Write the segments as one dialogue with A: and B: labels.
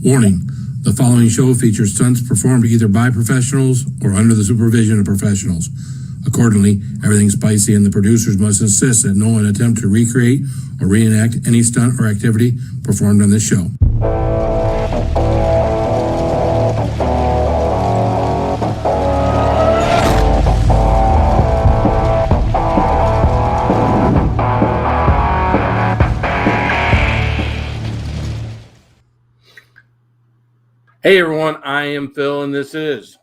A: Warning, the following show features stunts performed either by professionals or under the supervision of professionals. Accordingly, everything spicy and the producers must insist that no one attempt to recreate or reenact any stunt or activity performed on this show. Hey everyone, I am Phil and this is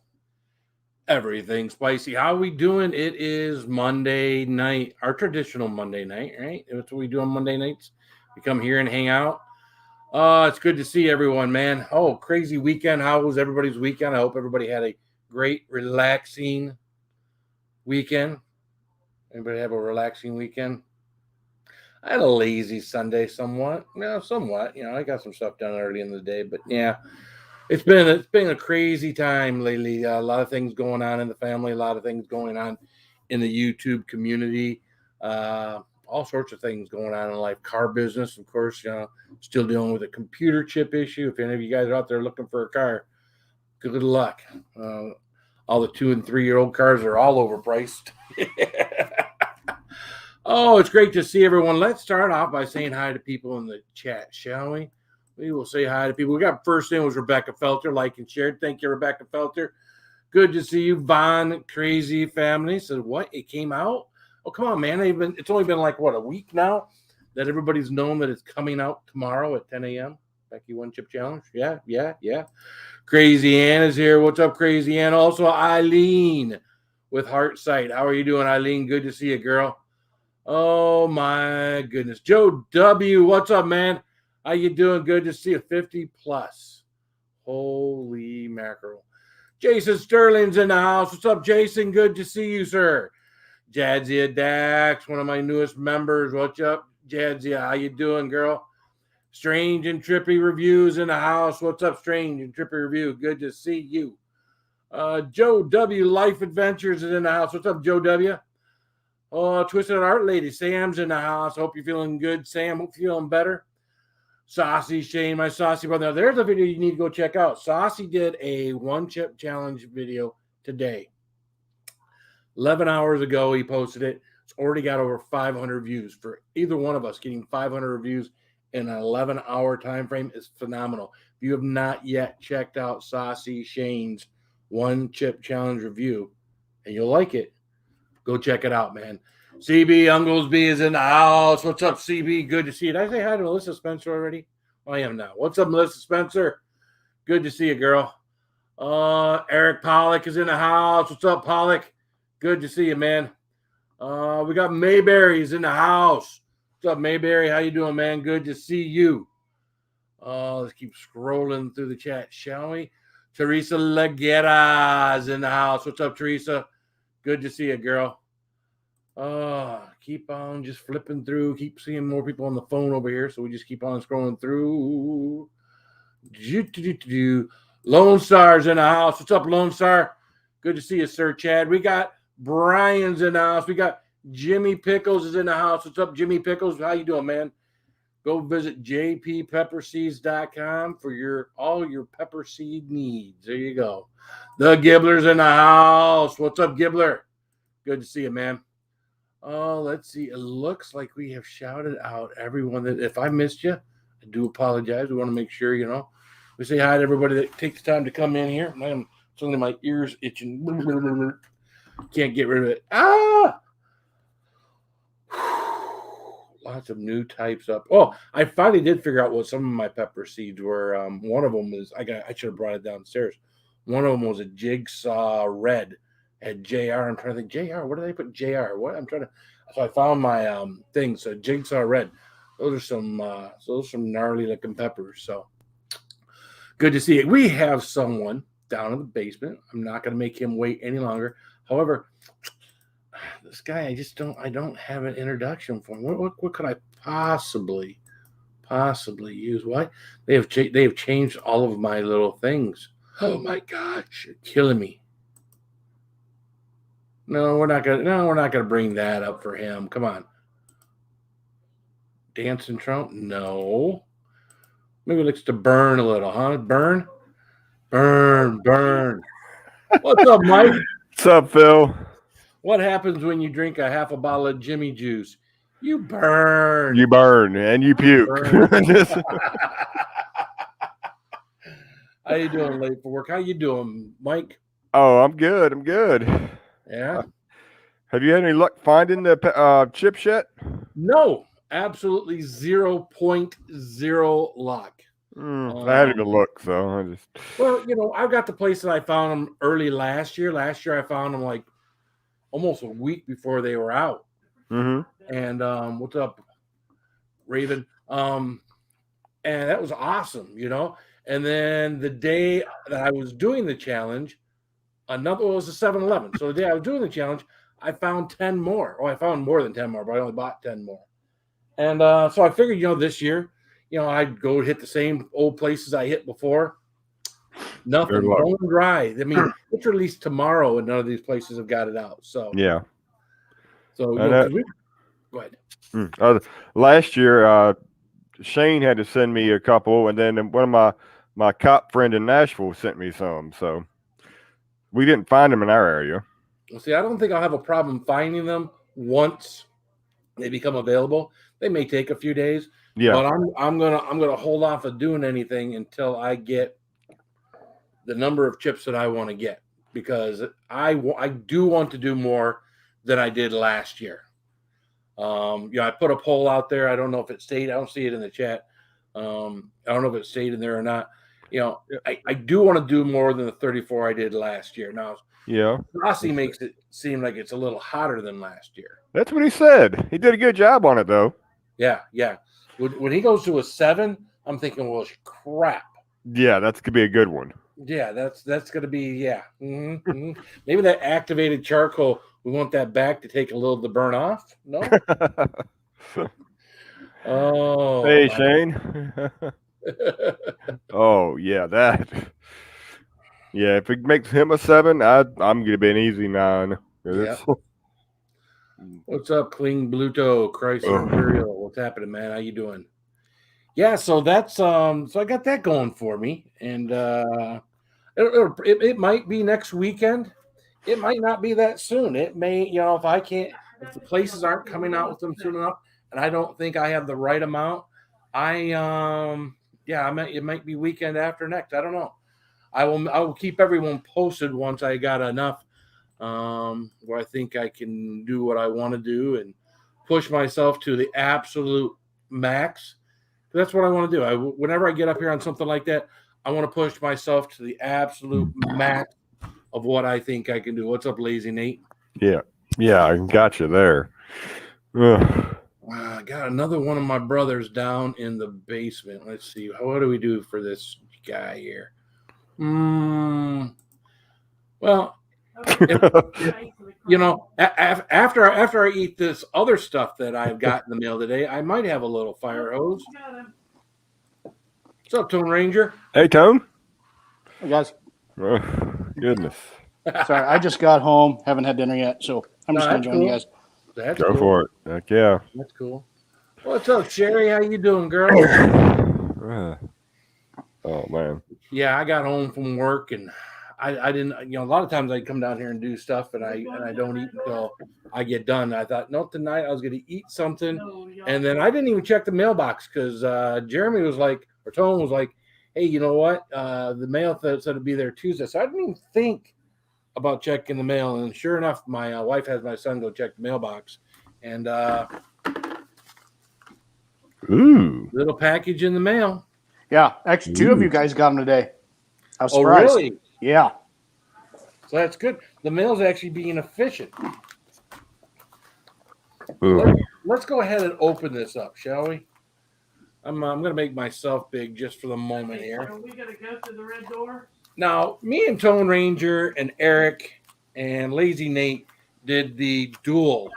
A: Everything Spicy. How are we doing? It is Monday night, our traditional Monday night, right? That's what we do on Monday nights. We come here and hang out. It's good to see everyone, man. Oh, crazy weekend. How was everybody's weekend? I hope everybody had a great, relaxing weekend. Anybody have a relaxing weekend? I had a lazy Sunday somewhat. Somewhat. I got some stuff done early in the day, but yeah. It's been a crazy time lately. A lot of things going on in the family, a lot of things going on in the YouTube community, all sorts of things going on in life. Car business, of course, still dealing with a computer chip issue. If any of you guys are out there looking for a car, good luck. All the 2 and 3 year old cars are all overpriced. Oh, it's great to see everyone. Let's start off by saying hi to people in the chat, shall we? We will say hi to people. We got first in was Rebecca Felter, like and shared. Thank you, Rebecca Felter. Good to see you. Von Crazy Family said, what? It came out? Oh, come on, man. It's only been like, a week now that everybody's known that it's coming out tomorrow at 10 a.m. Paqui One Chip Challenge. Yeah. Crazy Ann is here. What's up, Crazy Ann? Also, Eileen with Heart Sight. How are you doing, Eileen? Good to see you, girl. Oh, my goodness. Joe W., what's up, man? How you doing? Good to see you. 50 plus. Holy mackerel. Jason Sterling's in the house. What's up, Jason? Good to see you, sir. Jadzia Dax, one of my newest members. What's up, Jadzia? How you doing, girl? Strange and Trippy Reviews in the house. What's up, Strange and Trippy Review? Good to see you. Joe W. Life Adventures is in the house. What's up, Joe W.? Oh, Twisted Art Lady. Sam's in the house. Hope you're feeling good, Sam. Hope you're feeling better. Saucy Shane, my saucy brother. Now, there's a video you need to go check out. Saucy did a one chip challenge video today. 11 hours ago, he posted it. It's already got over 500 views. For either one of us, getting 500 views in an 11-hour time frame is phenomenal. If you have not yet checked out Saucy Shane's one chip challenge review, and you'll like it, go check it out, man. CB Unglesby is in the house. What's up, CB? Good to see you. Did I say hi to Melissa Spencer already? I am now. What's up, Melissa Spencer? Good to see you, girl. Eric Pollock is in the house. What's up, Pollock? Good to see you, man. We got Mayberry's in the house. What's up, Mayberry? How you doing, man? Good to see you. Let's keep scrolling through the chat, shall we? Teresa Laguerra is in the house. What's up, Teresa? Good to see you, girl. Keep on just flipping through. Keep seeing more people on the phone over here, so we just keep on scrolling through. Lone Star's in the house. What's up, Lone Star? Good to see you, Sir Chad. We got Brian's in the house. We got Jimmy Pickles is in the house. What's up, Jimmy Pickles? How you doing, man? Go visit jppepperseeds.com for all your pepper seed needs. There you go. The Gibbler's in the house. What's up, Gibbler? Good to see you, man. Let's see. It looks like we have shouted out everyone that if I missed you, I do apologize. We want to make sure, we say hi to everybody that takes time to come in here. Man, suddenly my ears itching. Can't get rid of it. Lots of new types up. Oh, I finally did figure out what some of my pepper seeds were. One of them is I should have brought it downstairs. One of them was a Jigsaw Red. At JR, I'm trying to think. JR, what did they put? JR, what? So I found my thing. So Jigsaw Red. Those are some gnarly looking peppers. So good to see it. We have someone down in the basement. I'm not going to make him wait any longer. However, this guy, I don't have an introduction for him. What could I possibly use? What? They have changed all of my little things. Oh my gosh, you're killing me. No, we're not gonna bring that up for him. Come on. Dancing Trump? No. Maybe it likes to burn a little, huh? Burn, burn, burn. What's up, Mike?
B: What's up, Phil?
A: What happens when you drink a half a bottle of Jimmy Juice? You burn.
B: You burn and you puke.
A: Burn. How you doing late for work? How you doing, Mike?
B: Oh, I'm good. I'm good.
A: Yeah.
B: Have you had any luck finding the chips yet?
A: No, absolutely 0.0 luck.
B: I haven't even looked, so I just.
A: Well, I've got the place that I found them early last year. Last year I found them like almost a week before they were out.
B: Mm-hmm.
A: And what's up, Raven? And that was awesome, And then the day that I was doing the challenge, another was a 7-Eleven. So the day I was doing the challenge, I found 10 more. Oh, I found more than 10 more, but I only bought 10 more. And so I figured, this year, I'd go hit the same old places I hit before. Nothing, bone dry. I mean, it's released tomorrow, and none of these places have got it out. So
B: yeah.
A: So
B: go
A: ahead.
B: Last year, Shane had to send me a couple, and then one of my cop friend in Nashville sent me some. So we didn't find them in our area.
A: Well, see, I don't think I'll have a problem finding them once they become available. They may take a few days.
B: Yeah.
A: But I'm gonna hold off of doing anything until I get the number of chips that I want to get, because I do want to do more than I did last year. I put a poll out there. I don't know if it stayed. I don't see it in the chat. I don't know if it stayed in there or not. I do want to do more than the 34 I did last year. Now,
B: yeah,
A: Rossi makes it seem like it's a little hotter than last year.
B: That's what he said. He did a good job on it, though.
A: Yeah. When he goes to a 7, I'm thinking, well, crap.
B: Yeah, that's gonna be a good one.
A: Yeah, that's gonna be Mm-hmm. Maybe that activated charcoal. We want that back to take a little of the burn off. No. Oh.
B: Hey, Shane. Oh yeah, that. Yeah, if it makes him a 7, I'm gonna be an easy 9.
A: Yeah. What's up, Kling Bluto, Christ Imperial? What's happening, man? How you doing? Yeah, so that's so I got that going for me, and it might be next weekend. It might not be that soon. It may, if the places aren't coming out with them soon enough, and I don't think I have the right amount, it might be weekend after next. I don't know. I will keep everyone posted once I got enough where I think I can do what I want to do and push myself to the absolute max. That's what I want to do. Whenever I get up here on something like that, I want to push myself to the absolute max of what I think I can do. What's up, Lazy Nate?
B: Yeah, I got you there.
A: I got another one of my brothers down in the basement. Let's see. What do we do for this guy here? Well, after I eat this other stuff that I've got in the mail today, I might have a little fire hose. What's up, Tone Ranger?
B: Hey, Tone.
C: Hey, guys.
B: Goodness.
C: Sorry, I just got home. Haven't had dinner yet, so I'm just going to join you guys.
A: That's
B: Go
A: cool.
B: for it. Heck yeah.
A: That's cool. What's up, Sherry? How you doing, girl?
B: Oh, man.
A: Yeah, I got home from work, and I didn't, a lot of times I come down here and do stuff, and I don't eat until I get done. I thought, no, tonight I was going to eat something, and then I didn't even check the mailbox because Jeremy was like, or Tone was like, hey, you know what? The mail said it'd be there Tuesday, so I didn't even think about checking the mail, and sure enough, my wife has my son go check the mailbox, and little package in the mail.
C: Yeah, actually, 2 of you guys got them today. I was surprised.
A: Oh, really?
C: Yeah.
A: So that's good. The mail's actually being efficient. Let's go ahead and open this up, shall we? I'm going to make myself big just for the moment here.
D: So we got to go through the red door?
A: Now, me and Tone Ranger and Eric and Lazy Nate did the duel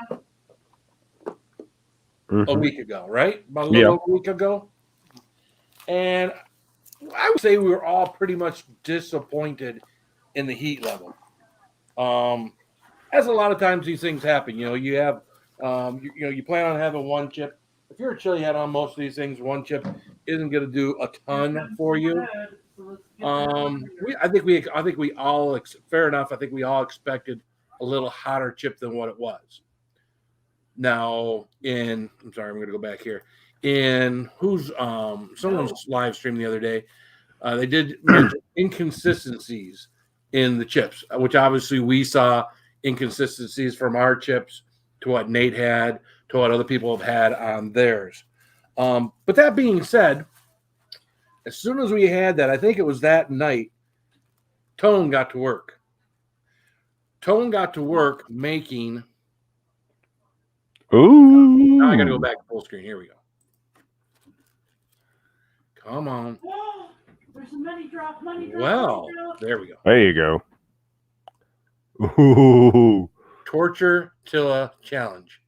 A: a week ago, right? About a little over a week ago. And I would say we were all pretty much disappointed in the heat level. As a lot of times these things happen, you have, you plan on having one chip. If you're a chili head on most of these things, one chip, isn't going to do a ton for you. I think we all fair enough. I think we all expected a little hotter chip than what it was. Now, I'm sorry, I'm going to go back here. In someone's live stream the other day, they did mention inconsistencies in the chips, which obviously we saw inconsistencies from our chips to what Nate had, to what other people have had on theirs. But that being said, as soon as we had that, I think it was that night, Tone got to work. Tone got to work making.
B: Ooh.
A: Now I got to go back to full screen. Here we go. Come on.
D: There's a money drop.
A: Well, there we go.
B: There you go. Ooh.
A: Torture Tilla challenge.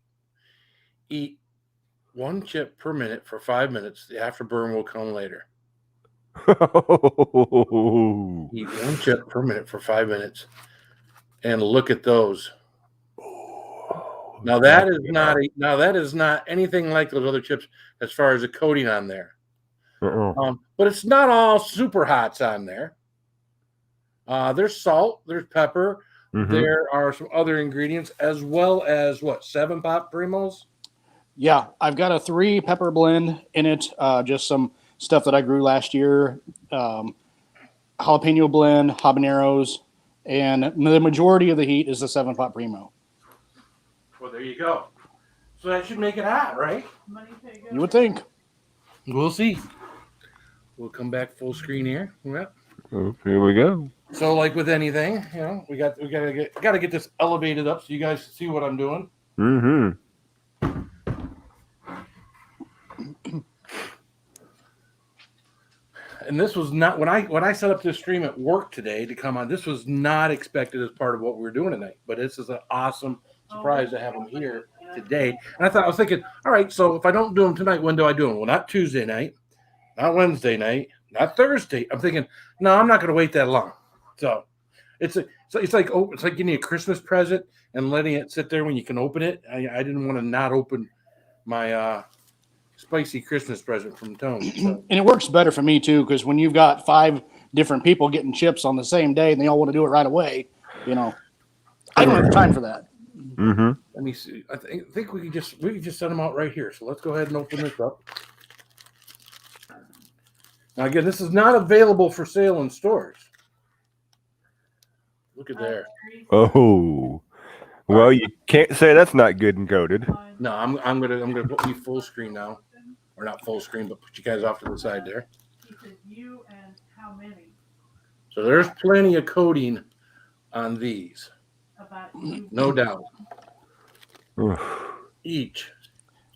A: Eat one chip per minute for 5 minutes. The afterburn will come later. Eat one chip per minute for 5 minutes. And look at those. Now that is not anything like those other chips as far as the coating on there. But it's not all super hots on there. There's salt, there's pepper, there are some other ingredients, as well as 7 Pop Primos?
C: Yeah, I've got a 3 pepper blend in it. Just some stuff that I grew last year. Jalapeno blend, habaneros, and the majority of the heat is the 7 Pop Primo.
A: Well, there you go. So that should make it hot, right?
C: You would think.
A: We'll see. We'll come back full screen here. Yep.
B: Oh, here we go.
A: So, like with anything, we gotta get this elevated up so you guys see what I'm doing. And this was not when I set up this stream at work today to come on. This was not expected as part of what we were doing tonight. But this is an awesome surprise to have them here today. And I was thinking, all right, so if I don't do them tonight, when do I do them? Well, not Tuesday night, not Wednesday night, not Thursday. I'm thinking, no, I'm not going to wait that long. So it's like getting a Christmas present and letting it sit there when you can open it. I didn't want to not open my spicy Christmas present from Tone. So.
C: And it works better for me too, because when you've got 5 different people getting chips on the same day and they all want to do it right away, I don't have time for that.
A: Let me see. I think we can just set them out right here. So let's go ahead and open this up. Now again, this is not available for sale in stores. Look at there.
B: Oh, well, you can't say that's not good and coated.
A: No, I'm gonna put you full screen now, or not full screen, but put you guys off to the side there.
D: You and how many?
A: So there's plenty of coating on these, no doubt. Each.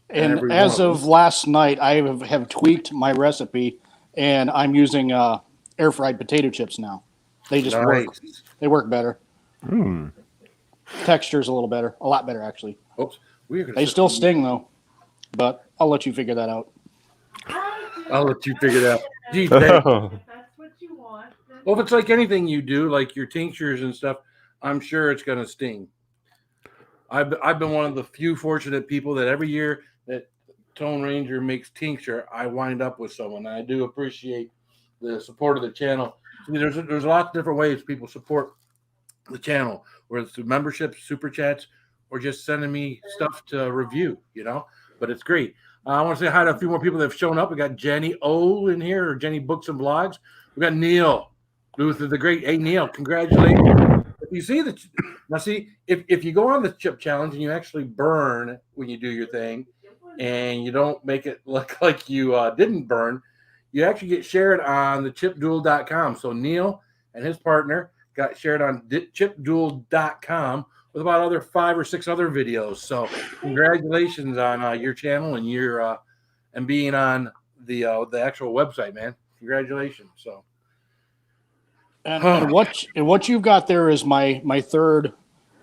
C: And as of last night, I have tweaked my recipe, and I'm using air fried potato chips now. They just work. They work better. Texture's a little better, a lot better actually.
A: Oops.
C: They still sting though, but I'll let you figure that out.
A: I'll let you figure that out. Gee,
D: if that's what you want.
A: Well, if it's like anything you do, like your tinctures and stuff, I'm sure it's going to sting. I've been one of the few fortunate people that every year that Tone Ranger makes tincture, I wind up with someone. I do appreciate the support of the channel. There's lots of different ways people support the channel, whether it's through memberships, super chats, or just sending me stuff to review, But it's great. I want to say hi to a few more people that have shown up. We got Jenny O in here, or Jenny Books and Blogs. We got Neil, Luther the Great. Hey, Neil, congratulations. If you see if you go on the chip challenge and you actually burn when you do your thing, and you don't make it look like you didn't burn, you actually get shared on the chipduel.com. So Neil and his partner got shared on chipduel.com with about other 5 or 6 other videos. So congratulations on your channel and your and being on the actual website, man. Congratulations. So
C: and what you've got there is my third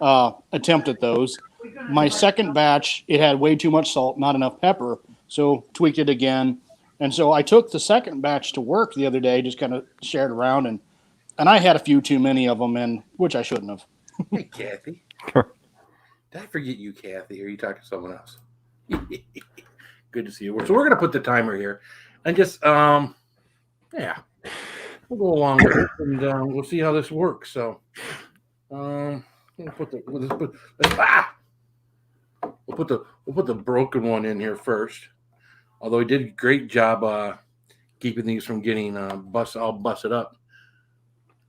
C: attempt at those. My second batch, it had way too much salt, not enough pepper, so tweaked it again. And so I took the second batch to work the other day, just kind of shared around, and I had a few too many of them, and which I shouldn't have.
A: Hey, Kathy. Did I forget you, Kathy? Or are you talking to someone else? Good to see you. So we're going to put the timer here. And just yeah, we'll go along with it, and we'll see how this works. So we'll put the broken one in here first. Although he did a great job keeping these from getting all busted up.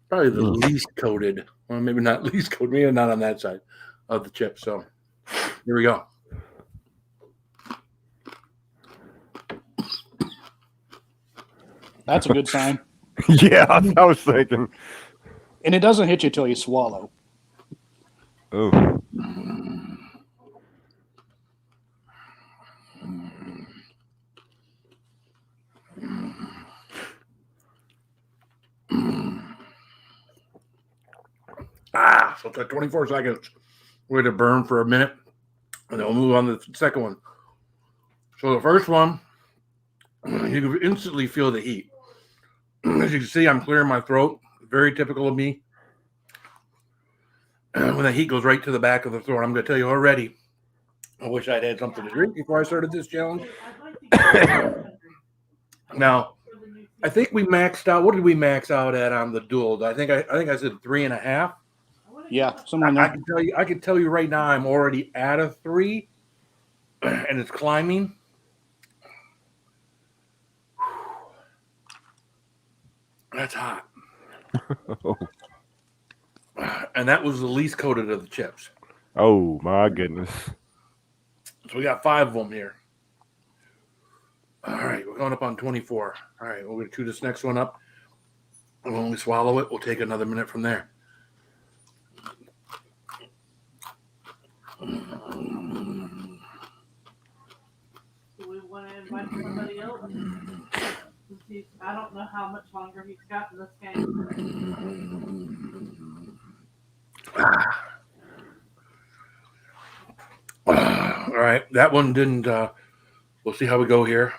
A: Probably the least coated, well, maybe not least coated, maybe not on that side of the chip. So here we go.
C: That's a good sign.
B: Yeah, I was thinking.
C: And it doesn't hit you till you swallow.
B: Oh.
A: So it's at 24 seconds. We're going to burn for a minute, and then we'll move on to the second one. So the first one, you can instantly feel the heat. As you can see, I'm clearing my throat. Very typical of me. When the heat goes right to the back of the throat, I'm going to tell you already, I wish I'd had something to drink before I started this challenge. Now, I think we maxed out. What did we max out at on the dual? I think I said 3.5.
C: Yeah, somewhere in there.
A: I can tell you right now, I'm already at a 3, and it's climbing. That's hot. And that was the least coated of the chips.
B: Oh my goodness.
A: So we got 5 of them here. All right, we're going up on 24. All right, we're going to chew this next one up. And when we swallow it, we'll take another minute from there.
D: Do we want to invite somebody else? I don't know how much longer he's got in this game.
A: All right, that one didn't. We'll see how we go here.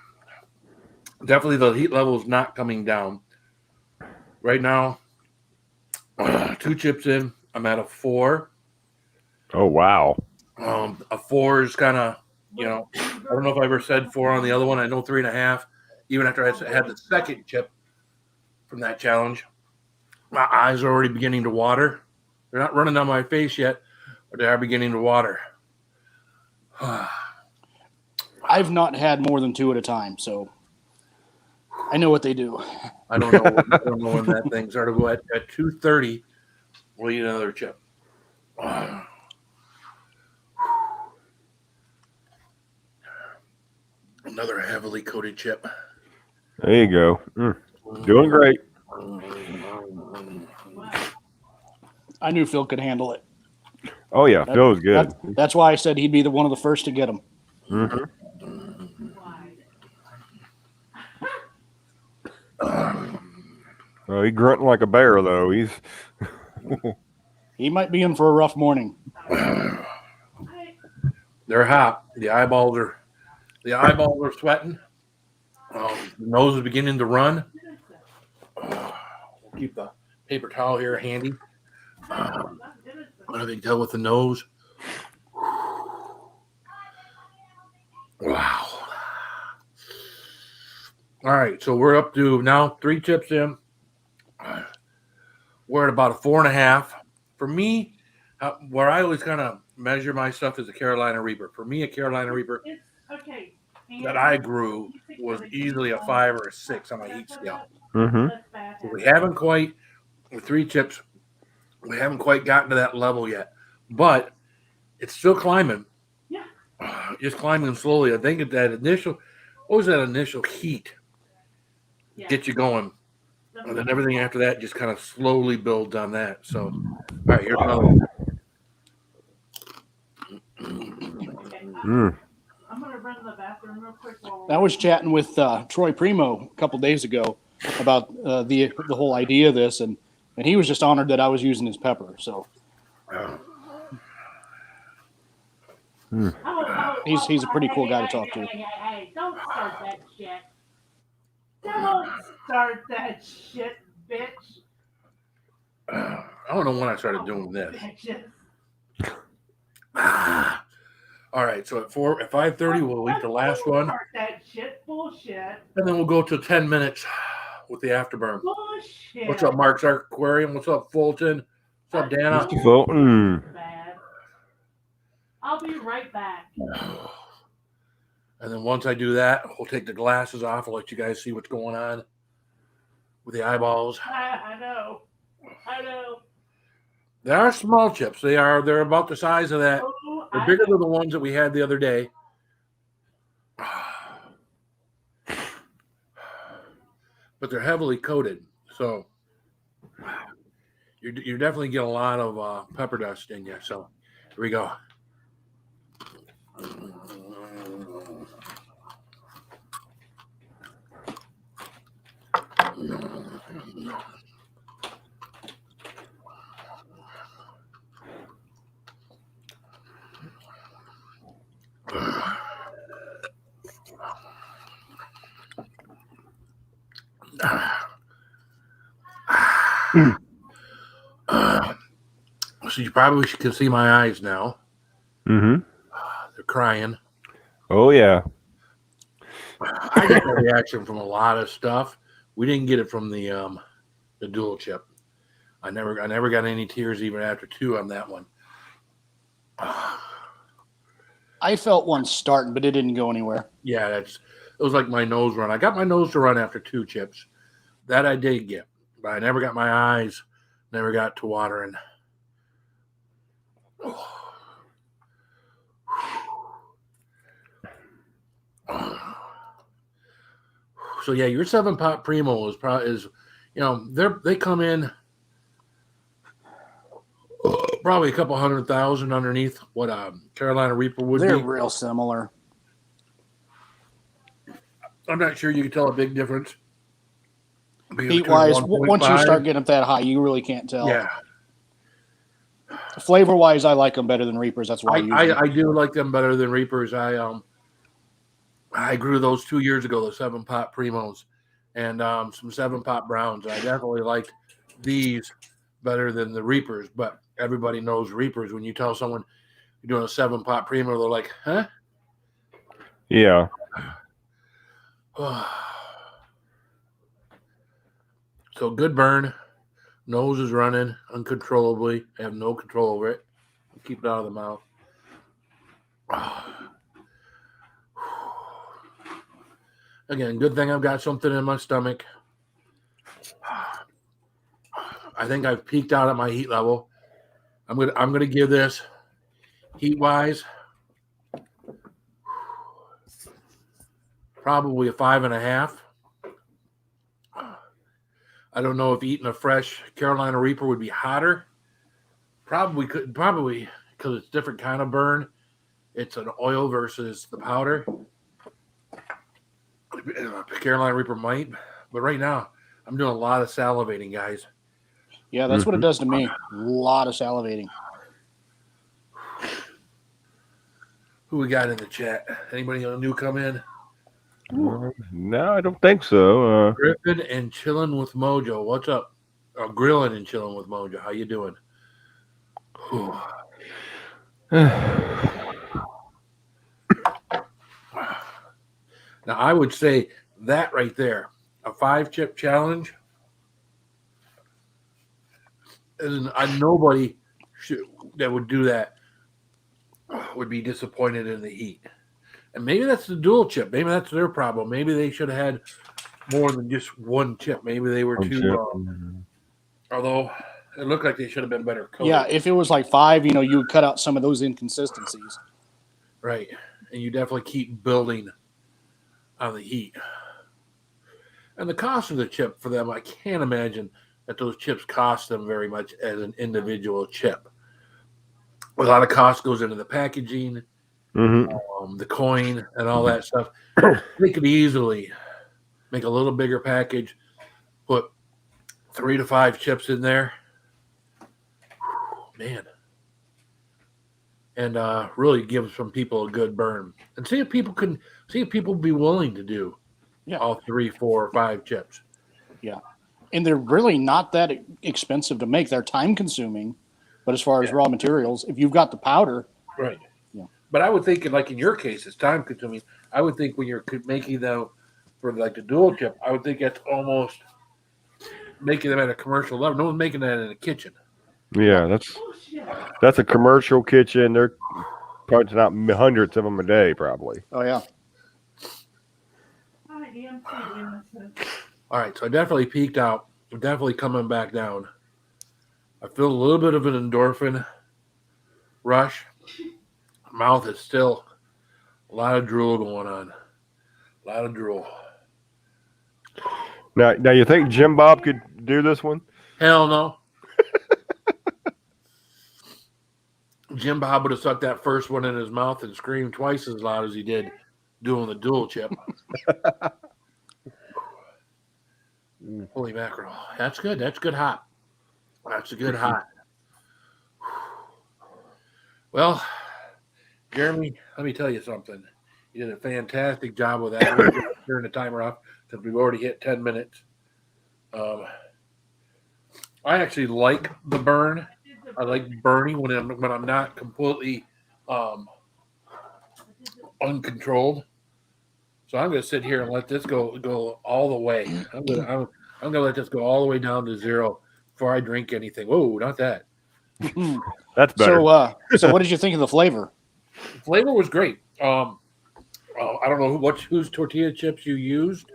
A: Definitely, the heat level is not coming down. Right now, 2 chips in, I'm at a 4.
B: Oh wow.
A: A 4 is kind of, I don't know if I ever said 4 on the other one. I know 3.5. Even after I had the second chip from that challenge, my eyes are already beginning to water. They're not running down my face yet, but they are beginning to water.
C: I've not had more than 2 at a time, so I know what they do.
A: I don't know when that thing started. At 2:30, we'll eat another chip. Another heavily coated chip.
B: There you go. Doing great.
C: I knew Phil could handle it.
B: Oh yeah, Phil's good.
C: That's why I said he'd be one of the first to get them.
B: Mm-hmm. Well, he's grunting like a bear though.
C: He might be in for a rough morning.
A: They're hot. The eyeballs are sweating. The nose is beginning to run. We'll keep the paper towel here handy. I think tell with the nose. Wow. All right, so we're up to now 3 chips in. We're at about a 4.5. For me, where I always kind of measure my stuff is a Carolina Reaper. For me, a Carolina Reaper that I grew was easily a 5 or a 6 on my heat scale.
B: Mm-hmm.
A: So we haven't quite, with 3 chips, we haven't quite gotten to that level yet. But it's still climbing.
D: Yeah.
A: Just climbing slowly. I think that initial heat get you going. And then everything after that just kind of slowly builds on that. So, all right, here's another one.
D: I'm going to run to the bathroom real quick.
C: I was chatting with Troy Primo a couple days ago about the whole idea of this, and he was just honored that I was using his pepper. So he's a pretty cool guy to talk to.
D: Hey, don't start that shit. Don't start that shit, bitch.
A: I don't know when I started doing this. All right, so at 5:30 we'll eat the last one,
D: Start that shit bullshit.
A: and then we'll go to 10 minutes with the afterburn.
D: Bullshit.
A: What's up, Mark's Aquarium? What's up, Fulton? What's up, Dana?
B: Mr. Fulton.
D: Bad. I'll be right back.
A: And then once I do that, we'll take the glasses off. I'll let you guys see what's going on with the eyeballs.
D: I know.
A: They are small chips. They're about the size of that.
D: Oh,
A: They're bigger than the ones that we had the other day. But they're heavily coated. So you're definitely getting a lot of pepper dust in you. So here we go. So you probably can see my eyes now.
B: Mm-hmm.
A: They're crying.
B: Oh yeah.
A: I get that reaction from a lot of stuff. We didn't get it from the dual chip. I never got any tears even after 2 on that one.
C: I felt one starting, but it didn't go anywhere.
A: Yeah, it was like my nose run. I got my nose to run after 2 chips. That I did get, but I never got my eyes, never got to watering. So yeah, your 7-pot Primo is they come in probably a couple 100,000 underneath what Carolina Reaper would
C: They're
A: be.
C: real similar.
A: I'm not sure you can tell a big difference.
C: Heat wise, once you start getting up that high, you really can't tell.
A: Yeah,
C: Flavor wise, I like them better than Reapers. That's why
A: I do like them better than Reapers. I grew those 2 years ago, the 7-pot Primos, and some 7-pot Browns. I definitely liked these better than the Reapers, but everybody knows Reapers. When you tell someone you're doing a 7-pot Primo, they're like, huh?
B: Yeah.
A: So good burn. Nose is running uncontrollably. I have no control over it. Keep it out of the mouth. Again, good thing I've got something in my stomach. I think I've peaked out at my heat level. I'm gonna give this heat wise probably a 5.5. I don't know if eating a fresh Carolina Reaper would be hotter. Probably because it's different kind of burn. It's an oil versus the powder. Carolina Reaper might, but right now I'm doing a lot of salivating, guys.
C: Yeah, that's what it does to me. A lot of salivating.
A: Who we got in the chat? Anybody new come in?
B: No, I don't think so.
A: Griffin and Chilling with Mojo. What's up? Grilling and Chilling with Mojo. How you doing? Now, I would say that right there, a 5-chip challenge, and nobody that would do that would be disappointed in the heat. And maybe that's the dual chip. Maybe that's their problem. Maybe they should have had more than just 1 chip. Maybe they were too although it looked like they should have been better coated.
C: Yeah, if it was like 5, you would cut out some of those inconsistencies.
A: Right. And you definitely keep building on the heat. And the cost of the chip for them, I can't imagine that those chips cost them very much as an individual chip. A lot of cost goes into the packaging, the coin, and all that stuff. They could easily make a little bigger package, put 3 to 5 chips in there. Man. And really give some people a good burn. And see if people be willing to do all 3, 4, or 5 chips.
C: Yeah. And they're really not that expensive to make. They're time consuming. But as far as raw materials, if you've got the powder,
A: right. But I would think, like in your case, it's time consuming. I would think when you're making them for like the dual chip, I would think that's almost making them at a commercial level. No one's making that in a kitchen.
B: Yeah, that's a commercial kitchen. They're punching out hundreds of them a day, probably.
C: Oh yeah.
D: I am too innocent.
A: All right, so I definitely peaked out. I'm definitely coming back down. I feel a little bit of an endorphin rush. Mouth is still a lot of drool going on. A lot of drool.
B: Now you think Jim Bob could do this one?
A: Hell no. Jim Bob would have sucked that first one in his mouth and screamed twice as loud as he did doing the dual chip. Holy mackerel. That's good. That's good hot. That's a good hot. Well, Jeremy, let me tell you something. You did a fantastic job with that. We're gonna turn the timer off because we've already hit 10 minutes. I actually like the burn. I like burning when I'm not completely uncontrolled. So I'm going to sit here and let this go all the way. I'm going to let this go all the way down to 0 before I drink anything. Whoa, not that.
B: That's better.
C: So what did you think of the flavor?
A: The flavor was great. I don't know whose tortilla chips you used,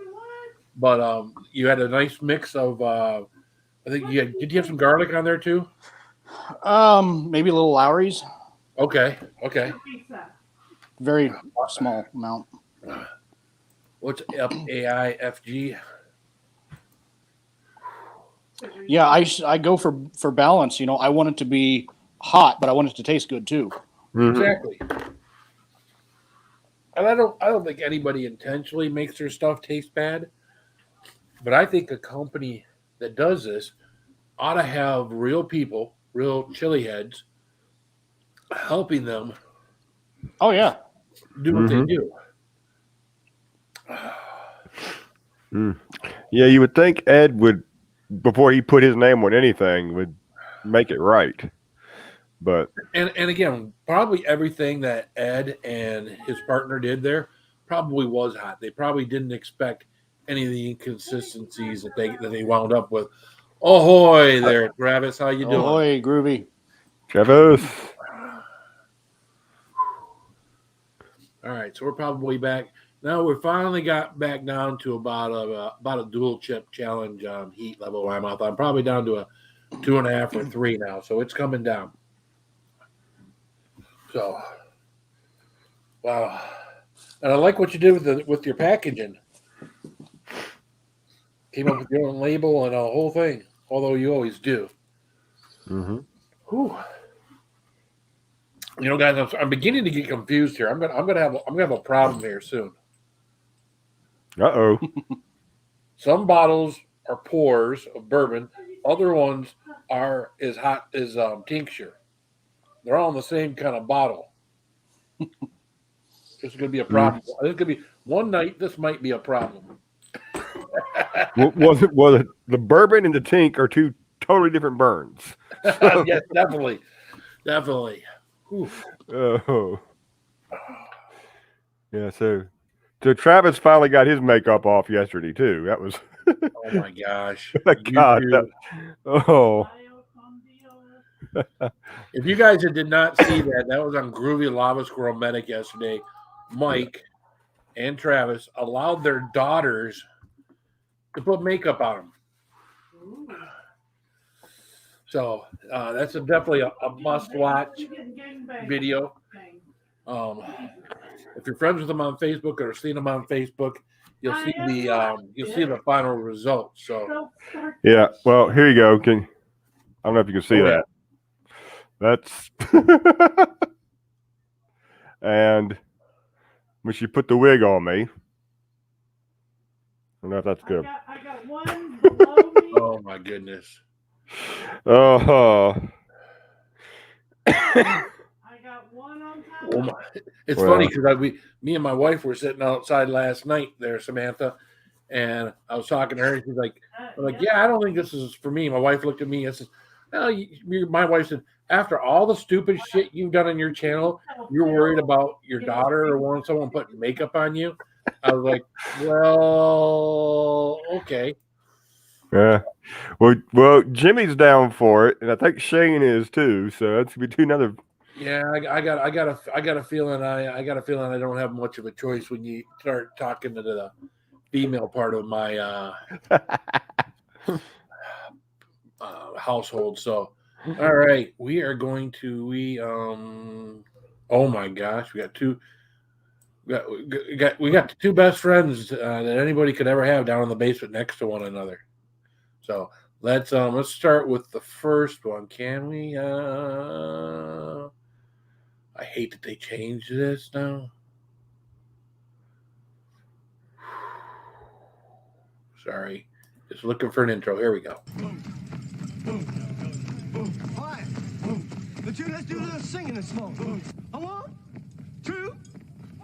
A: but you had a nice mix of. I think did you have some garlic on there too?
C: Maybe a little Lowry's.
A: Okay.
C: Very small amount.
A: What's AIFG?
C: Yeah, I go for balance. I want it to be hot, but I want it to taste good too.
B: Mhm.
A: Exactly. And I don't think anybody intentionally makes their stuff taste bad, but I think a company that does this ought to have real people, real chili heads, helping them.
C: Oh yeah,
A: Do what they do.
B: Yeah, you would think Ed would, before he put his name on anything, would make it right. But
A: And again, probably everything that Ed and his partner did there probably was hot. They probably didn't expect any of the inconsistencies that they wound up with. Ahoy there, Travis. How you doing?
C: ahoy, groovy.
B: Travis,
A: All right, so we're probably back. Now we finally got back down to about a dual chip challenge heat level in my mouth. I'm probably down to a 2.5 or 3 now, so it's coming down. So, wow, and I like what you did with your packaging. Came up with your own label and a whole thing, although you always do. Whew. Guys, I'm beginning to get confused here. I'm gonna have a problem here soon.
B: uh-oh.
A: Some bottles are pours of bourbon. Other ones are as hot as tincture. They're all in the same kind of bottle. This is going to be a problem. This is going to be one night. This might be a problem.
B: Was it the bourbon and the tink are two totally different burns?
A: Yes, definitely. Whew.
B: Oh. Yeah, so Travis finally got his makeup off yesterday too. That was
A: Oh my gosh.
B: God. Oh.
A: If you guys did not see that was on Groovy Lava Squirrel Medic yesterday. Mike and Travis allowed their daughters to put makeup on them. So that's definitely a must-watch video. If you're friends with them on Facebook or seen them on Facebook, you'll see the final result. So
B: Yeah. Well, here you go. I don't know if you can see that. That's and when she put the wig on me. I don't know if that's good.
D: I got one below me.
A: oh my goodness.
B: Oh.
D: I got one on top.
A: Oh my. It's funny because me and my wife were sitting outside last night there, Samantha, and I was talking to her. And she's like, yeah, I don't think this is for me. My wife looked at me and says, Well, my wife said, after all the stupid shit you've done on your channel, you're worried about your daughter or someone putting makeup on you. I was like, well, okay.
B: Yeah. Well, Jimmy's down for it, and I think Shane is too. So that's gonna be another.
A: Yeah, I got a feeling I don't have much of a choice when you start talking to the female part of my household. So, all right, we are going to oh my gosh, we got the two best friends that anybody could ever have down in the basement next to one another. So let's start with the first one. Can we? I hate that they changed this now. Sorry, just looking for an intro. Here we go.
E: All right, let's do a little singing and smoke. A 1, 2,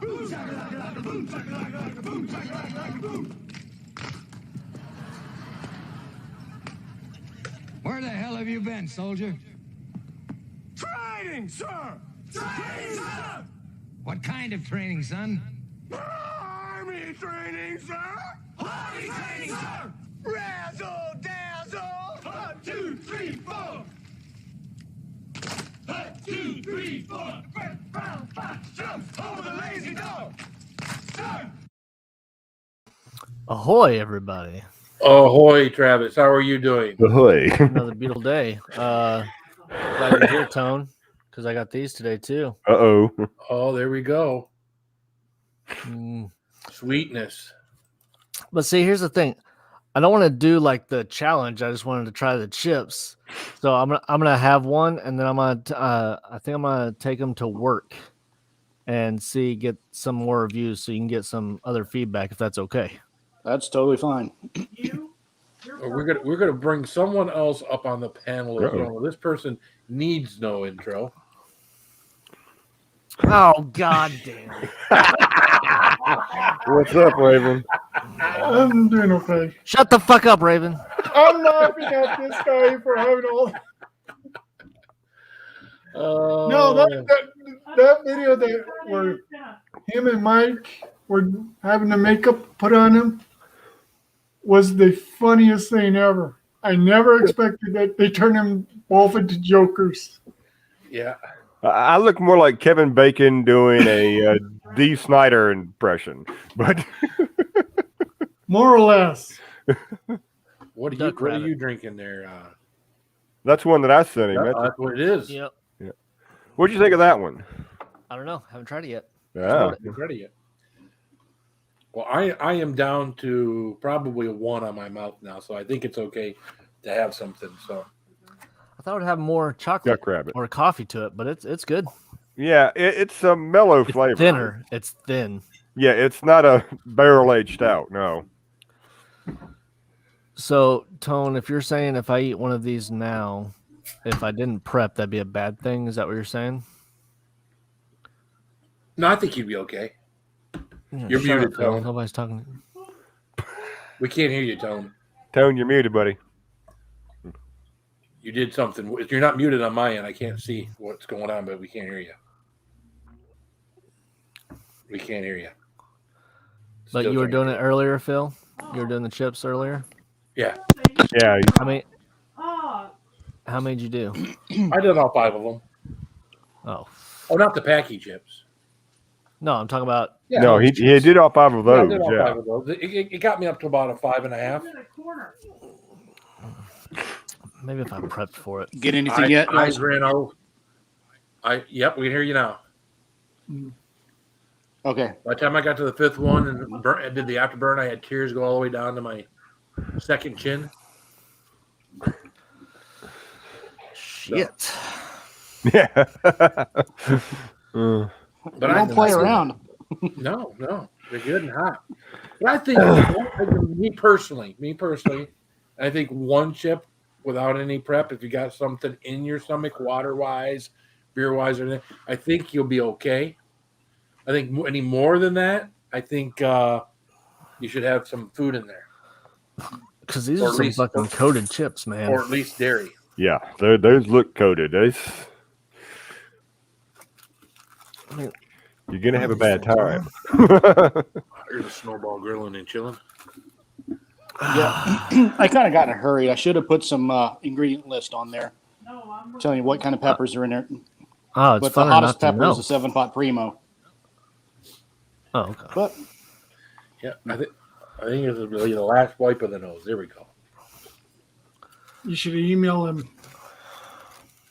E: boom, shakalaka, boom, shakalaka, boom, shakalaka, boom. Where the hell have you been, soldier? Training, sir! Training, sir! What kind of training, son? Army training, sir! Army training, sir! Razzle dazzle! 1, 2, 3, 4! 1, 2, 3, 4! Quick, brown fox jumps over the lazy dog! Sir!
F: Ahoy, everybody.
A: Ahoy, Travis. How are you doing?
B: Ahoy.
F: Another beautiful day. Glad you're here, Tone, because I got these today, too.
B: Uh-oh.
A: Oh, there we go.
F: Mm.
A: Sweetness.
F: But see, here's the thing. I don't want to do like the challenge. I just wanted to try the chips. So I'm gonna have one, and then I think I'm gonna take them to work and get some more reviews, so you can get some other feedback if that's okay.
C: That's totally fine.
A: We're gonna bring someone else up on the panel as well. This person needs no intro.
F: Oh, god damn.
B: What's up, Raven?
G: I'm doing okay.
F: Shut the fuck up, Raven.
G: I'm laughing at this guy for having all. No, that video that where him and Mike were having the makeup put on him was the funniest thing ever. I never expected that they turned them both into jokers.
A: Yeah.
B: I look more like Kevin Bacon doing a Dee Snider impression, but
G: More or less.
A: What
F: Duck
A: are
F: rabbit.
A: you drinking there?
B: that's one that I sent him.
A: That's what it is.
F: Yep.
B: What'd you think of that one?
F: I don't know. Haven't tried it yet.
B: Yeah.
A: Not ready yet. Well, I am down to probably 1 on my mouth now, so I think it's okay to have something. So
F: I thought it would have more chocolate
B: Duck rabbit.
F: or coffee to it, but it's good.
B: Yeah, it's a mellow
F: It's
B: flavor.
F: thinner. It's thin.
B: Yeah, it's not a barrel-aged stout, no.
F: So, Tone, if you're saying if I eat one of these now, if I didn't prep, that'd be a bad thing. Is that what you're saying?
A: no, I think you'd be okay.
F: Yeah,
A: You're
F: shut
A: muted,
F: up, Phil.
A: Tone.
F: Nobody's talking.
A: We can't hear you, Tone.
B: Tone, you're muted, buddy.
A: You did something. If you're not muted on my end, I can't see what's going on, but we can't hear you. We can't hear you.
F: But
A: Still
F: you were
A: trying
F: doing
A: to-
F: it earlier, Phil. You were doing the chips earlier.
A: Yeah,
B: Yeah,
F: How many?
D: Oh,
F: How many did you do?
A: I did all 5 of them.
F: Oh
A: Oh, not the Paqui chips.
F: no, I'm talking about.
A: Yeah,
B: no, he did all 5 of
A: yeah, I
B: those.
A: did all
B: Yeah.
A: 5 of those. It got me up to about a 5.5.
D: in a corner.
F: Maybe if I prepped for it.
C: Get anything yet?
A: I ran out. Yep, we can hear you now.
C: Okay.
A: By the time I got to the 5th one and I did the afterburn, I had tears go all the way down to my second chin.
F: Shit.
B: Yeah.
A: But
C: Don't play around.
A: No, they're good and hot. But I think me personally, I think one chip without any prep, if you got something in your stomach, water wise, beer wise, or anything, I think you'll be okay. I think any more than that, I think you should have some food in there,
F: Because these
A: Or
F: are
A: at
F: some
A: least-
F: fucking coated chips, man.
A: or at least dairy.
B: Yeah, those look coated. Those, you're gonna have a bad time.
A: Here's a snowball grilling and chilling.
C: Yeah, I kind of got in a hurry. I should have put some ingredient list on there,
D: No, I'm
C: telling you what kind of peppers are in there.
F: Oh, it's
C: But the
F: fun
C: hottest
F: not to
C: pepper is
F: know.
C: a 7-pot primo.
F: Oh, okay.
C: But
A: Yeah, I think it's the last wipe of the nose. There we go.
G: You should email him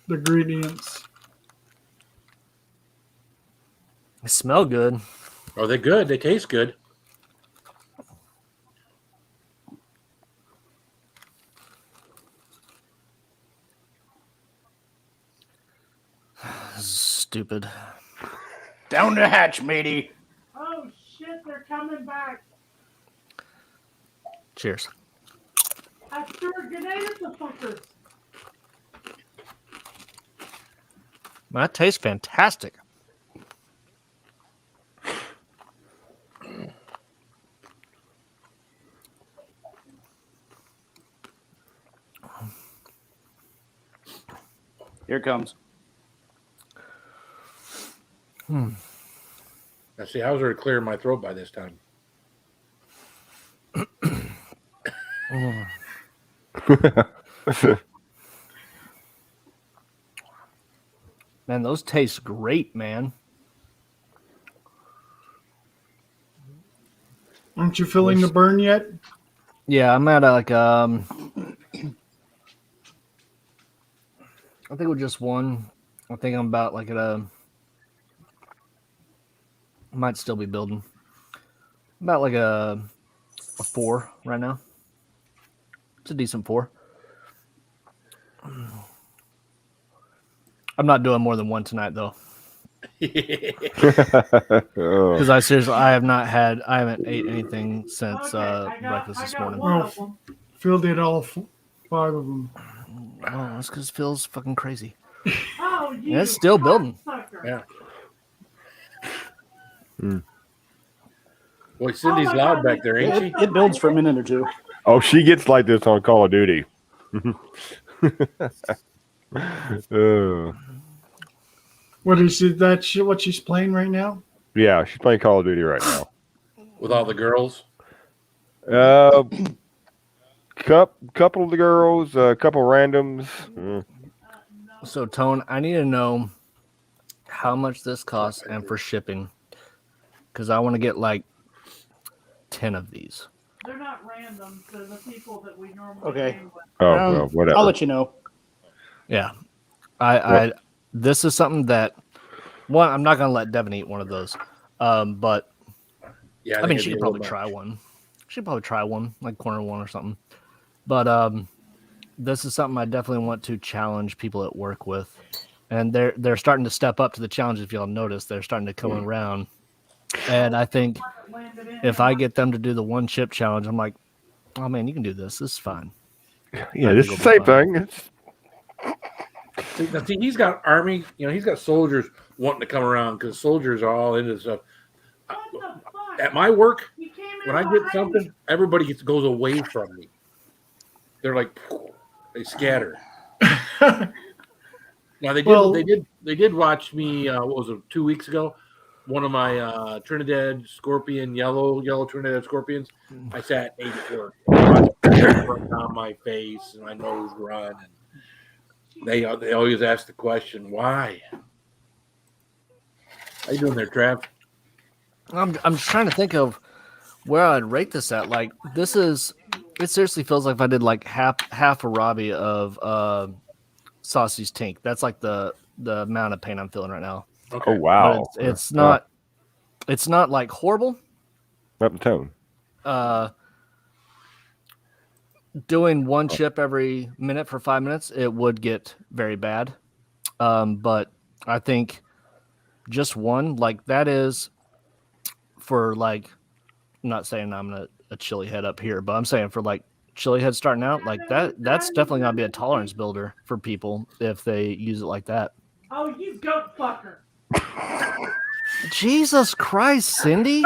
G: the ingredients.
F: They smell good.
A: Are they good? They taste good.
F: This is stupid.
C: down the hatch, matey.
D: Oh shit, they're coming back.
F: Cheers.
D: I threw a grenade at the fuckers.
F: That tastes fantastic.
C: Here it comes.
A: Now, see, I was already clearing my throat by this time.
F: Man, those taste great, man.
G: Aren't you feeling the burn yet?
F: Yeah, I'm at like I think with just one. I think I'm about like at a. Might still be building. About like a 4 right now. It's a decent 4. I'm not doing more than one tonight though,
B: Oh,
F: because I haven't ate anything since breakfast this morning.
D: one of them.
G: Phil did all 5 of them.
F: Oh, that's because Phil's fucking crazy.
D: Oh, you
F: And it's still building.
D: cocksucker.
A: Yeah.
B: Hmm.
A: Boy, Cindy's
D: Oh my
A: loud
D: God,
A: back there, ain't she?
C: It builds for a minute or two.
B: oh, she gets like this on Call of Duty.
G: What is it? That shit? What she's playing right now?
B: Yeah, she's playing Call of Duty right now.
A: With all the girls.
B: Couple of the girls, a couple randoms.
F: So, Tone, I need to know how much this costs and for shipping, because I want to get like 10 of these.
D: They're not random. They're the people that we normally
C: Okay.
D: game with.
B: Oh, well, whatever.
C: I'll let you know.
F: Yeah, I this is something that I'm not gonna let Devin eat one of those, but
A: Yeah,
F: I mean,
A: think
F: she
A: it'd
F: could
A: be a
F: probably
A: little
F: try
A: much.
F: one. She'd probably try one, like corner one or something. But this is something I definitely want to challenge people at work with, and they're starting to step up to the challenge. If y'all notice, they're starting to come around, and I think
D: Landed in.
F: if I get them to do the 1 chip challenge, I'm like, oh man, you can do this. This is fine.
B: Yeah, it's the same thing. It's,
A: See, he's got army, he's got soldiers wanting to come around because soldiers are all into stuff.
D: What the fuck?
A: At my work,
D: You came in
A: when I get
D: behind me.
A: something, everybody goes away from me. They're like, they scatter. Now they did watch me. What was it, 2 weeks ago? One of my Trinidad Scorpion, yellow Trinidad Scorpions. I sat 84 on my face and my nose run. And they always ask the question, why? How you doing there, Trav?
F: I'm just trying to think of where I'd rate this at. Like, it seriously feels like if I did like half a Robbie of Saucy's Tink. That's like the amount of pain I'm feeling right now.
A: Okay.
B: oh, wow.
F: But it's not like horrible.
B: Up the tone.
F: Doing 1 chip every minute for 5 minutes, it would get very bad. But I think just one, like that is for like, I'm not saying I'm a chili head up here, but I'm saying for like chili head starting out, like that's definitely gonna be a tolerance builder for people if they use it like that.
D: Oh, you goat fucker.
F: Jesus Christ, Cindy.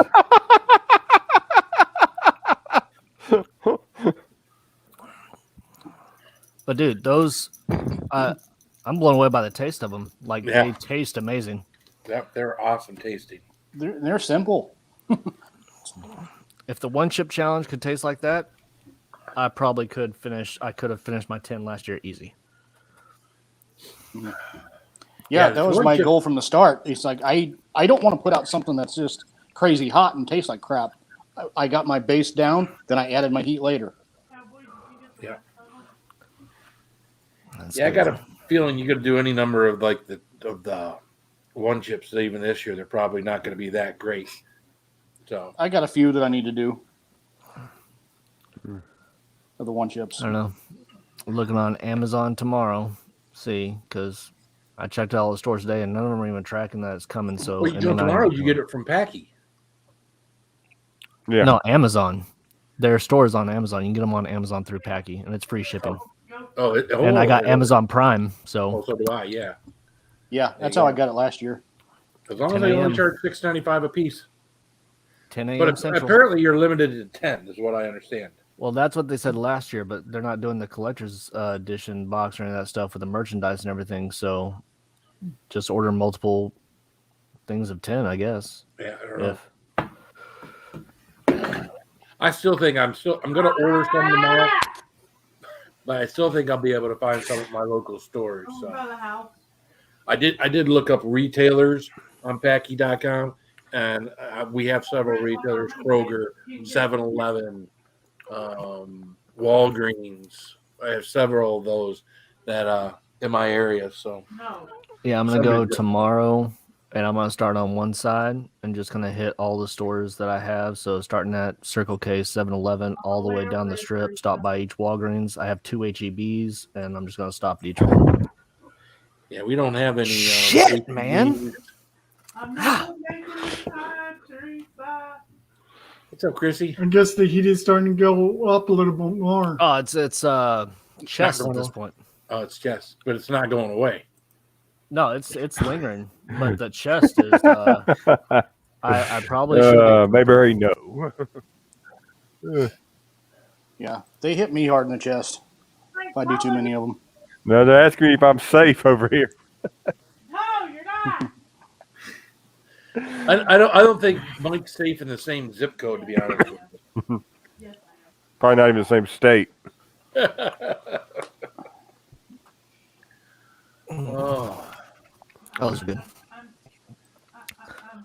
F: But dude, those, I'm blown away by the taste of them. Like they taste amazing.
A: Yep, they're awesome tasting.
C: They're simple.
F: If the one chip challenge could taste like that, I probably could finish. I could have finished my 10 last year easy.
C: Yeah, that was my goal from the start. It's like I don't want to put out something that's just crazy hot and tastes like crap. I got my base down, then I added my heat later.
A: Yeah.
F: That's
A: I
F: good.
A: got a feeling you could do any number of like the one chips even this year. They're probably not going to be that great. So
C: I got a few that I need to do. Of the one chips.
F: I don't know. I'm looking on Amazon tomorrow. See, because I checked out all the stores today, and none of them are even tracking that it's coming. So
A: what you doing tomorrow? You get it from Paqui.
B: Yeah.
F: No, Amazon. There are stores on Amazon. You can get them on Amazon through Paqui, and it's free shipping. And I got Amazon Prime, so.
A: Oh, so do I. Yeah.
C: Yeah, that's how I got it last year.
A: As long as they only charge $6.95 a piece.
F: 10 a.m.
A: But
F: Central.
A: apparently you're limited to 10, is what I understand.
F: Well, that's what they said last year, but they're not doing the collector's edition box or any of that stuff with the merchandise and everything. So just order multiple things of 10, I guess.
A: Yeah, I don't know. I still think I'm going to order some tomorrow, but I still think I'll be able to find some at my local stores. So I did look up retailers on Paqui.com, and we have several retailers: Kroger, 7-Eleven, Walgreens. I have several of those that in my area. So
F: yeah, I'm gonna go tomorrow, and I'm gonna start on one side and just gonna hit all the stores that I have. So starting at Circle K, 7-Eleven, all the way down the strip. Stop by each Walgreens. I have 2 HEBs, and I'm just gonna stop at each one.
A: Yeah, we don't have any.
F: Shit, man.
D: I'm not making time, Teresa.
A: What's up, Chrissy?
G: I guess the heat is starting to go up a little bit more.
F: Oh, it's chest at this point.
A: Oh, it's chest, but it's not going away.
F: No, it's lingering, but the chest is. I probably should.
B: Maybe I already know.
C: Yeah, they hit me hard in the chest if I do too many of them.
B: No, they're asking me if I'm safe over here.
D: No, you're not.
A: I don't think Mike's safe in the same zip code, to be honest with you.
B: Probably not even the same state.
A: Oh.
F: That was good.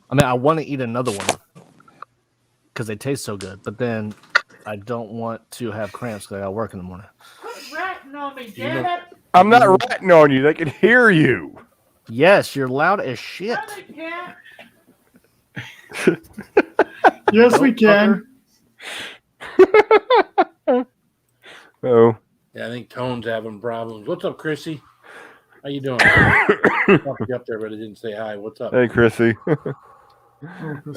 F: I mean, I want to eat another one because they taste so good, but then I don't want to have cramps because I got to work in the morning.
D: Quit ratting on me, damn it.
B: I'm not ratting on you. They can hear you.
F: Yes, you're loud as shit.
D: No, they can't.
G: Yes, we can.
B: Oh.
A: Yeah, I think Tone's having problems. What's up, Chrissy? How you doing? Talked you up there, but I didn't say hi. What's up?
B: Hey, Chrissy.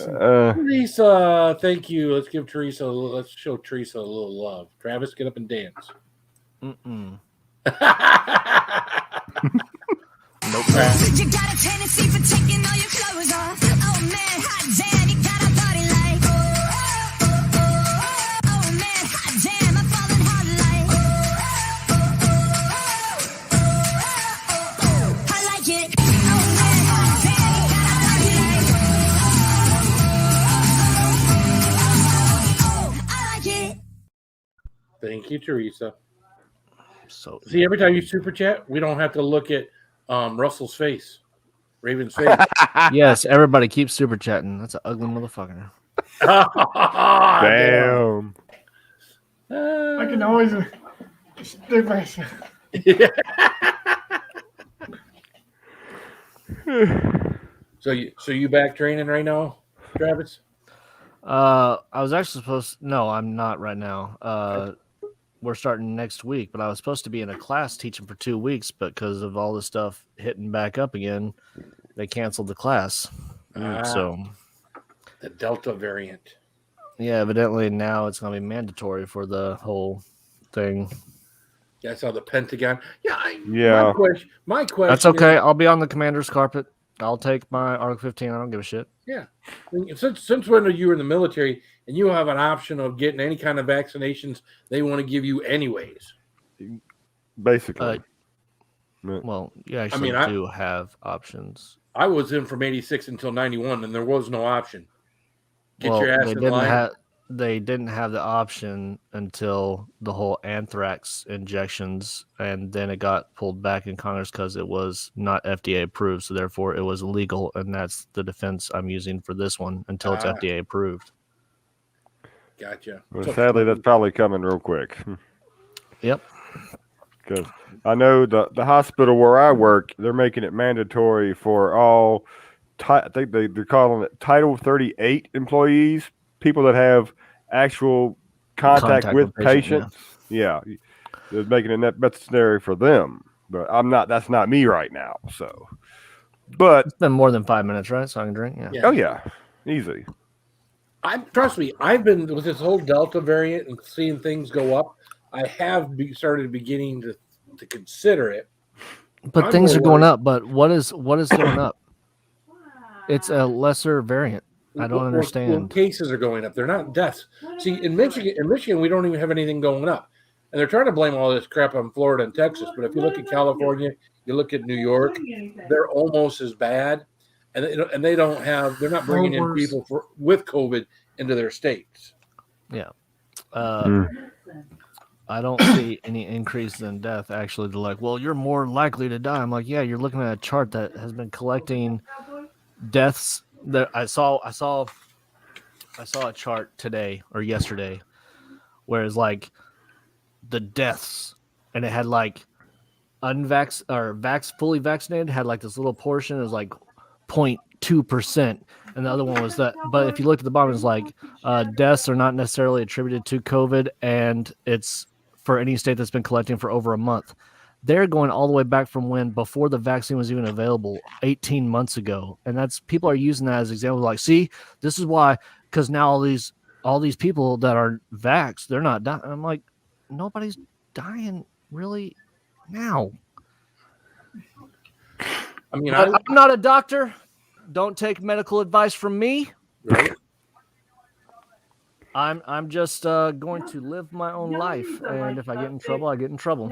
A: Teresa, thank you. Let's give Teresa. Let's show Teresa a little love. Travis, get up and dance.
F: Mm-mm.
A: Nope.
H: You got a tendency for taking all your clothes off. Oh man, hot damn, you got a body like. Oh man, hot damn, I'm falling hard like. I like it. Oh man, hot damn, you got a body like. I like it.
A: Thank you, Teresa.
F: So
A: See, every time you super chat, we don't have to look at Russell's face, Raven's face.
F: yes, everybody keeps super chatting. That's an ugly motherfucker.
B: Damn.
G: I can always stick myself.
A: So you back training right now, Travis?
F: I was actually supposed. No, I'm not right now. We're starting next week, but I was supposed to be in a class teaching for 2 weeks, but because of all this stuff hitting back up again, they canceled the class. So
A: the Delta variant.
F: Yeah, evidently now it's going to be mandatory for the whole thing.
A: That's how the Pentagon.
B: Yeah.
A: My question.
F: That's okay. I'll be on the commander's carpet. I'll take my Article 15. I don't give a shit.
A: Yeah. Since when are you in the military and you have an option of getting any kind of vaccinations they want to give you anyways?
B: basically.
F: Well, you actually do have options.
A: I was in from 86 until 91, and there was no option. Get
F: Well,
A: your ass in line.
F: They didn't have the option until the whole anthrax injections, and then it got pulled back in Congress because it was not FDA approved, so therefore it was illegal, and that's the defense I'm using for this one until it's FDA approved.
A: Gotcha.
B: Well, sadly, that's probably coming real quick.
F: Yep.
B: Because I know the hospital where I work, they're making it mandatory for all, I think they're calling it Title 38 employees, people that have actual contact with patients. Yeah. They're making it necessary for them. But that's not me right now. So, but
F: it's been more than 5 minutes, right? So I can drink. Yeah.
B: Oh yeah, easy.
A: Trust me, I've been with this whole Delta variant and seeing things go up. I have started beginning to consider it.
F: But things are going up. But what is going up? It's a lesser variant. I don't understand.
A: Well, cases are going up. They're not deaths. See, in Michigan, we don't even have anything going up, and they're trying to blame all this crap on Florida and Texas. But if you look at California, you look at New York, they're almost as bad, and they don't have. They're not bringing in people with COVID into their states.
F: Yeah. I don't see any increase in death. Actually, they're like, well, you're more likely to die. I'm like, yeah, you're looking at a chart that has been collecting deaths. That I saw a chart today or yesterday, where it's like the deaths, and it had like fully vaccinated had like this little portion is like 0.2%, and the other one was that. But if you look at the bottom, it's like deaths are not necessarily attributed to COVID, and it's for any state that's been collecting for over a month. They're going all the way back from before the vaccine was even available 18 months ago. And that's people are using that as example. Like, see, this is why, because now all these people that are vaxxed, they're not dying. I'm like, nobody's dying really now. I mean, I'm not a doctor. Don't take medical advice from me.
A: Right.
F: I'm just going to live my own life, and if I get in trouble, I get in trouble.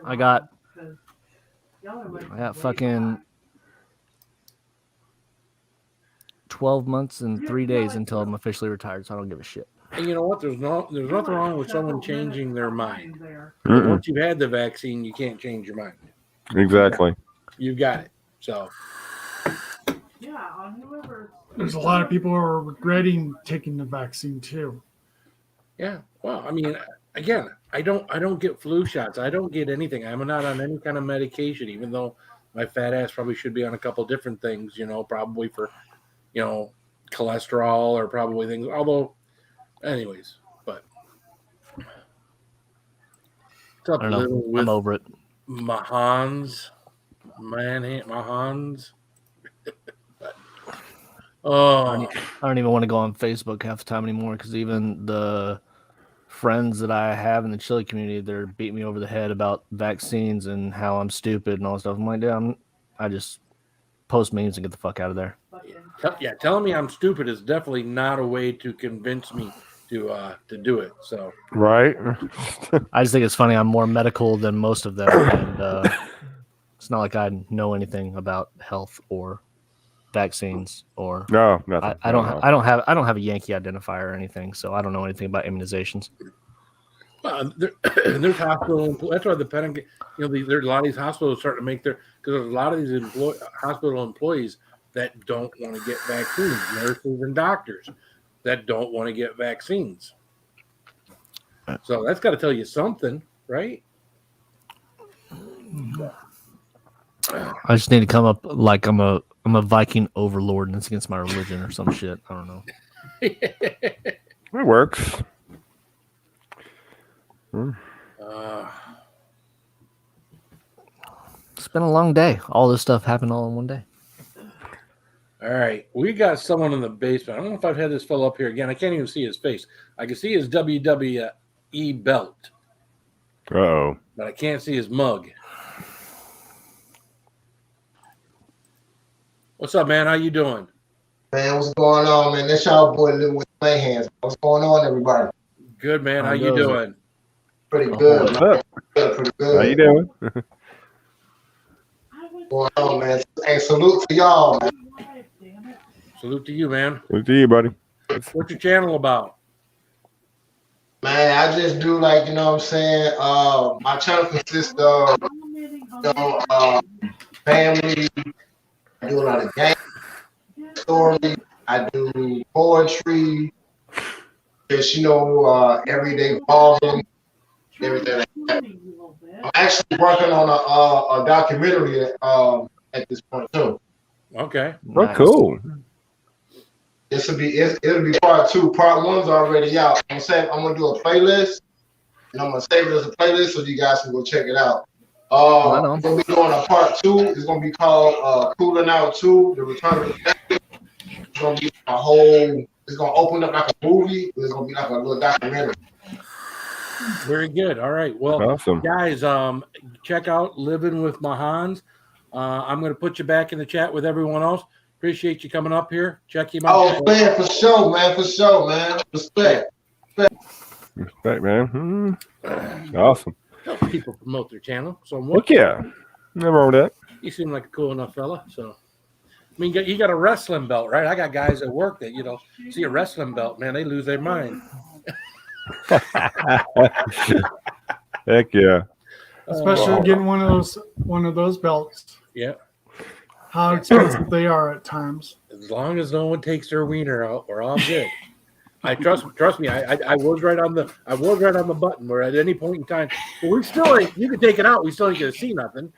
F: I got fucking 12 months and 3 days until I'm officially retired, so I don't give a shit.
A: And you know what? There's nothing wrong with someone changing their mind. Once you've had the vaccine, you can't change your mind.
B: Exactly.
A: You've got it. So.
G: There's a lot of people who are regretting taking the vaccine too.
A: Yeah. Well, I mean, again, I don't get flu shots. I don't get anything. I'm not on any kind of medication, even though my fat ass probably should be on a couple different things, probably for, cholesterol or probably things. Although, anyways, but
F: I don't know. I'm over it.
A: Mahans.
F: I don't even want to go on Facebook half the time anymore because even the friends that I have in the chili community, they're beating me over the head about vaccines and how I'm stupid and all that stuff. I'm like, dude, I just post memes and get the fuck out of there.
A: Yeah, telling me I'm stupid is definitely not a way to convince me to do it. So
B: right.
F: I just think it's funny. I'm more medical than most of them, and it's not like I know anything about health or vaccines or
B: no, nothing.
F: I don't have a Yankee identifier or anything, so I don't know anything about immunizations.
A: Well, there's hospital. That's why the Pentagon, there's a lot of these hospitals starting to make because there's a lot of these hospital employees that don't want to get vaccines, nurses and doctors that don't want to get vaccines. So that's got to tell you something, right?
F: I just need to come up like I'm a Viking overlord and it's against my religion or some shit. I don't know.
B: It works.
F: It's been a long day. All this stuff happened all in one day.
A: All right. We got someone in the basement. I don't know if I've had this fellow up here again. I can't even see his face. I can see his WWE belt.
B: Uh-oh.
A: But I can't see his mug. What's up, man? How you doing?
I: Man, what's going on, man? That's y'all boy living with my hands. What's going on, everybody?
A: Good, man. How you doing?
I: Pretty good.
B: What's up?
I: Pretty good.
B: How you doing?
I: Going on, man? Hey, salute to y'all, man.
A: Salute to you, man.
B: Good to see you, buddy.
A: What's your channel about?
I: Man, I just do like, you know what I'm saying? My channel consists of, family. I do a lot of game stories. I do poetry. Just, everyday vlogging, everything like that. I'm actually working on a documentary at this point too.
A: Okay.
B: Oh, cool.
I: It'll be part 2. Part 1's already out. I'm gonna do a playlist, and I'm gonna save it as a playlist so you guys can go check it out. We're gonna be doing a part 2. It's gonna be called Cooling Out 2: The Return of the Factor. It's gonna be it's gonna open up like a movie, but it's gonna be like a little documentary.
A: Very good. All right. Well,
B: Awesome.
A: guys, check out Living with Mahans. I'm going to put you back in the chat with everyone else. Appreciate you coming up here. Check him out.
I: Oh, man, for sure, man. Respect.
B: Respect, man. Awesome.
A: Help people promote their channel. So
B: Look, yeah. Never wrong with that.
A: You seem like a cool enough fella. So, I mean, you got a wrestling belt, right? I got guys at work that, see a wrestling belt, man, they lose their mind.
B: Heck yeah.
G: Especially getting one of those belts.
A: Yeah.
G: How expensive they are at times.
A: As long as no one takes their wiener out, we're all good. I trust me. I was right on the button. Where at any point in time, but we still ain't. You can take it out. We still ain't gonna see nothing.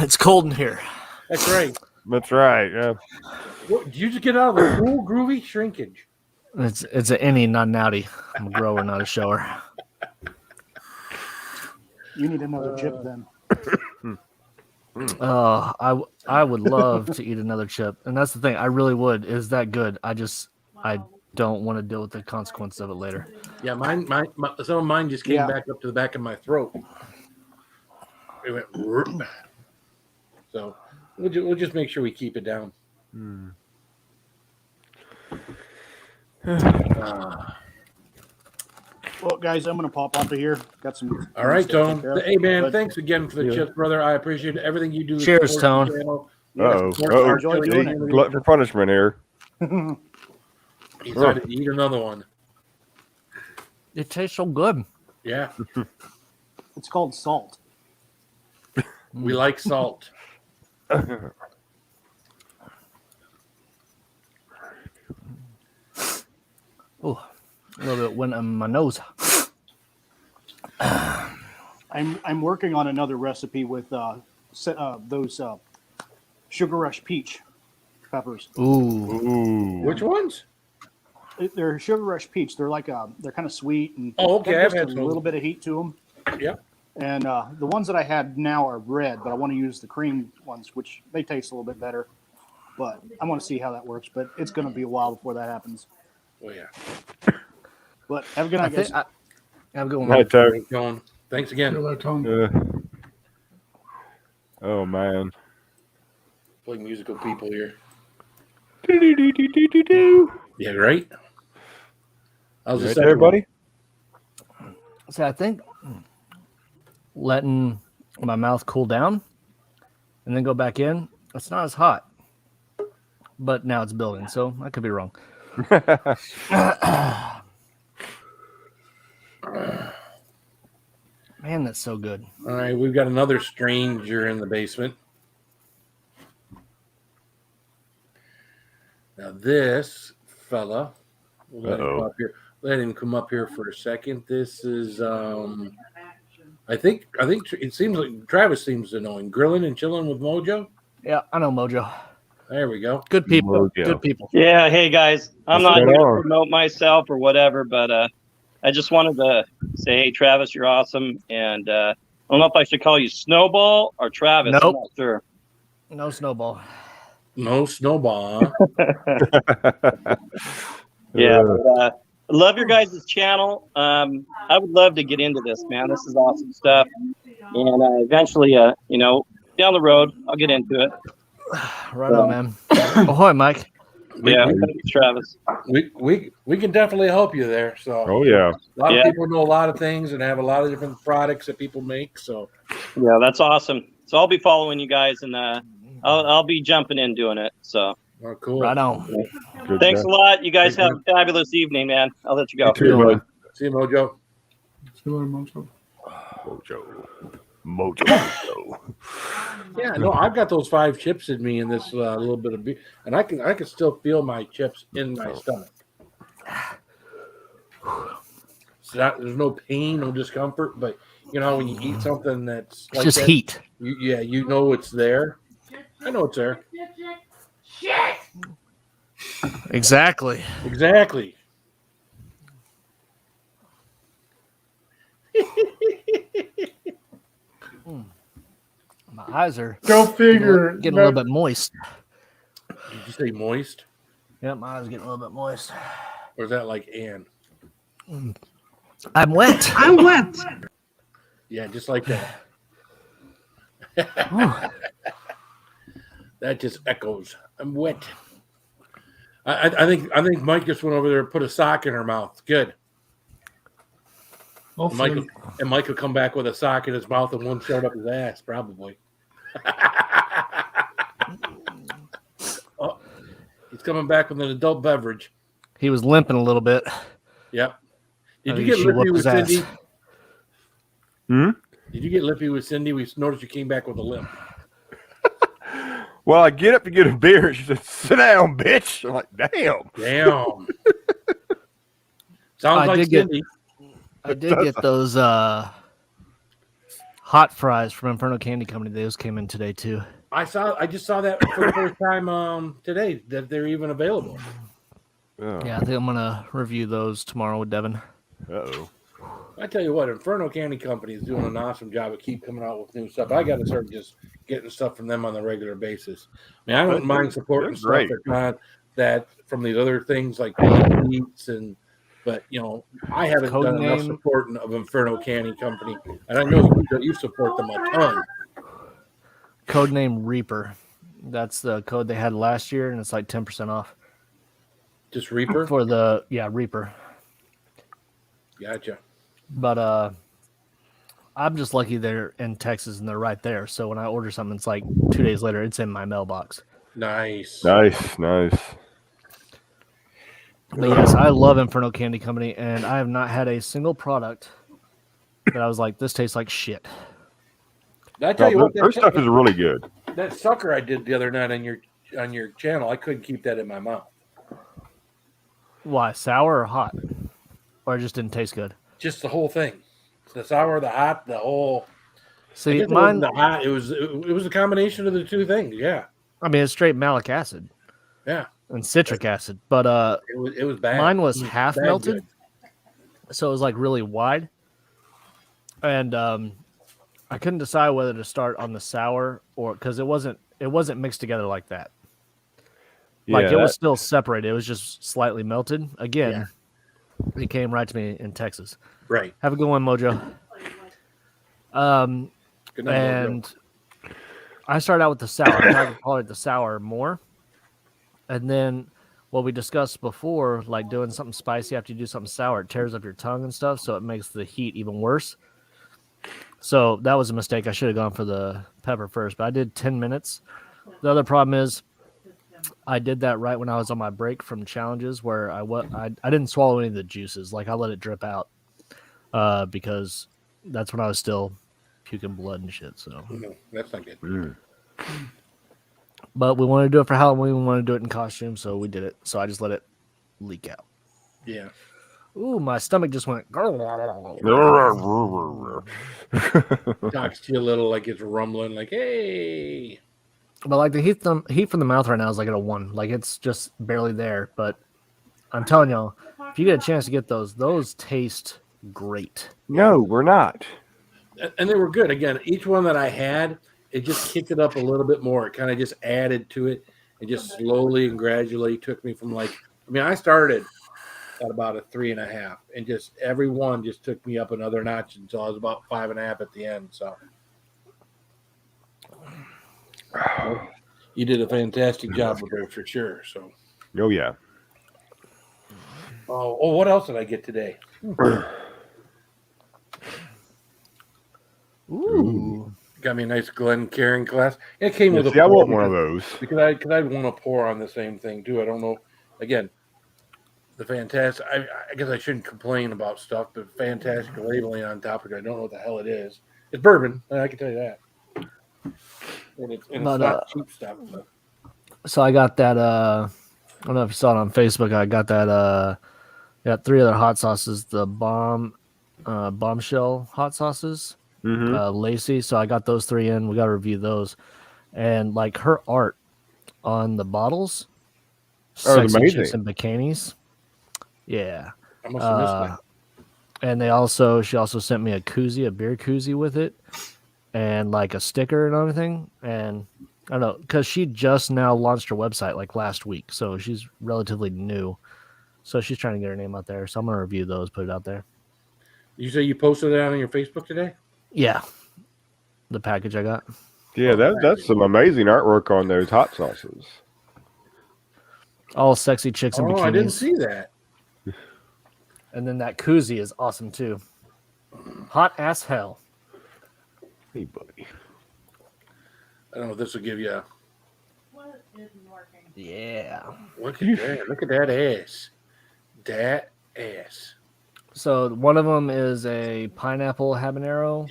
F: It's cold in here.
A: That's right.
B: That's right. Yeah.
A: What, did you just get out of the cool, groovy shrinkage?
F: It's an innie, not an outie. I'm a grower, not a shower.
C: You need another chip then.
F: I would love to eat another chip, and that's the thing. I really would. Is that good? I don't want to deal with the consequence of it later.
A: Yeah, mine some of mine just came back up to the back of my throat. It went. So we'll just make sure we keep it down.
C: Well, guys, I'm gonna pop off of here. Got some.
A: All right, Tone. Hey, man, thanks again for the chips, brother. I appreciate everything you do.
F: Cheers, Tone.
B: Glutton for punishment here.
A: He decided to eat another one.
F: It tastes so good.
A: Yeah.
C: It's called salt.
A: We like salt.
F: Oh, a little bit went on my nose.
C: I'm working on another recipe with those Sugar Rush peach peppers.
F: Ooh.
A: Which ones?
C: They're Sugar Rush peach. They're they're kind of sweet and
A: okay.
C: I've
A: I've had
C: a little bit of heat to them.
A: Yep.
C: And the ones that I had now are red, but I want to use the cream ones, which they taste a little bit better. But I want to see how that works. But it's going to be a while before that happens.
A: Oh yeah.
C: But have a good night, guys.
F: Have a good one.
B: Night,
A: Tone. Thanks again.
B: Oh man.
A: Playing musical people here.
B: Do-do-do-do-do-do.
A: Yeah, right. How's
B: Right
A: this,
B: there, buddy?
F: So I think letting my mouth cool down and then go back in, it's not as hot. But now it's building, so I could be wrong. Man, that's so good.
A: All right, we've got another stranger in the basement. Now this fella, let him come up here for a second. This is I think it seems like Travis seems to know him. Grilling and chilling with Mojo.
F: Yeah, I know Mojo.
A: There we go.
F: Good people.
B: Mojo.
F: Good people.
J: Yeah, hey guys. I'm
B: What's
J: not
B: going
J: here
B: on?
J: to promote myself or whatever, but I just wanted to say, hey Travis, you're awesome. And I don't know if I should call you Snowball or Travis.
F: Nope.
J: I'm not sure.
F: No snowball.
A: No snowball.
J: Yeah, but, I love your guys' channel. I would love to get into this, man. This is awesome stuff. And eventually, down the road, I'll get into it.
F: Right on, man. Ahoy, Mike.
J: Thanks, Travis.
A: We can definitely help you there. So
B: Oh yeah.
A: a lot of people know a lot of things and have a lot of different products that people make. So
J: yeah, that's awesome. So I'll be following you guys, and I'll be jumping in doing it. So
A: cool.
F: Right on.
B: Good
J: thanks
B: job.
J: a lot. You guys have a fabulous evening, man. I'll let you go.
B: You too, bud.
A: See you, Mojo.
B: Mojo.
A: Yeah, no, I've got those 5 chips in me in this little bit of beer, and I can still feel my chips in my stomach. So there's no pain, no discomfort, but you know when you eat something that's
F: It's
A: like
F: just
A: that,
F: heat.
A: you know it's there. I know it's there.
D: Shit!
F: Exactly.
A: Exactly.
F: My eyes are
G: Go figure.
F: getting a little bit moist.
A: Did you say moist?
F: Yeah, my eyes are getting a little bit moist.
A: Or is that like Ann?
F: I'm wet.
K: I'm wet.
A: Yeah, just like that. That just echoes. I'm wet. I think Mike just went over there and put a sock in her mouth. Good.
G: Hopefully.
A: Mike will come back with a sock in his mouth and one showed up his ass, probably. Oh, he's coming back with an adult beverage.
F: He was limping a little bit.
A: Yep.
F: I
A: Did you
F: think
A: get
F: she
A: lippy
F: whooped
A: with
F: his ass.
A: Cindy?
B: Hmm?
A: Did you get lippy with Cindy? We noticed you came back with a limp.
B: Well, I get up to get a beer. She said, "Sit down, bitch." I'm like, "Damn."
A: Damn. Sounds like Cindy.
F: I did get those hot fries from Inferno Candy Company. Those came in today too.
A: I just saw that for the first time today that they're even available.
F: Yeah, I think I'm gonna review those tomorrow with Devin.
B: Uh-oh.
A: I tell you what, Inferno Candy Company is doing an awesome job of keep coming out with new stuff. I got to start just getting stuff from them on a regular basis. I mean, I don't mind supporting stuff that's not that from these other things like Beats but you know, I haven't done enough supporting of Inferno Candy Company, and I know you support them a ton.
F: Codename Reaper. That's the code they had last year, and it's like 10% off.
A: Just Reaper?
F: For Reaper.
A: Gotcha.
F: But I'm just lucky they're in Texas and they're right there. So when I order something, it's like 2 days later, it's in my mailbox.
A: Nice.
B: Nice.
F: But yes, I love Inferno Candy Company, and I have not had a single product that I was like, this tastes like shit.
A: I tell you what,
B: their stuff is really good.
A: That sucker I did the other night on your channel, I couldn't keep that in my mouth.
F: Why, sour or hot? Or it just didn't taste good?
A: Just the whole thing. The sour, the hot, the whole.
F: See,
A: mine. The hot. It was a combination of the two things. Yeah.
F: I mean, it's straight malic acid.
A: Yeah.
F: And citric acid, but
A: it was bad.
F: Mine was half
A: bad
F: melted,
A: good.
F: so it was like really wide, and I couldn't decide whether to start on the sour or because it wasn't mixed together like that. Like it was still separated. It was just slightly melted. Again, it came right to me in Texas.
A: Right.
F: Have a good one, Mojo.
A: Good night,
F: and
A: Mojo.
F: I started out with the sour. I tried to tolerate the sour more. And then what we discussed before, like doing something spicy after you do something sour, it tears up your tongue and stuff, so it makes the heat even worse. So that was a mistake. I should have gone for the pepper first, but I did 10 minutes. The other problem is I did that right when I was on my break from challenges where I didn't swallow any of the juices. Like I let it drip out because that's when I was still puking blood and shit. So
A: no, that's not good.
F: But we wanted to do it for Halloween. We wanted to do it in costume, so we did it. So I just let it leak out.
A: Yeah.
F: Ooh, my stomach just went.
A: Talks to you a little like it's rumbling, like, hey.
F: But like the heat from the mouth right now is like at a 1. Like it's just barely there. But I'm telling y'all, if you get a chance to get those taste great.
B: No, we're not.
A: And they were good. Again, each one that I had, it just kicked it up a little bit more. It kind of just added to it. It just slowly and gradually took me from I started at about a 3.5, and just every one just took me up another notch until I was about 5.5 at the end. So you did a fantastic job with it for sure. So
B: Oh yeah.
A: Oh, what else did I get today?
F: Ooh.
A: Got me a nice Glen Caring glass. It came with a
B: See, I
A: pour
B: want one of those.
A: because I want to pour on the same thing too. I don't know. Again, the fantastic. I guess I shouldn't complain about stuff, but fantastic labeling on top of it. I don't know what the hell it is. It's bourbon. I can tell you that. And it's not cheap stuff. But.
F: So I got that. I don't know if you saw it on Facebook. I got that. Got 3 other hot sauces. The bombshell hot sauces. Lacey. So I got those 3 in. We got to review those. And like her art on the bottles, sexy chicks and bikinis. Yeah.
A: I must have missed that.
F: And she also sent me a koozie, a beer koozie with it, and like a sticker and everything. And I don't know, because she just now launched her website like last week, so she's relatively new. So she's trying to get her name out there. So I'm gonna review those, put it out there.
A: You say you posted that on your Facebook today?
F: Yeah, the package I got.
B: Yeah, that's some amazing artwork on those hot sauces.
F: All sexy chicks and bikinis.
A: I didn't see that.
F: And then that koozie is awesome too. Hot as hell.
B: Hey, buddy.
A: I don't know if this will give you.
D: What isn't working?
F: Yeah.
A: Look at that! Look at that ass. That ass.
F: So one of them is a pineapple habanero.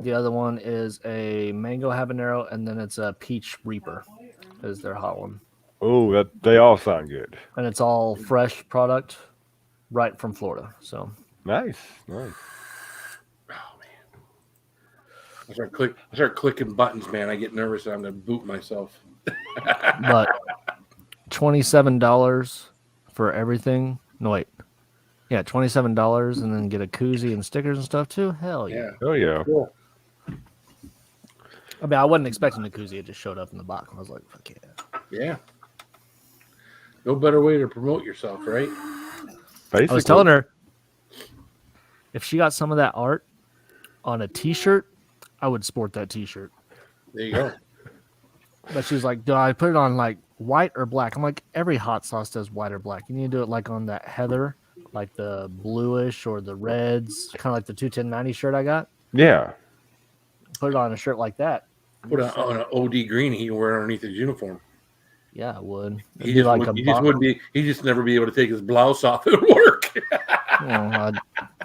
F: The other one is a mango habanero, and then it's a peach reaper. Is their hot one.
B: Oh, they all sound good.
F: And it's all fresh product, right from Florida. So
B: nice.
A: Oh man! I start clicking buttons, man. I get nervous. I'm gonna boot myself.
F: But $27 for everything. No wait. Yeah, $27 and then get a koozie and stickers and stuff too. Hell yeah.
B: Oh yeah.
A: Cool.
F: I mean, I wasn't expecting the koozie. It just showed up in the box. I was like, fuck yeah.
A: Yeah. No better way to promote yourself, right?
B: Basically.
F: I was telling her if she got some of that art on a t-shirt, I would sport that t-shirt.
A: There you go.
F: But she was like, do I put it on like white or black? I'm like, every hot sauce does white or black. You need to do it like on that heather, like the bluish or the reds, kind of like the 21090 shirt I got.
B: Yeah.
F: Put it on a shirt like that.
A: Put it on an OD green he can wear underneath his uniform.
F: Yeah, I would.
A: He just never be able to take his blouse off at work.
F: Well, I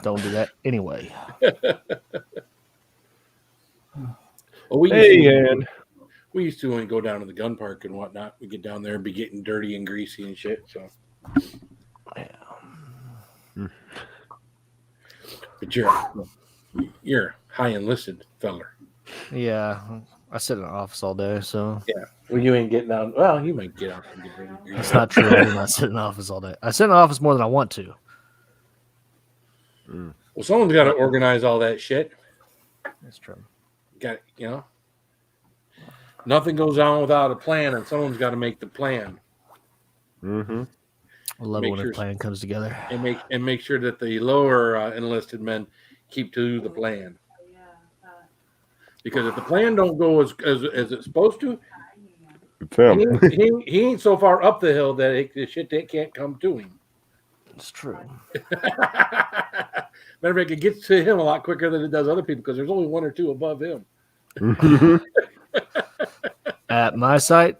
F: don't do that anyway.
A: Well, we used to when we go down to the gun park and whatnot. We get down there and be getting dirty and greasy and shit. So,
F: yeah.
A: But you're high enlisted feller.
F: Yeah, I sit in the office all day, so
A: yeah. Well, you ain't getting out. Well, you might get out and get ready.
F: That's not true. I do not sit in the office all day. I sit in the office more than I want to.
A: Well, someone's got to organize all that shit.
F: That's true.
A: Nothing goes on without a plan, and someone's got to make the plan.
B: Mm-hmm.
F: I love it when a plan comes together.
A: And make sure that the lower enlisted men keep to the plan. Because if the plan don't go as it's supposed to, he ain't so far up the hill that the shit can't come to him.
F: It's true.
A: Matter of fact, it gets to him a lot quicker than it does other people because there's only 1 or 2 above him.
F: At my site,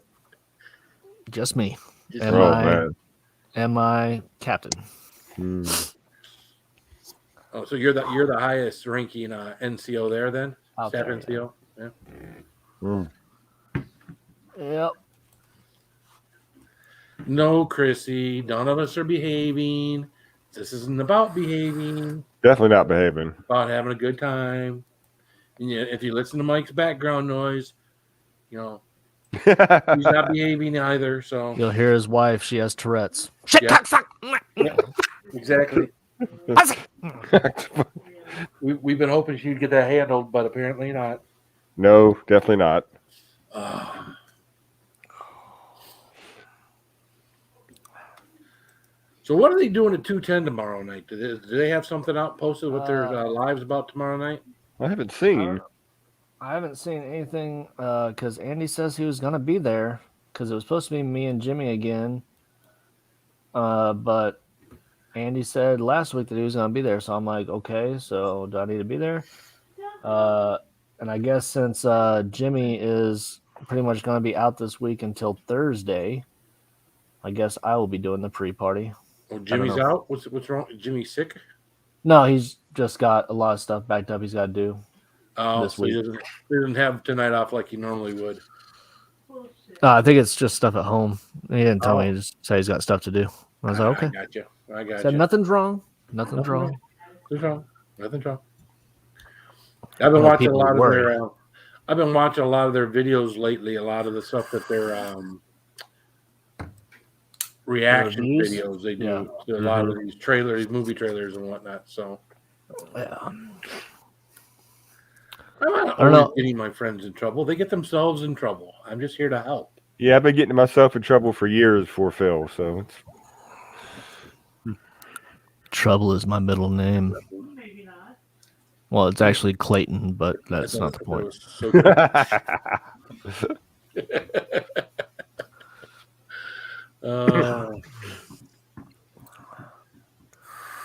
F: just me and my captain.
A: Oh, so you're the highest ranking NCO there then? Staff NCO? Yeah.
F: Yep.
A: No, Chrissy, none of us are behaving. This isn't about behaving.
B: Definitely not behaving.
A: About having a good time. And if you listen to Mike's background noise, he's not behaving either. So
F: you'll hear his wife. She has Tourette's. Shit, fuck.
A: Yeah, exactly. We've been hoping she'd get that handled, but apparently not.
B: No, definitely not.
A: So what are they doing at 210 tomorrow night? Do they have something out posted with their lives about tomorrow night?
B: I haven't seen.
F: I haven't seen anything because Andy says he was going to be there because it was supposed to be me and Jimmy again. But Andy said last week that he was going to be there, so I'm like, okay, so do I need to be there? And I guess since Jimmy is pretty much going to be out this week until Thursday, I guess I will be doing the pre-party.
A: Oh, Jimmy's out. What's wrong? Is Jimmy sick?
F: No, he's just got a lot of stuff backed up he's got to do.
A: Oh,
F: this
A: so
F: week.
A: he doesn't have tonight off like he normally would.
F: I think it's just stuff at home. He didn't tell me. He just said he's got stuff to do. I was like, okay.
A: I got you. I got
F: Said
A: you.
F: nothing's wrong. Nothing's wrong.
A: Nothing's wrong. Nothing's wrong. I've been watching a lot of their. I've been watching a lot of their videos lately. A lot of the stuff that they're reaction videos they do to a lot of these trailers, movie trailers, and whatnot. So, I'm not always getting my friends in trouble. They get themselves in trouble. I'm just here to help.
B: Yeah, I've been getting myself in trouble for years before Phil. So it's
F: Trouble is my middle name.
D: Maybe not.
F: Well, it's actually Clayton, but that's not the point.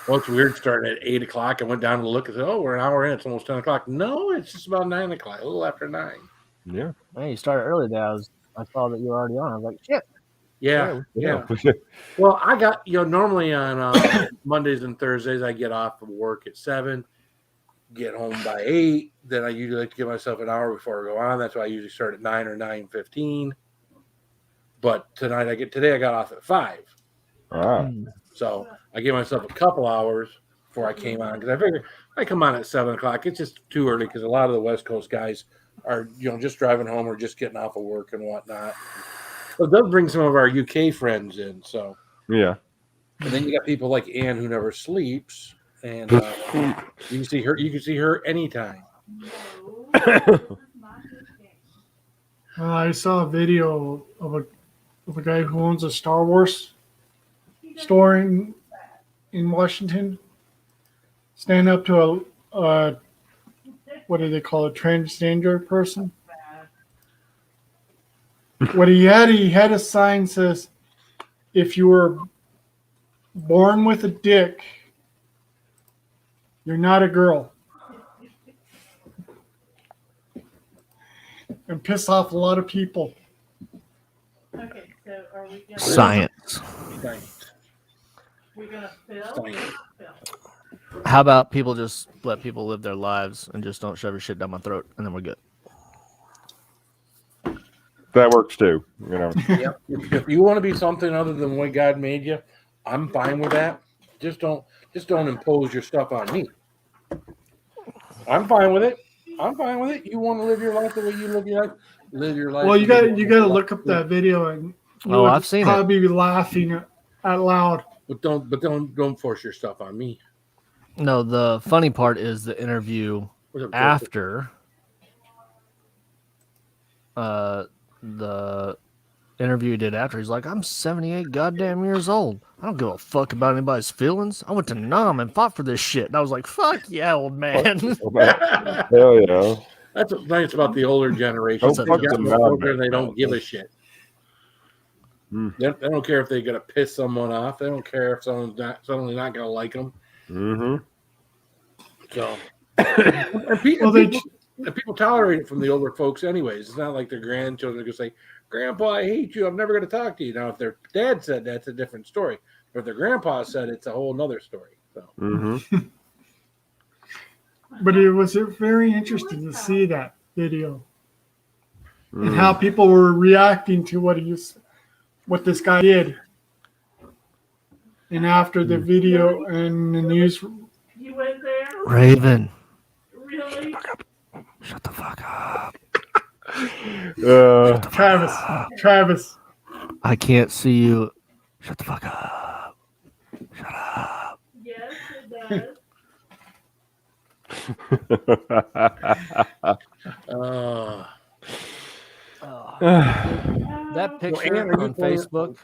A: Well, it's weird starting at 8 o'clock. I went down to look and said, "Oh, we're an hour in. It's almost 10 o'clock." No, it's just about 9 o'clock, a little after 9.
B: Yeah.
F: Hey, you started early there. I saw that you were already on. I was like, shit.
A: Yeah. Well, I got, normally on Mondays and Thursdays, I get off of work at 7, get home by 8. Then I usually like to give myself an hour before I go on. That's why I usually start at 9 or 9:15. But today I got off at 5. So I gave myself a couple hours before I came on, because I figured I come on at 7 o'clock. It's just too early because a lot of the West Coast guys are, just driving home or just getting off of work and whatnot. But it does bring some of our UK friends in. So
B: yeah.
A: And then you got people like Ann who never sleeps, and you can see her. You can see her anytime.
G: I saw a video of a guy who owns a Star Wars store in Washington. Stand up to a what do they call it, transgender person? What he had a sign says, "If you were born with a dick, you're not a girl." And piss off a lot of people.
D: Okay, so are we gonna
F: Science.
D: We're gonna fill.
F: How about people just let people live their lives and just don't shove your shit down my throat, and then we're good.
B: That works too.
A: Yep. If you want to be something other than what God made you, I'm fine with that. Just don't impose your stuff on me. I'm fine with it. You want to live your life the way you live your life. Live your life.
G: Well, you got to look up that video, and
F: I've seen
G: probably be laughing out loud.
A: But don't force your stuff on me.
F: No, the funny part is the interview after. The interview he did after, he's like, "I'm 78 goddamn years old. I don't give a fuck about anybody's feelings. I went to Nam and fought for this shit." And I was like, "Fuck yeah, old man."
B: Hell yeah.
A: That's what's nice about the older generation. They don't give a shit. They don't care if they're gonna piss someone off. They don't care if someone's suddenly not gonna like them.
B: Mm-hmm.
A: So, and people tolerate it from the older folks anyways. It's not like their grandchildren are going to say, "Grandpa, I hate you. I'm never going to talk to you." Now, if their dad said that, it's a different story. But if their grandpa said it, it's a whole nother story. So.
G: But it was very interesting to see that video and how people were reacting to what this guy did. And after the video and the news.
D: You went there?
F: Raven.
D: Really?
F: Shut the fuck up.
G: Travis.
F: I can't see you. Shut the fuck up. Shut up.
D: Yes, it does.
F: That picture on Facebook,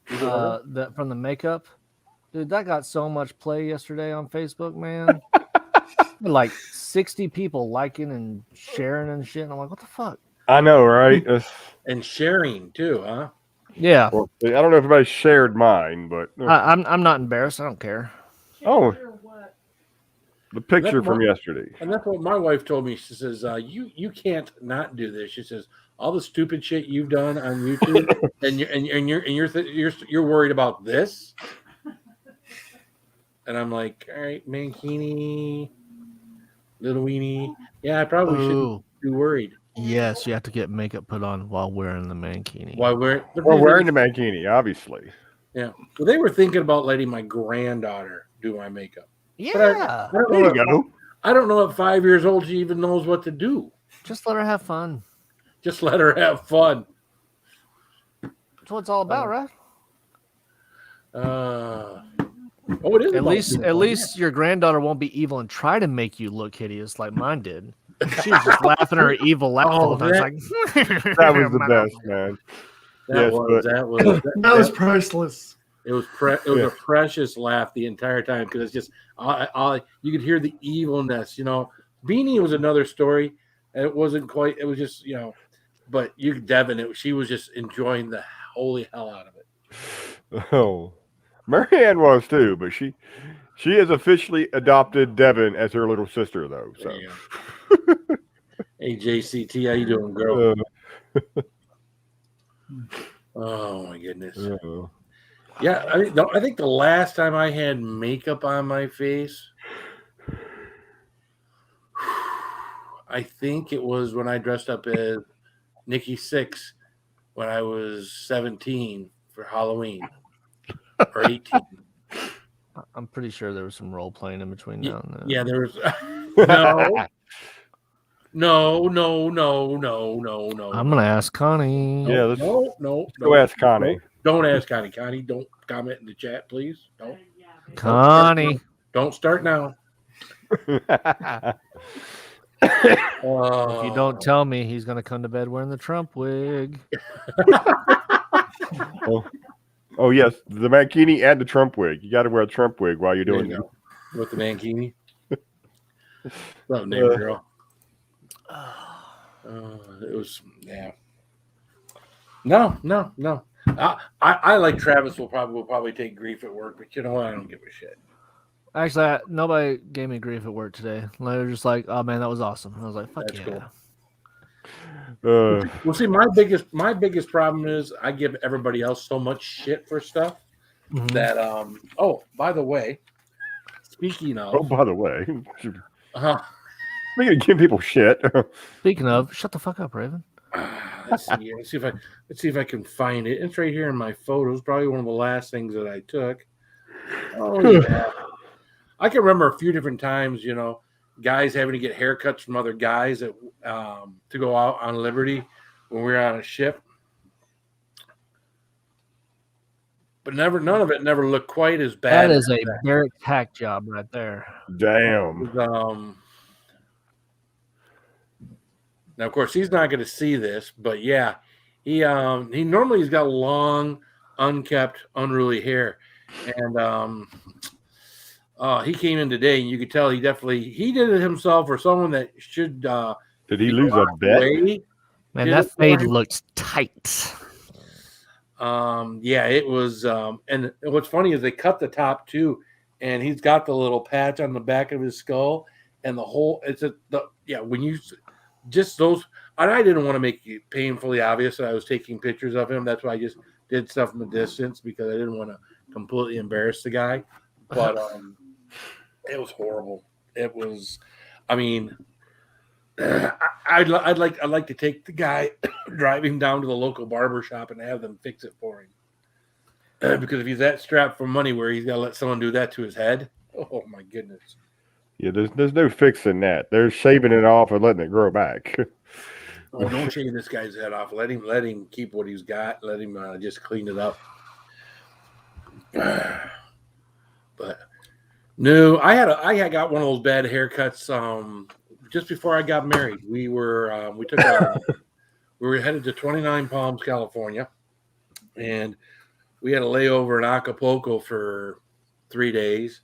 F: that from the makeup, dude, that got so much play yesterday on Facebook, man. Like 60 people liking and sharing and shit. And I'm like, what the fuck?
B: I know, right?
A: And sharing too, huh?
F: Yeah.
B: Well, I don't know if everybody shared mine, but
F: I'm not embarrassed. I don't care.
B: oh,
D: Sure, what?
B: the picture
A: That's
B: from
A: my-
B: yesterday.
A: And that's what my wife told me. She says, "You can't not do this." She says, "All the stupid shit you've done on YouTube, and you're worried about this." And I'm like, "All right, Mankini, little weenie. Yeah, I probably shouldn't
F: Oh,
A: be worried."
F: yes, you have to get makeup put on while wearing the mankini.
A: Why we're
B: Well, wearing the mankini, obviously.
A: yeah. Well, they were thinking about letting my granddaughter do my makeup.
F: Yeah.
A: But I don't
B: There
A: know.
B: you go.
A: I don't know at 5 years old she even knows what to do.
F: Just let her have fun.
A: Just let her have fun.
F: That's what it's all about, right?
A: It is.
F: At least your granddaughter won't be evil and try to make you look hideous like mine did. She was just laughing her evil laugh the whole time. It's like,
B: That was the best, man.
G: That was priceless.
A: It was a precious laugh the entire time because it's just you could hear the evilness. Beanie was another story. And it wasn't quite. It was just but Devin. She was just enjoying the holy hell out of it.
B: Oh, Marianne was too, but she has officially adopted Devin as her little sister, though. So,
A: Hey JCT, how you doing, girl? Oh my goodness. Yeah, I think the last time I had makeup on my face, I think it was when I dressed up as Nikki Sixx when I was 17 for Halloween or 18.
F: I'm pretty sure there was some role playing in between now and then.
A: Yeah, there was no.
F: I'm gonna ask Connie.
B: Yeah, let's
A: no.
B: go ask Connie.
A: Don't ask Connie. Connie, don't comment in the chat, please. Don't.
F: Connie.
A: Don't start now.
F: If you don't tell me, he's gonna come to bed wearing the Trump wig.
B: Oh yes, the mankini and the Trump wig. You got to wear a Trump wig while you're doing it.
A: With the mankini. Love neighbor girl. It was No. I like Travis will probably take grief at work, but you know what? I don't give a shit.
F: Actually, nobody gave me grief at work today. They were just like, "Oh man, that was awesome." I was like, "Fuck
A: That's
F: yeah."
A: Cool. Well, see, my biggest problem is I give everybody else so much shit for stuff that Oh, by the way, speaking of.
B: Oh, by the way.
A: Uh-huh.
B: We're gonna give people shit.
F: Speaking of, shut the fuck up, Raven.
A: Let's see if I can find it. It's right here in my photos. Probably one of the last things that I took. Oh yeah. I can remember a few different times, guys having to get haircuts from other guys to go out on Liberty when we were on a ship. But none of it looked quite as bad.
F: That is a Barrett hack job right there.
B: Damn.
A: Now, of course, he's not going to see this, but yeah, he normally he's got long, unkept, unruly hair, and he came in today, and you could tell he did it himself, or someone that should.
B: Did he lose a bet?
F: Man, that fade looks tight.
A: Yeah, it was. And what's funny is they cut the top too, and he's got the little patch on the back of his skull, and the whole. When you just those, and I didn't want to make it painfully obvious that I was taking pictures of him. That's why I just did stuff from a distance because I didn't want to completely embarrass the guy. But it was horrible. It was. I mean. I'd like to take the guy, drive him down to the local barber shop and have them fix it for him. Because if he's that strapped for money where he's got to let someone do that to his head, oh my goodness.
B: Yeah, there's no fixing that. They're shaving it off and letting it grow back.
A: Oh, don't shave this guy's head off. Let him keep what he's got. Let him just clean it up. But no, I had got one of those bad haircuts. Just before I got married, we were headed to 29 Palms, California, and we had a layover in Acapulco for 3 days,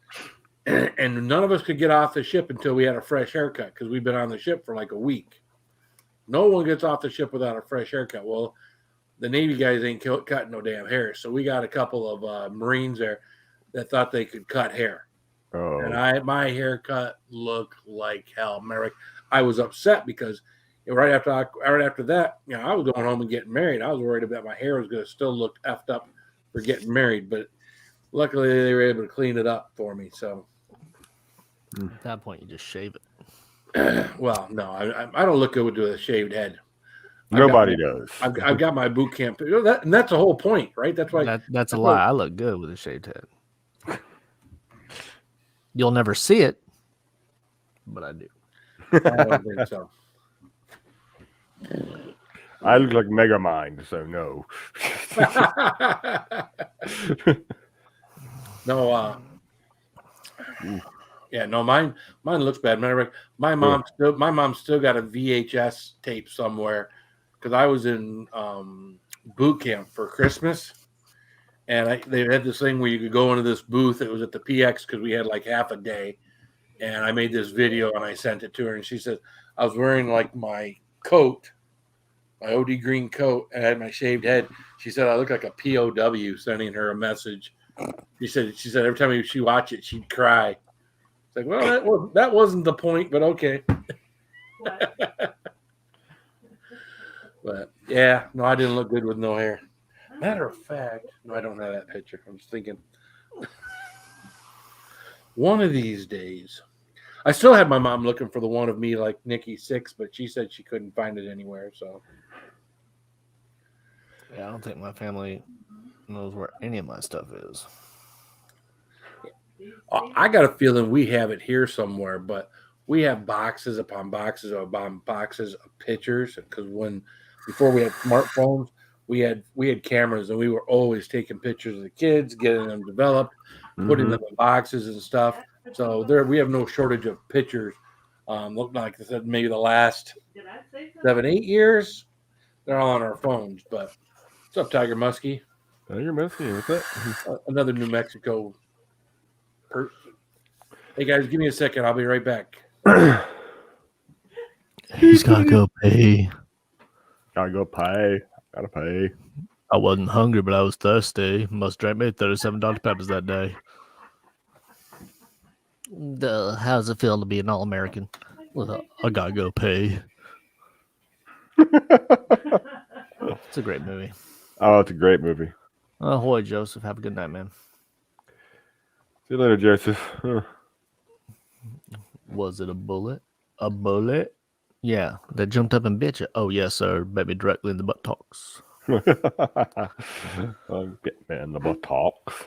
A: and none of us could get off the ship until we had a fresh haircut because we'd been on the ship for like a week. No one gets off the ship without a fresh haircut. Well, the Navy guys ain't cutting no damn hair. So we got a couple of Marines there that thought they could cut hair.
B: Oh.
A: And my haircut looked like hell. I was upset because right after that, I was going home and getting married. I was worried about my hair was going to still look effed up for getting married, but luckily they were able to clean it up for me. So
F: at that point, you just shave it.
A: well, no, I don't look good with a shaved head.
B: Nobody does.
A: I've got my boot camp. And that's the whole point, right? That's why.
F: That's a lie. I look good with a shaved head. You'll never see it, but I do.
A: I don't think so.
B: I look like Megamind, so no.
A: No, yeah, no, mine looks bad. My mom still got a VHS tape somewhere because I was in boot camp for Christmas, and they had this thing where you could go into this booth. It was at the PX because we had like half a day, and I made this video and I sent it to her, and she said I was wearing like my coat, my OD green coat, and I had my shaved head. She said I looked like a POW sending her a message. She said every time she watched it, she'd cry. It's like, well, that wasn't the point, but okay. But yeah, no, I didn't look good with no hair. Matter of fact, no, I don't have that picture. I'm just thinking one of these days. I still had my mom looking for the one of me like Nikki 6, but she said she couldn't find it anywhere. So
F: yeah, I don't think my family knows where any of my stuff is.
A: I got a feeling we have it here somewhere, but we have boxes upon boxes upon boxes of pictures because before we had smartphones, we had cameras and we were always taking pictures of the kids, getting them developed, putting them in boxes and stuff. So we have no shortage of pictures. Look, like I said, maybe the last 7-8 years, they're all on our phones. But what's up, Tiger Muskie?
B: Tiger Muskie, what's that?
A: Another New Mexico person. Hey guys, give me a second. I'll be right back.
F: He's gotta go pay.
B: Gotta pay.
F: I wasn't hungry, but I was thirsty. Must drank me 37 Dr. Peppers that day. How does it feel to be an All-American? Well, I gotta go pay. It's a great movie.
B: Oh, it's a great movie.
F: Ahoy, Joseph. Have a good night, man.
B: See you later, Joseph. Huh.
F: Was it a bullet? A bullet? Yeah, that jumped up and bit you. Oh, yes, sir. Bit me directly in the buttocks.
B: Get me in the buttocks.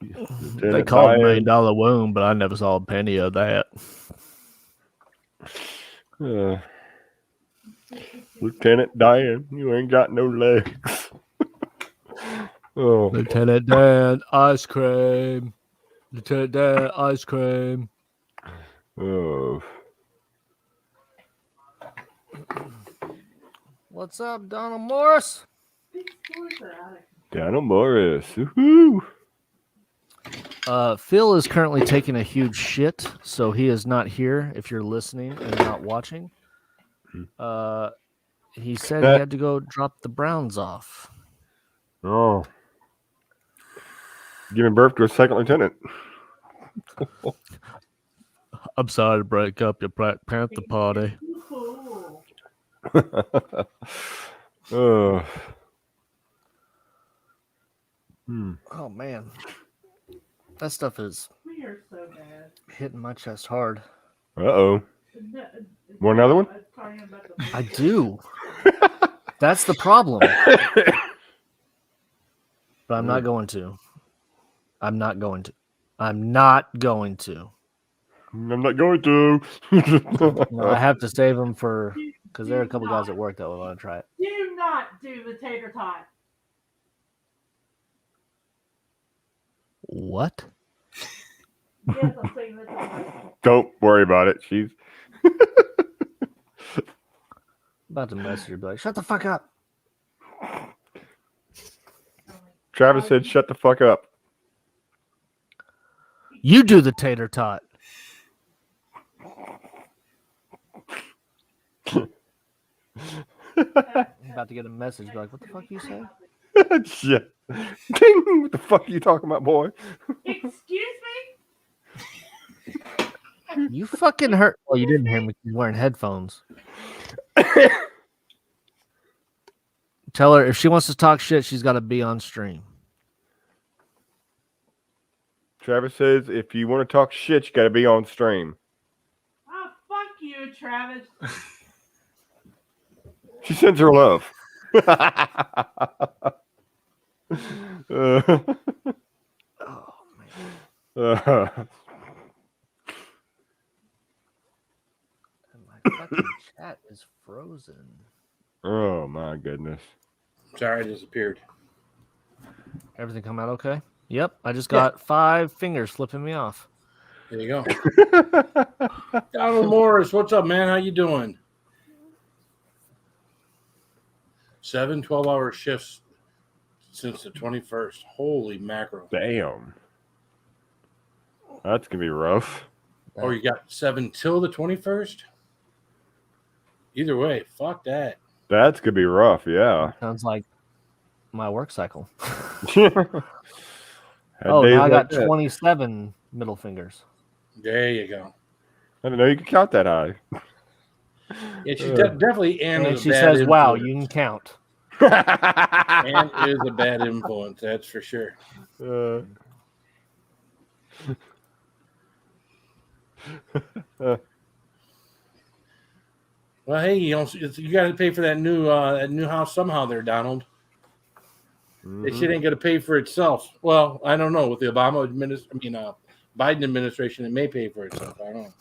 F: They called it $1 million wound, but I never saw a penny of that.
B: Lieutenant Dan, you ain't got no legs. Oh.
F: Lieutenant Dan, ice cream. Lieutenant Dan, ice cream.
B: Oh.
F: What's up, Donald Morris?
B: Donald Morris. Woohoo.
F: Phil is currently taking a huge shit, so he is not here if you're listening and not watching. He said he had to go drop the Browns off.
B: Oh. Giving birth to a second lieutenant.
F: I'm sorry to break up your Black Panther party.
B: Oh.
F: Oh, man. That stuff is hitting my chest hard.
B: Uh-oh. Want another one?
F: I do. That's the problem. But I'm not going to. I'm not going to. No, I have to save them for, because there are a couple guys at work that will want to try it.
D: Do not do the tater tot.
F: What?
D: Yes, I'm saying that.
B: Don't worry about it. She's
F: About to message her, be like, shut the fuck up.
B: Travis said, shut the fuck up.
F: You do the tater tot. About about to get a message. Be like, what the fuck you say?
B: Shit. Ding! What the fuck are you talking about, boy?
D: Excuse me?
F: You fucking hurt. Oh, you didn't hear me. You're wearing headphones. Tell her if she wants to talk shit, she's got to be on stream.
B: Travis says if you want to talk shit, you got to be on stream.
D: Oh, fuck you, Travis.
B: She sends her love.
F: Oh, man. My fucking chat is frozen.
B: Oh, my goodness.
A: Sorry, I disappeared.
F: Everything come out okay? Yep. I just got 5 fingers flipping me off.
A: There you go. Donald Morris, what's up, man? How you doing? 7 12-hour shifts since the 21st. Holy mackerel.
B: Damn. That's going to be rough.
A: Oh, you got 7 till the 21st? Either way, fuck that.
B: That's going to be rough, yeah.
F: Sounds like my work cycle.
B: Had
F: Oh,
B: days
F: now I
B: like
F: got
B: that.
F: 27 middle fingers.
A: There you go.
B: I didn't know you could count that high.
A: Yeah, she's definitely Ann
F: And
A: is a
F: she
A: bad
F: says, wow,
A: influence.
F: you can count.
A: Ann is a bad influence, that's for sure. Well, hey, you got to pay for that new house somehow, there, Donald. That shit ain't going to pay for itself. Well, I don't know. With the Biden administration, it may pay for itself. I don't know.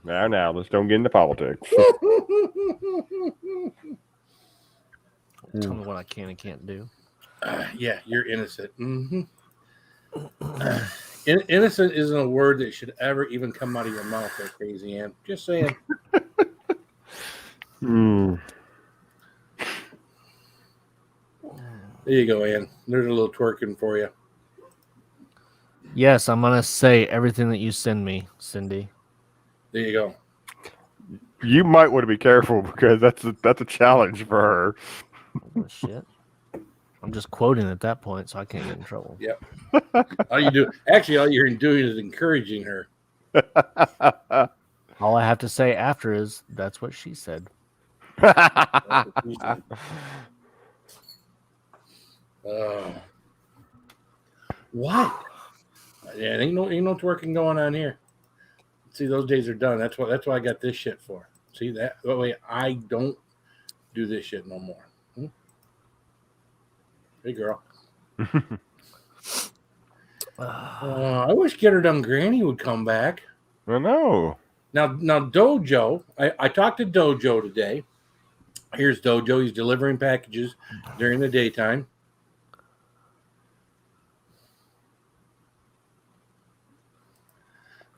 B: Now, let's don't get into politics.
F: Tell me what I can and can't do.
A: Yeah, you're innocent. Innocent isn't a word that should ever even come out of your mouth, there, Crazy Ann. Just saying. There you go, Ann. There's a little twerking for you.
F: Yes, I'm going to say everything that you send me, Cindy.
A: There you go.
B: You might want to be careful because that's a challenge for her.
F: Oh, shit. I'm just quoting at that point, so I can't get in trouble.
A: Yep. All you're doing is encouraging her.
F: All I have to say after is, that's what she said.
A: What? Yeah, ain't no twerking going on here. See, those days are done. That's why I got this shit for. See that way I don't do this shit no more. Hey, girl. I wish Get Her Done Granny would come back.
B: I know.
A: Now Dojo. I talked to Dojo today. Here's Dojo. He's delivering packages during the daytime.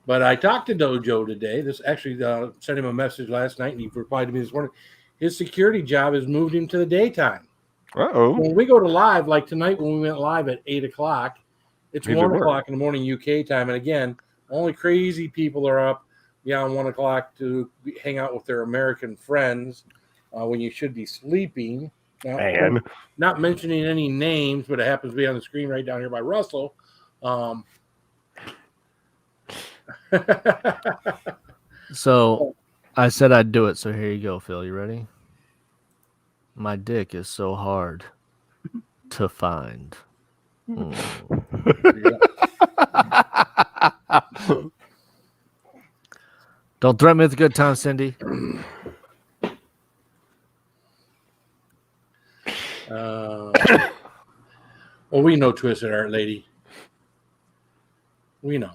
A: But I talked to Dojo today. This actually sent him a message last night, and he replied to me this morning. His security job has moved him to the daytime.
B: Uh-oh.
A: When we go to live, like tonight when we went live at 8 o'clock, it's
B: He's
A: 1
B: at work.
A: o'clock in the morning UK time. And again, only crazy people are up beyond 1 o'clock to hang out with their American friends when you should be sleeping. Now,
B: And
A: not mentioning any names, but it happens to be on the screen right down here by Russell.
F: So I said I'd do it, so here you go, Phil. You ready? My dick is so hard to find. Don't threaten me with a good time, Cindy.
A: Well, we know Twisted Art Lady. We know.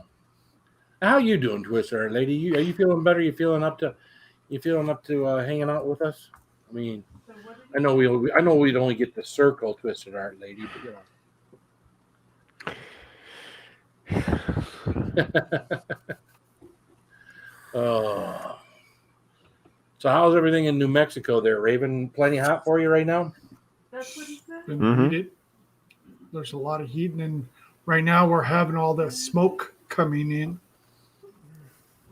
A: How you doing, Twisted Art Lady? Are you feeling better? You feeling up to hanging out with us? I mean, I know we'd only get the circle, Twisted Art Lady, but you know. So how's everything in New Mexico there, Raven? Plenty hot for you right now?
D: That's what he said.
G: Been heated. There's a lot of heating, and right now we're having all the smoke coming in.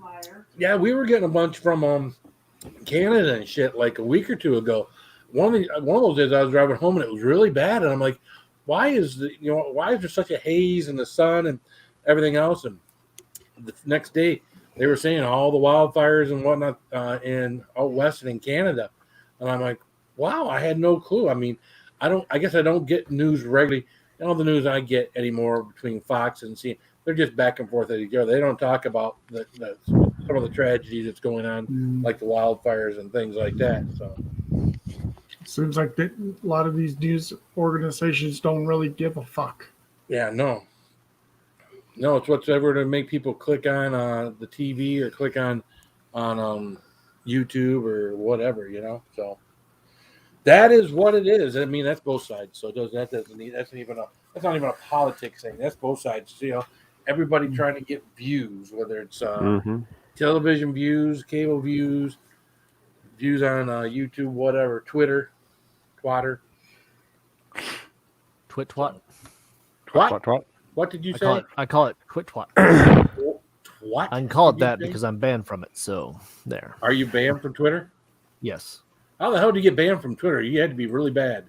D: Liar.
A: Yeah, we were getting a bunch from Canada and shit like a week or two ago. one of those days I was driving home and it was really bad, and I'm like, why is there such a haze in the sun and everything else? And the next day they were saying all the wildfires and whatnot in out west and in Canada, and I'm like, wow, I had no clue. I mean, I guess I don't get news regularly. And all the news I get anymore between Fox and CNN, they're just back and forth at each other. They don't talk about some of the tragedy that's going on, like the wildfires and things like that. So
G: Seems like a lot of these news organizations don't really give a fuck.
A: yeah, no, it's whatsoever to make people click on the TV or click on YouTube or whatever, So that is what it is. I mean, that's both sides. So that's not even a politics thing. That's both sides. Everybody trying to get views, whether it's television views, cable views on YouTube, whatever, Twitter, Twatter.
F: Twit-twat.
A: What? What did you say?
F: I call it twit-twat.
A: What?
F: I can call it that because I'm banned from it. So there.
A: Are you banned from Twitter?
F: Yes.
A: How the hell did you get banned from Twitter? You had to be really bad.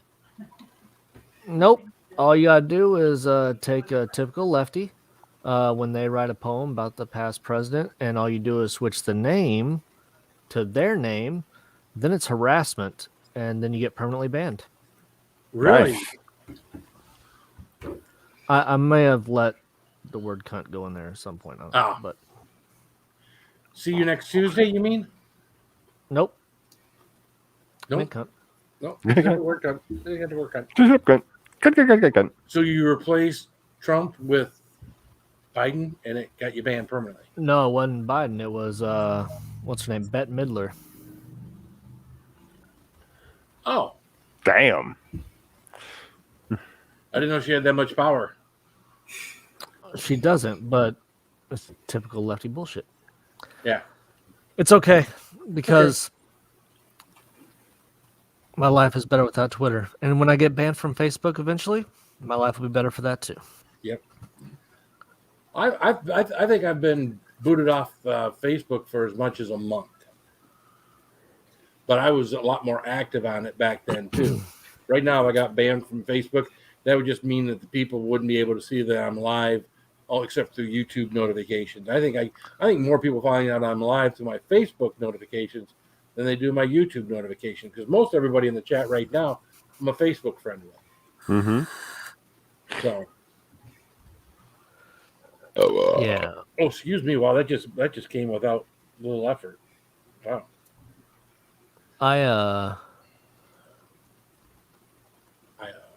F: Nope. All you gotta do is take a typical lefty when they write a poem about the past president, and all you do is switch the name to their name. Then it's harassment, and then you get permanently banned.
A: Really?
B: Nice.
F: I may have let the word cunt go in there at some point. But
A: see you next Tuesday, you mean?
F: Nope.
A: Nope.
F: Cunt.
A: Nope. They got to work on. So you replaced Trump with Biden, and it got you banned permanently.
F: No, it wasn't Biden. It was what's her name? Bette Midler.
A: Oh,
B: damn!
A: I didn't know she had that much power.
F: She doesn't, but it's typical lefty bullshit.
A: Yeah,
F: it's okay because my life is better without Twitter, and when I get banned from Facebook eventually, my life will be better for that too.
A: Yep. I think I've been booted off Facebook for as much as a month, but I was a lot more active on it back then too. Right now, if I got banned from Facebook, that would just mean that the people wouldn't be able to see that I'm live, except through YouTube notifications. I think more people find out I'm live through my Facebook notifications than they do my YouTube notifications, because most everybody in the chat right now, I'm a Facebook friend with.
B: Mm-hmm.
A: So.
F: Yeah.
A: Oh, excuse me. Wow, that just came without a little effort. Wow.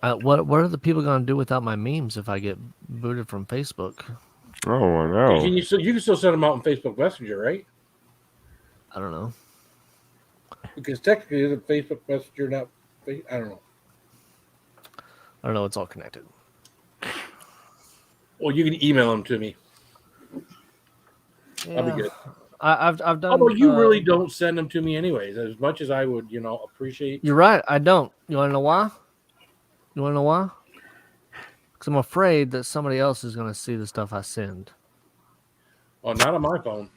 F: What are the people gonna do without my memes if I get booted from Facebook?
B: Oh, I know.
A: You can still send them out on Facebook Messenger, right?
F: I don't know.
A: Because technically, isn't Facebook Messenger not? I don't know.
F: I don't know. It's all connected.
A: Well, you can email them to me.
F: Yeah.
A: That'll be good.
F: I've done.
A: Although you really don't send them to me anyways, as much as I would, appreciate.
F: You're right. I don't. You want to know why? Because I'm afraid that somebody else is going to see the stuff I send.
A: Oh, not on my phone.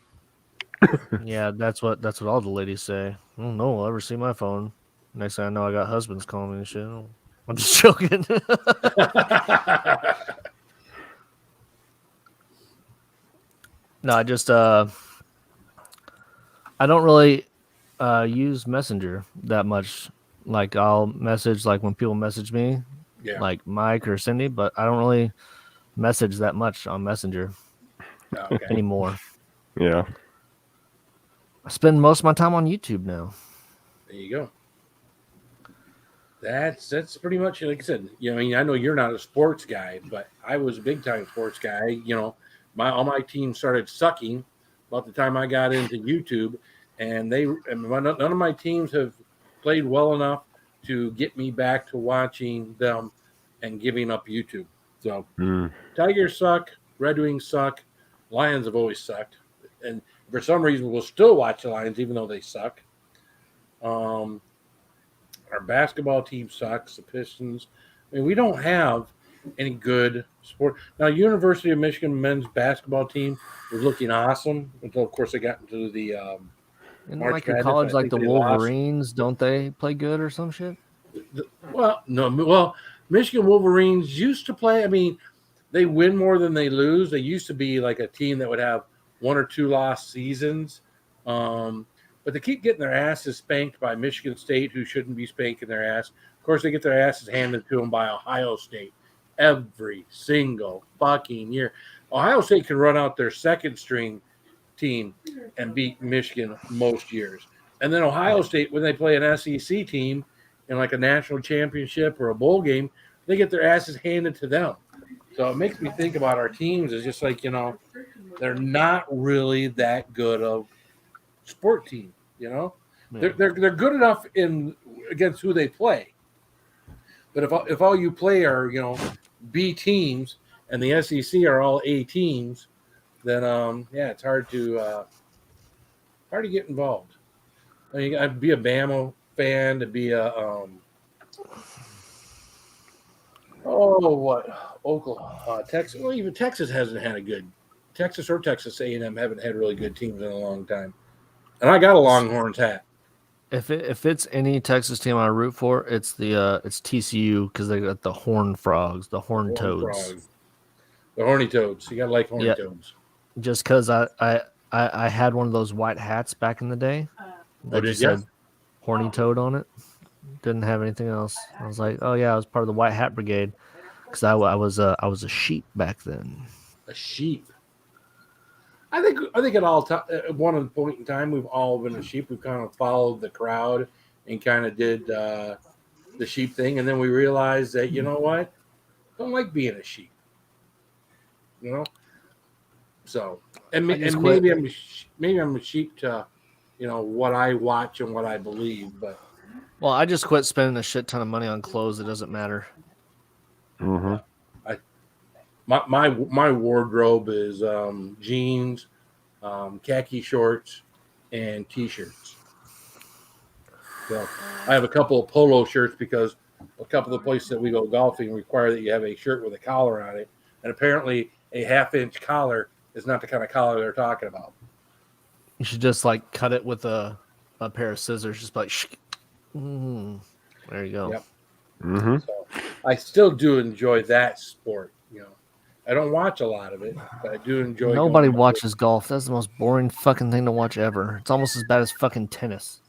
F: Yeah, that's what all the ladies say. Oh, no one will ever see my phone. Next thing I know, I got husbands calling me and shit. I'm just joking. No, I just I don't really use Messenger that much. Like I'll message like when people message me, like Mike or Cindy, but I don't really message that much on Messenger anymore.
B: Yeah.
F: I spend most of my time on YouTube now.
A: There you go. That's pretty much, like I said. I know you're not a sports guy, but I was a big time sports guy. All my teams started sucking about the time I got into YouTube, and none of my teams have played well enough to get me back to watching them and giving up YouTube. So Tigers suck, Red Wings suck, Lions have always sucked, and for some reason we'll still watch the Lions even though they suck. Our basketball team sucks, the Pistons. I mean, we don't have any good sport. Now, University of Michigan men's basketball team was looking awesome until, of course, they got into the
F: And
A: March
F: like in
A: Madness,
F: college,
A: I
F: like
A: think
F: the
A: they lost.
F: Wolverines, don't they play good or some shit?
A: Well, Michigan Wolverines used to play. I mean, they win more than they lose. They used to be like a team that would have 1 or 2 lost seasons. But they keep getting their asses spanked by Michigan State, who shouldn't be spanking their ass. Of course, they get their asses handed to them by Ohio State every single fucking year. Ohio State can run out their second string team and beat Michigan most years. And then Ohio State, when they play an SEC team in like a national championship or a bowl game, they get their asses handed to them. So it makes me think about our teams as just like, they're not really that good of sport team,
F: Yeah.
A: They're good enough in against who they play. But if all you play are, B teams and the SEC are all A teams, then it's hard to get involved. I mean, I'd be a Bama fan to be a Oklahoma, Texas. Well, even Texas hasn't had a good Texas or Texas A&M haven't had really good teams in a long time. And I got a Longhorns hat.
F: If it's any Texas team I root for, it's TCU because they got the Horned Frogs, the Horned Toads.
A: Frogs. The Horny Toads. You gotta like Horny Toads.
F: Just because I had one of those white hats back in the day that just said Horny Toad on it. Didn't have anything else. I was like, oh yeah, I was part of the White Hat Brigade because I was a sheep back then.
A: A sheep. I think at one point in time we've all been a sheep. We've kind of followed the crowd and kind of did the sheep thing, and then we realized that I don't like being a sheep. So maybe I'm a sheep to what I watch and what I believe, but.
F: Well, I just quit spending a shit ton of money on clothes. It doesn't matter.
B: Mm-hmm.
A: My wardrobe is jeans, khaki shorts, and t-shirts. So I have a couple of polo shirts because a couple of places that we go golfing require that you have a shirt with a collar on it, and apparently a half-inch collar is not the kind of collar they're talking about.
F: You should just cut it with a pair of scissors, just like. There you go.
A: Yep.
B: Mm-hmm.
A: So I still do enjoy that sport. I don't watch a lot of it, but I do enjoy.
F: Nobody watches golf. That's the most boring fucking thing to watch ever. It's almost as bad as fucking tennis.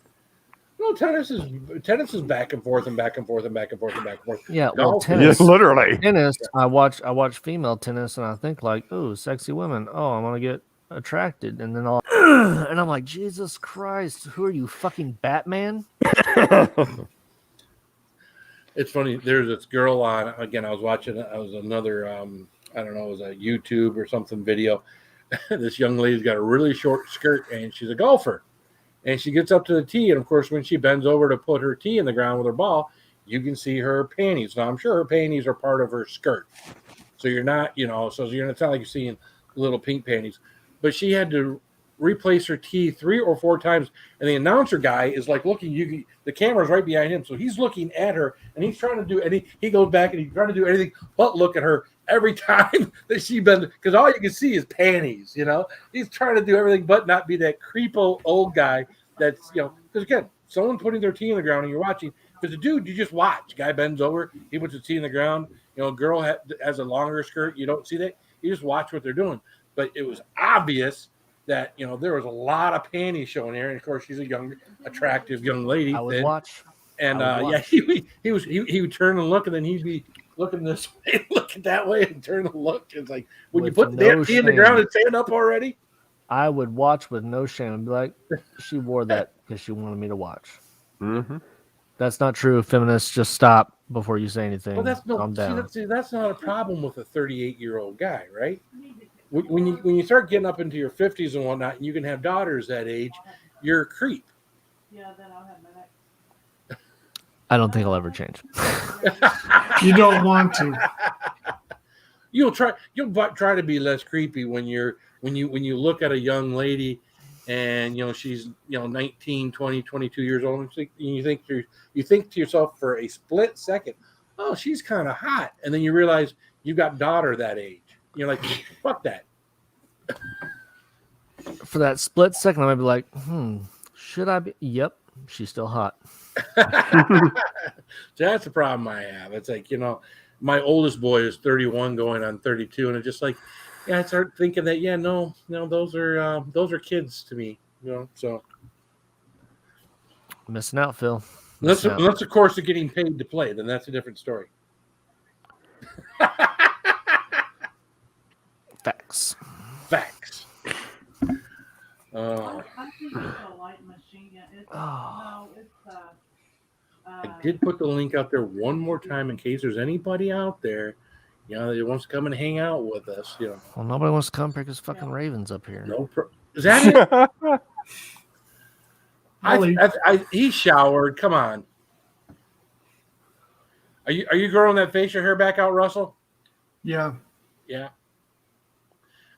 A: No, tennis is back and forth and back and forth and back and forth and back and forth.
F: Yeah,
A: well,
F: tennis.
B: Yes, literally.
F: Tennis. I watch female tennis, and I think oh, sexy women. Oh, I'm gonna get attracted, and then and I'm like, Jesus Christ, who are you, fucking Batman?
A: It's funny. There's this girl on. Again, I was watching. I was another. I don't know. It was a YouTube or something video. This young lady's got a really short skirt, and she's a golfer. And she gets up to the tee, and of course, when she bends over to put her tee in the ground with her ball, you can see her panties. Now, I'm sure her panties are part of her skirt, so you're not, so it's not like you're seeing little pink panties. But she had to replace her tee 3 or 4 times, and the announcer guy is looking. The camera's right behind him, so he's looking at her, and he's trying to do any. He goes back and he's trying to do anything but look at her every time that she bends, because all you can see is panties. He's trying to do everything but not be that creepo old guy. That's because again, someone putting their tee in the ground and you're watching. Because the dude, you just watch. Guy bends over, he puts his tee in the ground. Girl has a longer skirt. You don't see that. You just watch what they're doing. But it was obvious that there was a lot of panties showing here, and of course she's a young, attractive young lady.
F: I would watch.
A: And he would turn and look, and then he'd be looking this way, looking that way, and turn and look. It's like, would you put the damn tee in the ground and stand up already?
F: I would watch with no shame and be like, she wore that because she wanted me to watch.
B: Mm-hmm.
F: That's not true. Feminists, just stop before you say anything.
A: Well,
F: calm down.
A: That's not a problem with a 38-year-old guy, right? When you start getting up into your 50s and whatnot, and you can have daughters that age, you're a creep.
D: Yeah, then I'll have my next.
F: I don't think I'll ever change.
G: You don't want to.
A: You'll try to be less creepy when you look at a young lady and she's 19, 20, 22 years old, and you think to yourself for a split second, oh, she's kind of hot, and then you realize you got daughter that age. You're like, fuck that.
F: For that split second, I might be like, Should I be? Yep, she's still hot.
A: That's the problem I have. It's like, my oldest boy is 31 going on 32, and it's just like, yeah, I start thinking that, no, those are kids to me, so
F: Missing out, Phil.
A: unless
F: Missing out.
A: of course they're getting paid to play, then that's a different story.
F: Facts.
D: I think it's a light machine gun.
A: I did put the link out there one more time in case there's anybody out there, that wants to come and hang out with us.
F: Well, nobody wants to come pick his fucking Ravens up here.
A: Is that it? He showered. Come on. Are you growing that facial hair back out, Russell?
G: Yeah.
A: Yeah.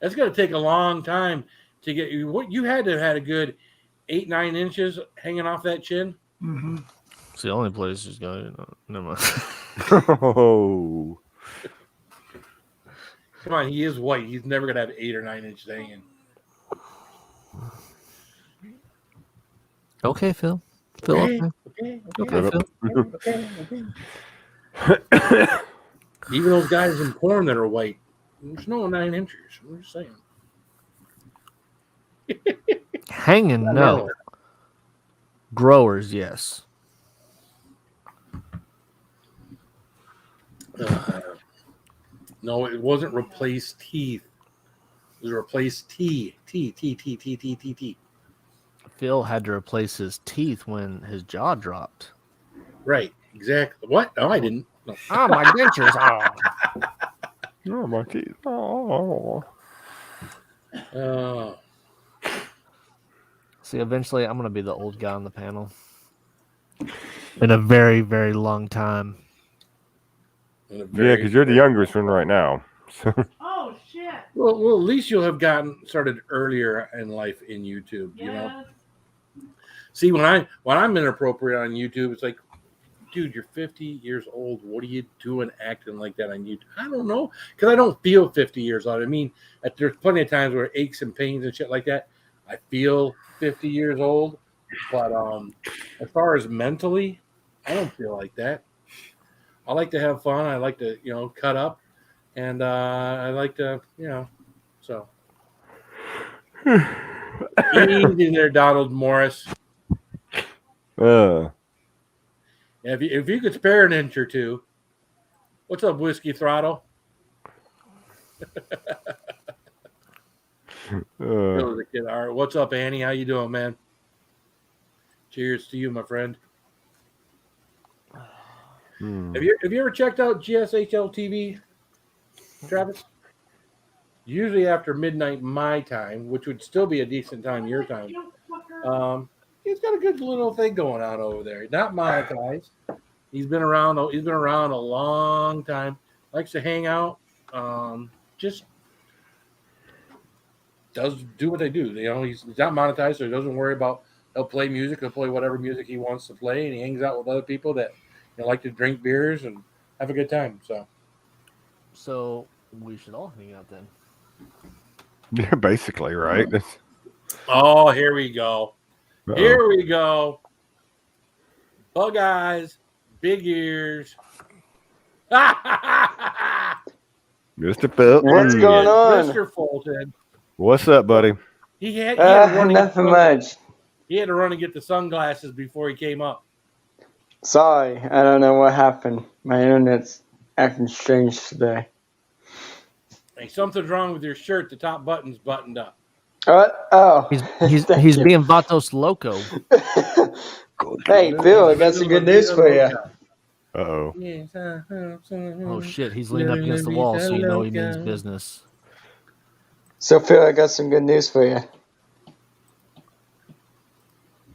A: That's going to take a long time to get you. What you had to have had a good 8-9 inches hanging off that chin.
G: Mm-hmm.
F: It's the only place he's going. Never mind.
B: Oh.
A: Come on, he is white. He's never going to have 8 or 9 inches hanging.
F: Okay, Phil. Phil.
A: Okay,
F: Phil.
A: Even those guys in porn that are white, there's no 9 inches. I'm just saying.
F: Hanging, no. Growers, yes.
A: No, it wasn't replace teeth. It was replace T.
F: Phil had to replace his teeth when his jaw dropped.
A: Right, exactly. What? No, I didn't. No.
F: Oh, my dentures.
B: Oh, my teeth. Oh.
F: See, eventually I'm going to be the old guy on the panel. In a very, very long time.
B: Yeah, because you're the youngest one right now.
D: Oh shit!
A: Well, at least you'll have gotten started earlier in life in YouTube.
D: Yes.
A: See, when I'm inappropriate on YouTube, it's like, dude, you're 50 years old. What are you doing acting like that on YouTube? I don't know, because I don't feel 50 years old. I mean, there's plenty of times where aches and pains and shit like that. I feel 50 years old, but as far as mentally, I don't feel like that. I like to have fun. I like to, cut up, and I like to, so. Easy there, Donald Morris. If you could spare an inch or two. What's up, Whiskey Throttle? All right, what's up, Annie? How you doing, man? Cheers to you, my friend. Have you ever checked out GSHL TV, Travis? Usually after midnight my time, which would still be a decent time your time. He's got a good little thing going on over there. Not monetized. He's been around a long time. Likes to hang out. Just does do what they do. He's not monetized, so he doesn't worry about. He'll play music. He'll play whatever music he wants to play, and he hangs out with other people that like to drink beers and have a good time.
F: So we should all hang out then.
B: Yeah, basically, right?
A: Oh, here we go. Uh-oh. Here we go. Bug eyes, big ears.
B: Mr. Phil.
K: What's going on?
A: Mr. Fulton.
B: What's up, buddy?
A: He had to
K: nothing much.
A: He had to run and get the sunglasses before he came up.
K: Sorry, I don't know what happened. My internet's acting strange today.
A: Hey, something's wrong with your shirt. The top button's buttoned up.
K: Oh,
F: he's being Vatos Loco.
K: Hey, Bill, I got some good news for you.
B: Uh-oh.
F: Oh, shit. He's leaning up against the wall, so you know he means business.
K: So, Phil, I got some good news for you.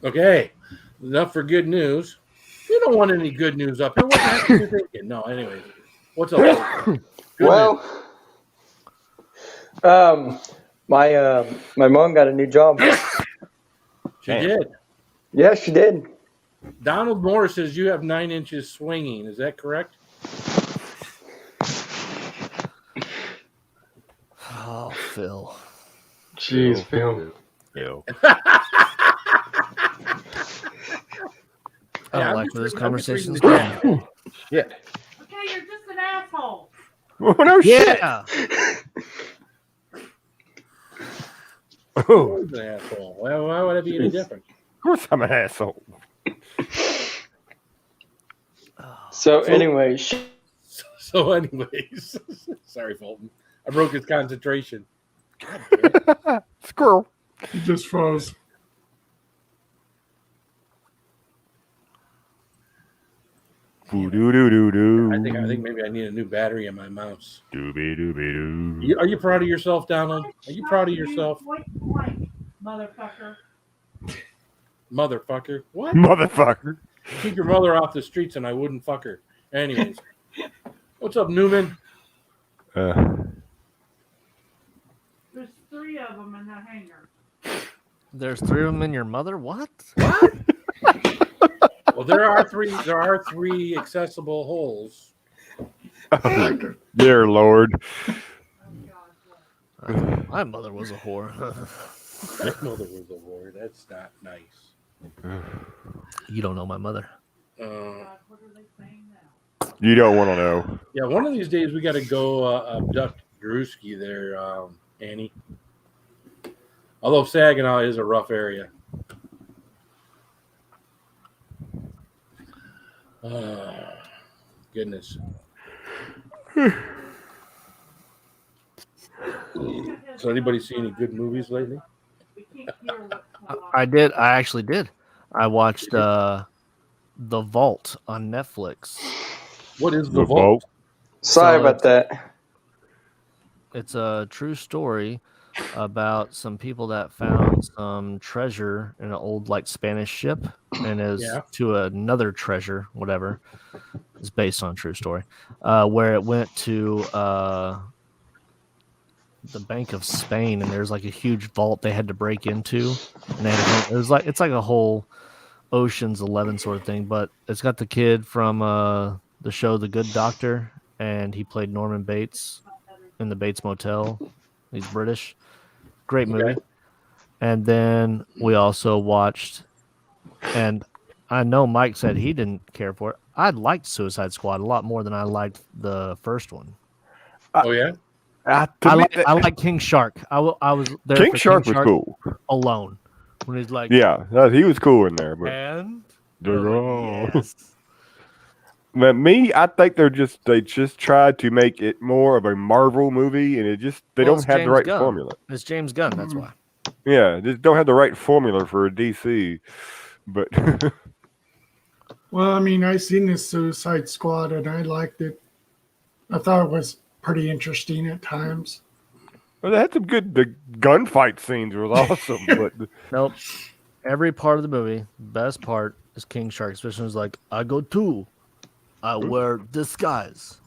A: Okay. Enough for good news. We don't want any good news up here. What the heck are you thinking? No, anyway. What's up?
K: Well, my mom got a new job.
A: She did.
K: Yeah, she did.
A: Donald Morris says you have 9 inches swinging. Is that correct?
F: Oh, Phil.
K: Jeez, Phil.
B: Phil.
F: I
A: Yeah,
F: don't
A: I'm
F: like
A: just
F: where this
A: reading- I'm just reading
F: conversation's
A: the
F: going.
A: chat. Yeah.
D: Okay, you're just an asshole.
B: Oh, no shit.
F: Yeah.
B: Oh,
A: Who's an asshole? Well, why would it be any different?
B: of course I'm an asshole.
K: So anyway,
A: So, anyways, sorry, Fulton. I broke his concentration. God damn it.
B: Squirrel.
G: He just froze.
B: Doo-doo-doo-doo-doo.
A: I think maybe I need a new battery in my mouse.
B: Doobie-doobie-doo.
A: Are you proud of yourself, Donald? Are you proud of yourself,
D: Point blank, motherfucker.
A: motherfucker? What?
B: Motherfucker.
A: Keep your mother off the streets, and I wouldn't fuck her. Anyways, what's up, Newman?
D: There's 3 of them in the hangar.
F: There's 3 of them in your mother? What?
A: What? Well, there are three accessible holes.
B: Oh, dear Lord.
F: My mother was a whore.
A: My mother was a whore. That's not nice.
F: You don't know my mother.
D: God, what are they saying now?
B: You don't want to know.
A: Yeah, one of these days we got to go abduct Drewski there, Annie. Although Saginaw is a rough area. Goodness. So anybody see any good movies lately?
D: We can't hear what's going on.
F: I did. I actually did. I watched The Vault on Netflix.
A: What is The Vault?
K: sorry
F: So
K: about that.
F: It's a true story about some people that found some treasure in an old like Spanish ship, and is to another treasure, whatever. It's based on a true story, where it went to the Bank of Spain, and there's like a huge vault they had to break into, and they had to, it's like a whole Ocean's 11 sort of thing, but it's got the kid from the show The Good Doctor, and he played Norman Bates in the Bates Motel. He's British. Great movie.
A: Okay.
F: And then we also watched, and I know Mike said he didn't care for it. I liked Suicide Squad a lot more than I liked the first one.
A: Oh yeah.
F: I like King Shark. I was there.
B: King
F: for
B: Shark was cool.
F: Alone when he's like,
B: Yeah, he was cool in there. But
F: and
B: yes. But me, I think they just tried to make it more of a Marvel movie, and they don't have the right formula.
F: It's James Gunn, that's why.
B: Yeah, just don't have the right formula for a DC. But
G: Well, I mean, I seen this Suicide Squad and I liked it. I thought it was pretty interesting at times.
B: well, they had some good. The gunfight scenes were awesome, but
F: Nope. Every part of the movie, best part is King Shark, especially when it's like, I go too. I wear disguise.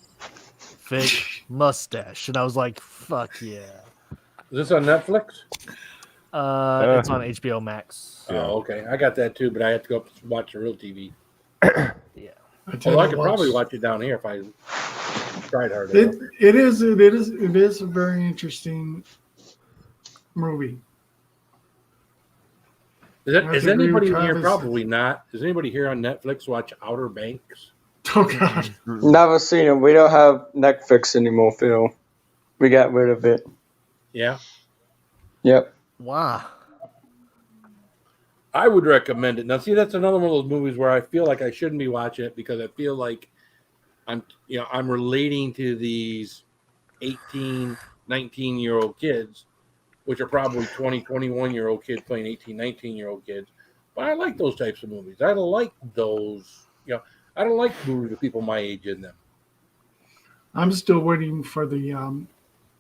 F: Fake mustache. And I was like, fuck yeah.
A: Is this on Netflix?
F: It's on HBO Max.
A: Oh, okay. I got that too, but I have to go watch the real TV.
F: Yeah.
A: Although I could probably watch it down here if I tried hard enough.
G: It is a very interesting movie.
A: Is anybody here? Probably not. Does anybody here on Netflix watch Outer Banks?
G: Oh God.
K: Never seen it. We don't have Netflix anymore, Phil. We got rid of it.
A: Yeah.
K: Yep.
F: Wow.
A: I would recommend it. Now, see, that's another one of those movies where I feel like I shouldn't be watching it because I feel like I'm relating to these 18, 19-year-old kids, which are probably 20, 21-year-old kids playing 18, 19-year-old kids. But I like those types of movies. I like those, I don't like movies with people my age in them.
G: I'm still waiting for the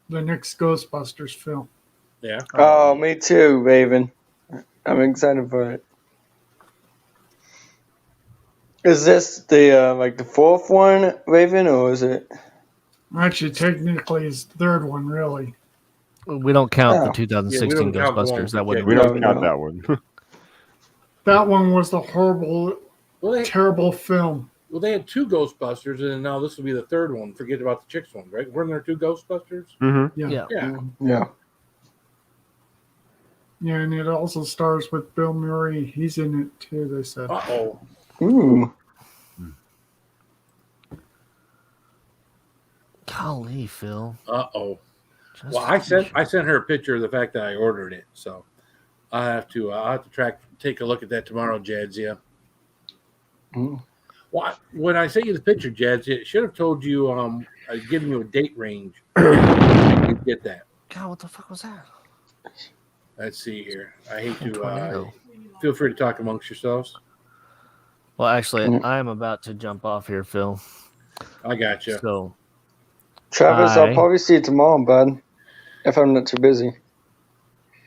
G: next Ghostbusters film.
A: Yeah.
K: Oh, me too, Raven. I'm excited for it. Is this the like the fourth one, Raven, or is it?
G: Actually, technically, it's the third one, really.
F: We don't count the 2016
A: Yeah,
F: Ghostbusters. That wouldn't.
B: we don't count that one.
G: That one was the horrible, terrible film.
A: Well, they had 2 Ghostbusters, and now this will be the 3rd one. Forget about the Chicks one, right? Weren't there 2 Ghostbusters?
B: Mm-hmm.
G: Yeah.
K: Yeah.
G: Yeah, and it also stars with Bill Murray. He's in it too, they said.
A: Uh-oh.
K: Ooh.
F: Golly, Phil.
A: Uh-oh.
F: Just
A: Well, I sent her a picture of the fact that I ordered it, so I'll have to take a look at that tomorrow, Jadzia.
K: Mm.
A: Well, when I sent you the picture, Jadzia, it should have told you I'd given you a date range. You get that.
F: God, what the fuck was that?
A: Let's see here. I hate to
F: Tornado.
A: feel free to talk amongst yourselves.
F: Well, actually,
K: Mm.
F: I am about to jump off here, Phil.
A: I got you.
F: So,
K: Travis, I'll probably see you tomorrow, bud. If I'm not too busy.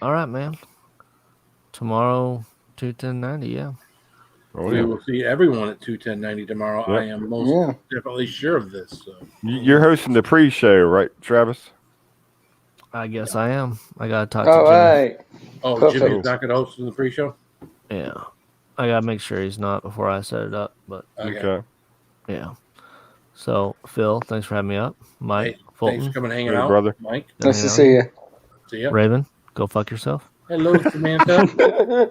F: all right, man. Tomorrow, 2:10:90. Yeah.
B: Oh,
A: We
B: yeah.
A: will see everyone at 2:10:90 tomorrow.
B: Yep.
A: I am most definitely sure of this. So.
B: You're hosting the pre-show, right, Travis?
F: I guess I am. I gotta talk to
K: All
F: Jimmy.
K: right.
A: Oh,
K: Perfect.
A: Jimmy's not going to host in the pre-show?
F: Yeah. I gotta make sure he's not before I set it up. But
B: Okay.
F: yeah. So, Phil, thanks for having me up. Mike,
A: Hey,
F: Fulton,
A: thanks for coming and hanging
B: Hey,
A: out,
B: brother.
A: Mike.
F: good
K: Nice to
F: hanging out
K: see you.
A: See ya.
F: Raven, go fuck yourself.
A: Hello, Samantha.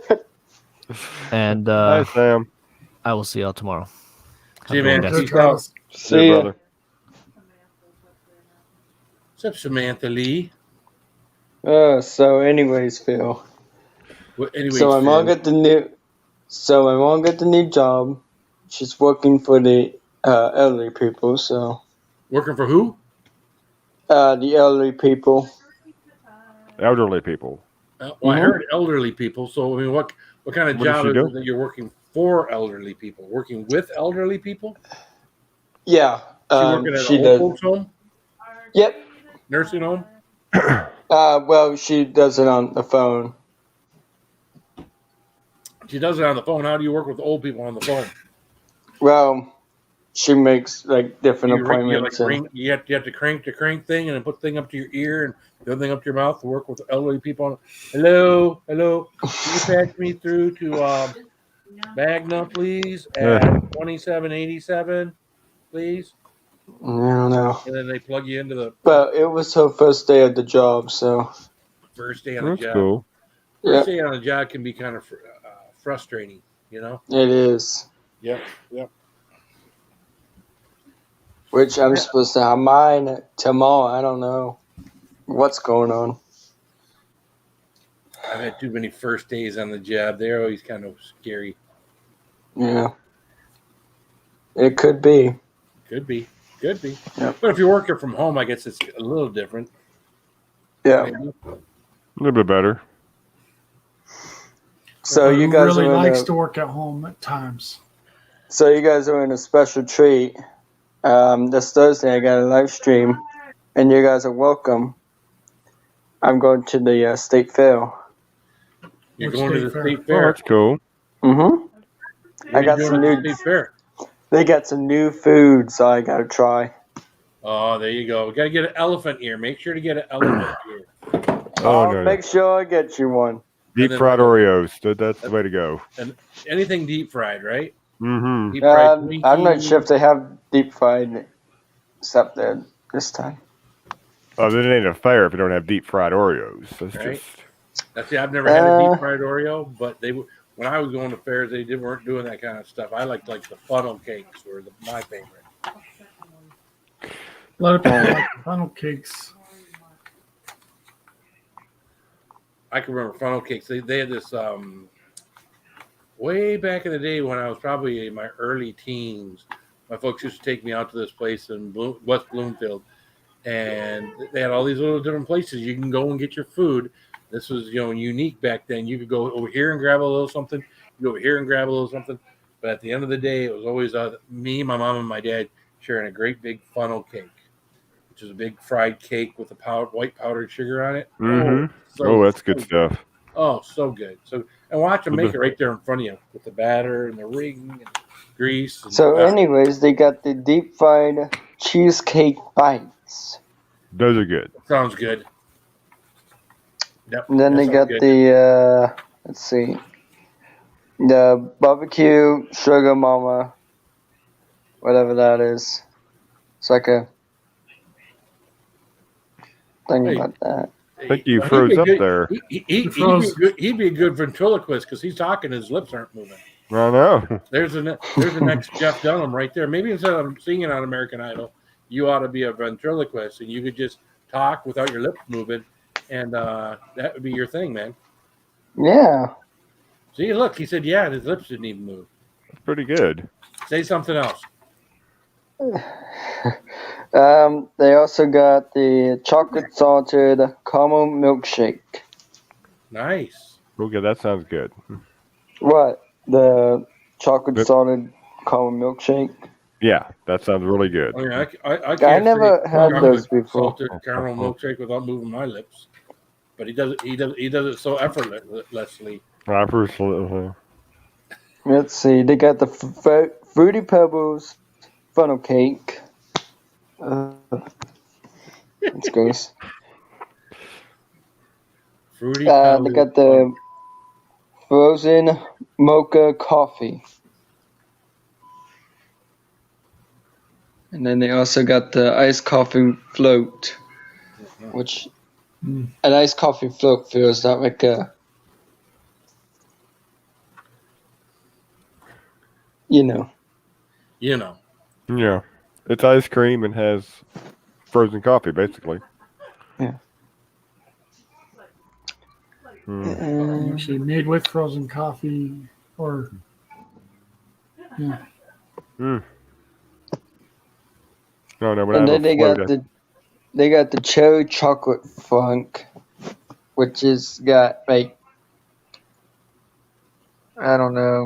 F: And
B: Hi, Sam.
F: I will see y'all tomorrow.
A: See you,
F: Have a good
A: man.
F: one,
G: Good,
A: Peace out.
G: Travis.
K: See
B: Hey,
K: ya.
B: brother.
A: What's up, Samantha Lee?
K: So anyways, Phil.
A: Well, anyways,
K: So my mom
A: Phil,
K: got the new job. She's working for the elderly people. So
A: working for who?
K: the elderly people.
B: Elderly people.
A: Well, I heard elderly people. So, I mean, what kind of
B: What does
A: job
B: she
A: is
B: do?
A: it that you're working for elderly people? Working with elderly people?
K: Yeah.
A: She working at
K: She
A: an old
K: does.
A: folks home?
K: Yep.
A: Nursing home?
K: Well, she does it on the phone.
A: She does it on the phone. How do you work with old people on the phone?
K: Well, she makes like different appointments.
A: You have to crank the crank thing and then put the thing up to your ear and the other thing up to your mouth to work with elderly people. Hello. Can you patch me through to Magna, please, at 2787, please?
K: I don't know.
A: And then they plug you into the
K: But it was her first day at the job, so
A: first day on the
B: That's
A: job.
B: cool.
A: First day on the job can be kind of frustrating, you know?
K: it is.
A: Yep.
K: Which I'm supposed to have mine tomorrow. I don't know what's going on.
A: I've had too many first days on the job. They're always kind of scary.
K: Yeah. It could be.
A: Could be.
K: Yep.
A: But if you're working from home, I guess it's a little different.
K: Yeah.
A: Maybe.
B: A little bit better.
K: So you
G: Who
K: guys
G: really
K: are in
G: likes
K: a,
G: to work at home at times.
K: so you guys are in a special treat. This Thursday I got a live stream, and you guys are welcome. I'm going to the state fair.
A: You're
G: Which
A: going to
G: state
A: the
G: fair?
A: state
B: Oh,
A: fair.
B: that's cool.
K: Mm-hmm.
A: What
K: I
A: are you
K: got
A: doing
K: some
A: at the
K: new.
A: state fair.
K: They got some new food, so I gotta try.
A: Oh, there you go. We got to get an elephant ear. Make sure to get an elephant ear.
B: Oh,
K: I'll
B: no.
K: make sure I get you one.
B: Deep fried Oreos. That's the way to go.
A: And anything deep fried, right?
B: Mm-hmm.
A: Deep fried
K: I'm not
A: Twinkies.
K: sure if they have deep fried stuff there this time.
B: Oh, then it ain't a fair if you don't have deep fried Oreos. That's
A: Right.
B: just.
A: That's I've never had a deep fried Oreo, but when I was going to fairs, weren't doing that kind of stuff. I liked like the funnel cakes were my favorite.
G: A lot of people like funnel cakes.
A: I can remember funnel cakes. They had this way back in the day when I was probably in my early teens. My folks used to take me out to this place in West Bloomfield, and they had all these little different places you can go and get your food. This was unique back then. You could go over here and grab a little something. You go over here and grab a little something. But at the end of the day, it was always me, my mom, and my dad sharing a great big funnel cake, which is a big fried cake with a white powdered sugar on it.
B: Mm-hmm. That's good stuff.
A: Oh, so good. And watch them make it right there in front of you with the batter and the ring and grease.
K: So, anyways, they got the deep fried cheesecake bites.
B: Those are good.
A: Sounds good. Yep.
K: And then they got the let's see, the barbecue sugar mama, whatever that is. It's like a thing about that.
B: I think you froze up there.
A: He'd be a good ventriloquist because he's talking, his lips aren't moving.
B: I know.
A: There's the next Jeff Dunham right there. Maybe instead of singing on American Idol, you ought to be a ventriloquist and you could just talk without your lips moving, and that would be your thing, man.
K: Yeah.
A: See, look, he said, yeah, his lips didn't even move.
B: That's pretty good.
A: Say something else.
K: They also got the chocolate salted caramel milkshake.
A: Nice.
B: Okay, that sounds good.
K: What? The chocolate salted caramel milkshake?
B: Yeah, that sounds really good.
A: I mean, I
K: I never had those before.
A: Salted caramel milkshake without moving my lips, but he does it. He does it so effortlessly.
K: Let's see. They got the Fruity Pebbles funnel cake. That's gross.
A: Fruity
K: They got the frozen mocha coffee. And then they also got the iced coffee float, which an iced coffee float feels like a,
A: You know.
B: Yeah. It's ice cream and has frozen coffee, basically.
K: Yeah.
G: Actually made with frozen coffee or yeah.
B: No, but
K: and then they got the cherry chocolate funk, which is got like, I don't know,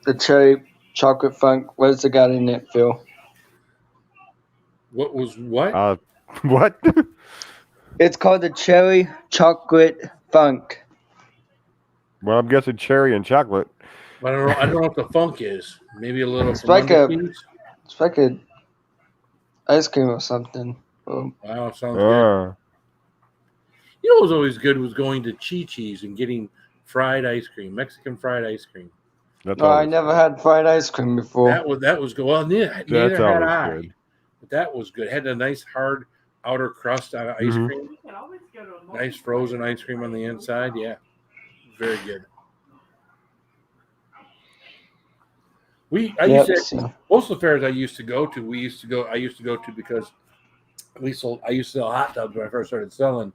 K: the cherry chocolate funk. What has it got in it, Phil?
A: What was what?
B: What?
K: It's called the cherry chocolate funk.
B: Well, I'm guessing cherry and chocolate.
A: I don't know what the funk is. Maybe a little.
K: It's like a ice cream or something.
A: Wow, sounds good. You know what was always good was going to Chi-Chi's and getting fried ice cream, Mexican fried ice cream.
K: I never had fried ice cream before.
A: That was good. Well, neither had I. Good. But that was good. It had a nice hard outer crust on ice cream. Nice frozen ice cream on the inside. Yeah, very good. Most of the fairs I used to go to, I used to go to because I used to sell hot tubs when I first started selling,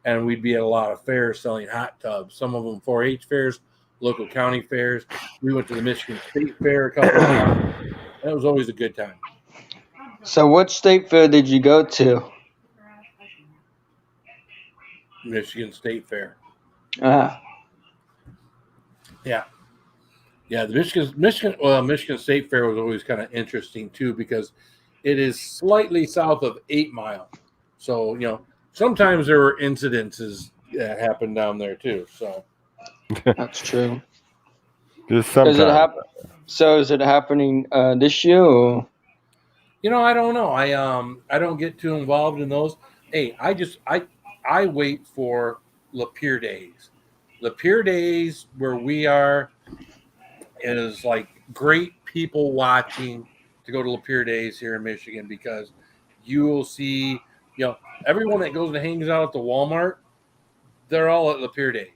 A: and we'd be at a lot of fairs selling hot tubs. Some of them 4-H fairs, local county fairs. We went to the Michigan State Fair a couple of times. That was always a good time.
K: So what state fair did you go to?
A: Michigan State Fair.
K: Ah.
A: Yeah. Yeah, the Michigan State Fair was always kind of interesting too because it is slightly south of 8 Mile. So, sometimes there were incidences that happened down there too. So
K: that's true.
B: Just sometimes.
K: Is it happening this year or?
A: I don't know. I don't get too involved in those. Hey, I wait for Lapeer Days. Lapeer Days where we are is like great people watching to go to Lapeer Days here in Michigan because you will see, everyone that goes and hangs out at the Walmart, they're all at Lapeer Days.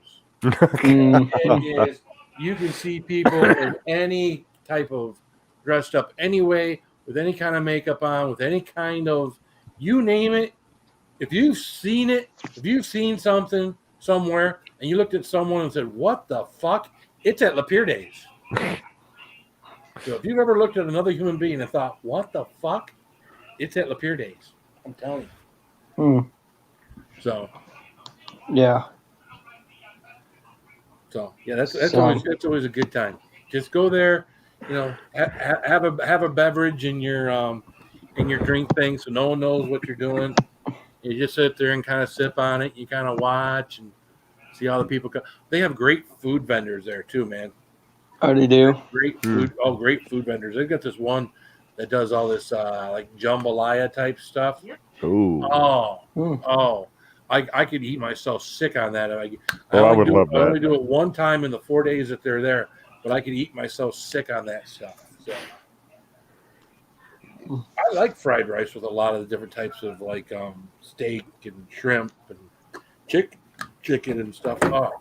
A: You can see people in any type of dressed up anyway, with any kind of makeup on, with any kind of, you name it. If you've seen it, if you've seen something somewhere and you looked at someone and said, what the fuck? It's at Lapeer Days. So if you've ever looked at another human being and thought, what the fuck? It's at Lapeer Days. I'm telling you. So.
K: Yeah.
A: So yeah, that's always a good time. Just go there, have a beverage in your drink thing, so no one knows what you're doing. You just sit there and kind of sip on it. You kind of watch and see how the people come. They have great food vendors there too, man.
K: Oh, they do.
A: Great food. Oh, great food vendors. They've got this one that does all this like jambalaya type stuff.
B: Ooh.
A: Oh. I could eat myself sick on that.
B: I would love that.
A: I only do it one time in the 4 days that they're there, but I could eat myself sick on that stuff. So I like fried rice with a lot of the different types of like steak and shrimp and chicken and stuff. Oh.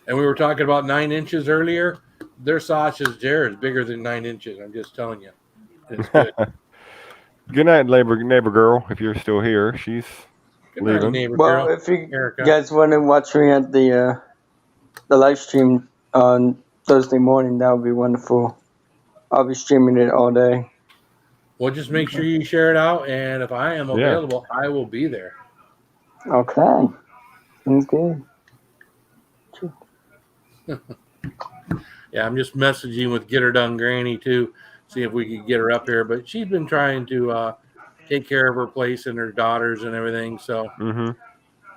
A: And we were talking about 9 inches earlier. Their sausage there is bigger than 9 inches. I'm just telling you. It's good.
B: Good night, neighbor girl. If you're still here, she's
A: Good night,
B: leaving.
A: neighbor
K: Well,
A: girl.
K: if you
A: Erica.
K: guys want to watch me at the live stream on Thursday morning, that would be wonderful. I'll be streaming it all day.
A: Well, just make sure you share it out. And if I am available, I will be there.
K: Okay. Sounds good.
A: Yeah, I'm just messaging with Get Her Done Granny too, see if we could get her up here. But she's been trying to take care of her place and her daughters and everything. So,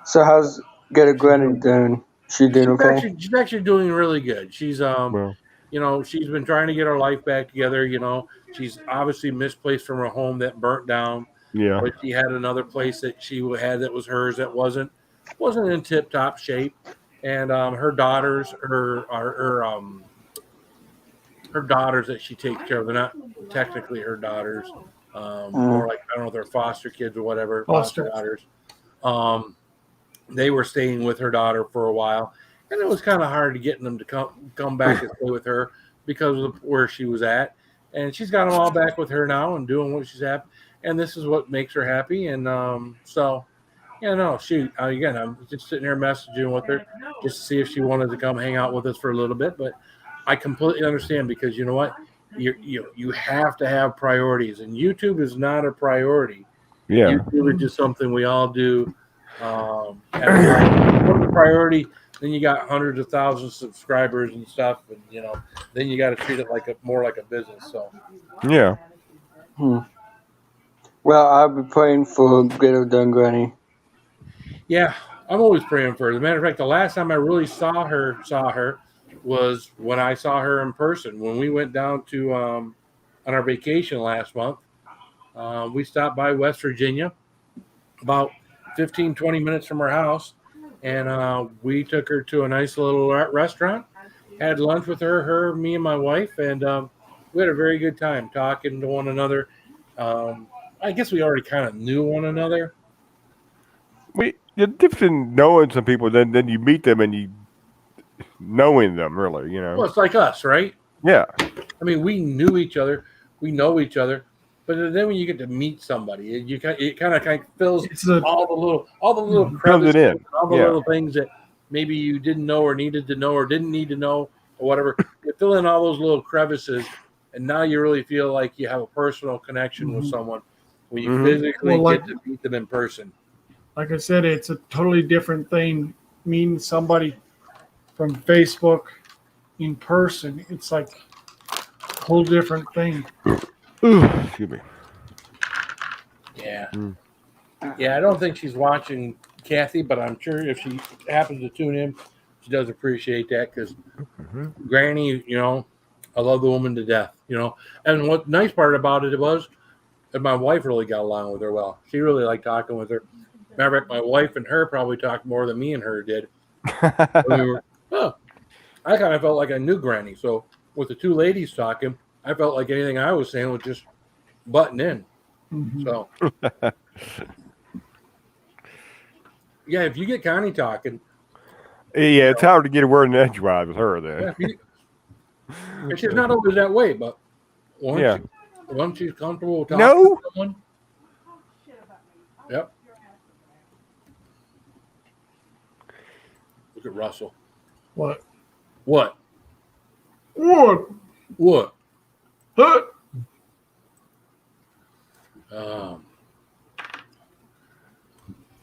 K: So how's Get a Granny doing? She doing okay?
A: she's actually doing really good. She's
B: Well,
A: you know, she's been trying to get her life back together. You know, she's obviously misplaced from her home that burnt down.
B: yeah.
A: But she had another place that she had that was hers that wasn't in tip top shape. And her daughters, her daughters that she takes care of, they're not technically her daughters. More like, I don't know if they're foster kids or whatever, foster daughters. They were staying with her daughter for a while, and it was kind of hard to get them to come back and stay with her because of where she was at. And she's got them all back with her now and doing what she's happy. And this is what makes her happy. And so, yeah, no, shoot. Again, I'm just sitting here messaging with her just to see if she wanted to come hang out with us for a little bit. But I completely understand, because you know what? You have to have priorities, and YouTube is not a priority.
B: Yeah.
A: YouTube is just something we all do. One the priority, then you got hundreds of thousands of subscribers and stuff, and you know, then you got to treat it more like a business. So
B: yeah.
K: Well, I'll be praying for Get a Done Granny.
A: yeah, I'm always praying for her. As a matter of fact, the last time I really saw her was when I saw her in person when we went down to on our vacation last month. We stopped by West Virginia, about 15-20 minutes from her house, and we took her to a nice little restaurant, had lunch with her, me, and my wife, and we had a very good time talking to one another. I guess we already kind of knew one another.
B: The difference in knowing some people, then you meet them and you knowing them, really, you know.
A: Well, it's like us, right?
B: Yeah.
A: I mean, we knew each other, we know each other, but then when you get to meet somebody, it kind of fills all the little crevices, all the little things that maybe you didn't know or needed to know or didn't need to know or whatever. You fill in all those little crevices, and now you really feel like you have a personal connection with someone when you physically get to meet them in person.
G: Like I said, it's a totally different thing meeting somebody from Facebook in person. It's like a whole different thing.
B: Excuse me.
A: Yeah. Yeah, I don't think she's watching Kathy, but I'm sure if she happens to tune in, she does appreciate that, because Granny, you know, I love the woman to death, you know. And what nice part about it was that my wife really got along with her well. She really liked talking with her. Matter of fact, my wife and her probably talked more than me and her did. I kind of felt like I knew Granny. So with the two ladies talking, I felt like anything I was saying was just butting in. So, yeah, if you get Connie talking.
B: Yeah, it's hard to get a word in edgewise with her then.
A: And she's not always that way, but once she's comfortable talking to someone. Yep. Look at Russell.
G: What?
A: What?
G: What?
A: What?
G: What?
A: So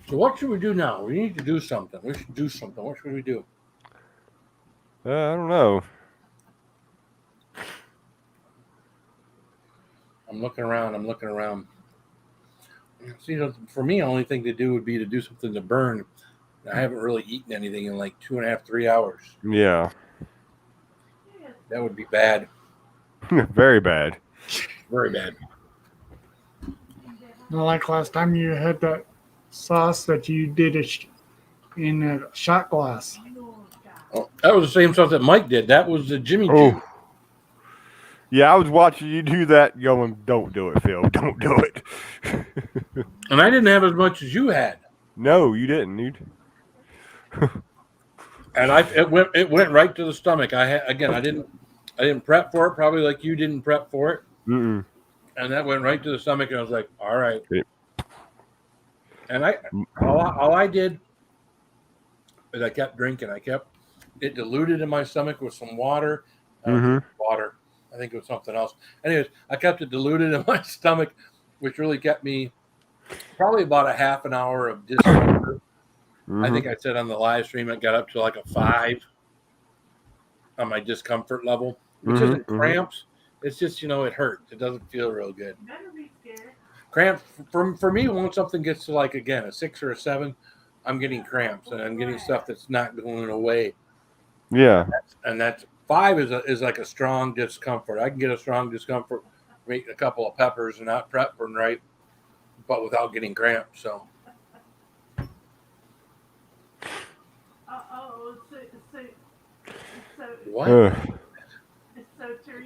A: what should we do now? We need to do something. We should do something. What should we do?
B: I don't know.
A: I'm looking around. See, for me, the only thing to do would be to do something to burn. I haven't really eaten anything in like 2.5, 3 hours.
B: Yeah.
A: That would be bad.
B: Very bad.
A: Very bad.
G: Not like last time you had that sauce that you did in a shot glass.
A: Oh, that was the same stuff that Mike did. That was the Jimmy Juice.
B: Yeah, I was watching you do that going, don't do it, Phil. Don't do it.
A: And I didn't have as much as you had.
B: No, you didn't.
A: And it went right to the stomach. I didn't prep for it, probably like you didn't prep for it.
B: Mm-mm.
A: And that went right to the stomach, and I was like, all right.
B: Yep.
A: And all I did is I kept drinking. It diluted in my stomach with some water. Water. I think it was something else. Anyways, I kept it diluted in my stomach, which really kept me probably about a half an hour of discomfort. I think I said on the live stream it got up to like a 5 on my discomfort level, which isn't cramps. It's just, it hurts. It doesn't feel real good. Cramps, for me, once something gets to like, again, a 6 or a 7, I'm getting cramps and I'm getting stuff that's not going away.
B: Yeah.
A: And that's 5 is like a strong discomfort. I can get a strong discomfort, make a couple of peppers and not prepping right, but without getting cramps. So. What?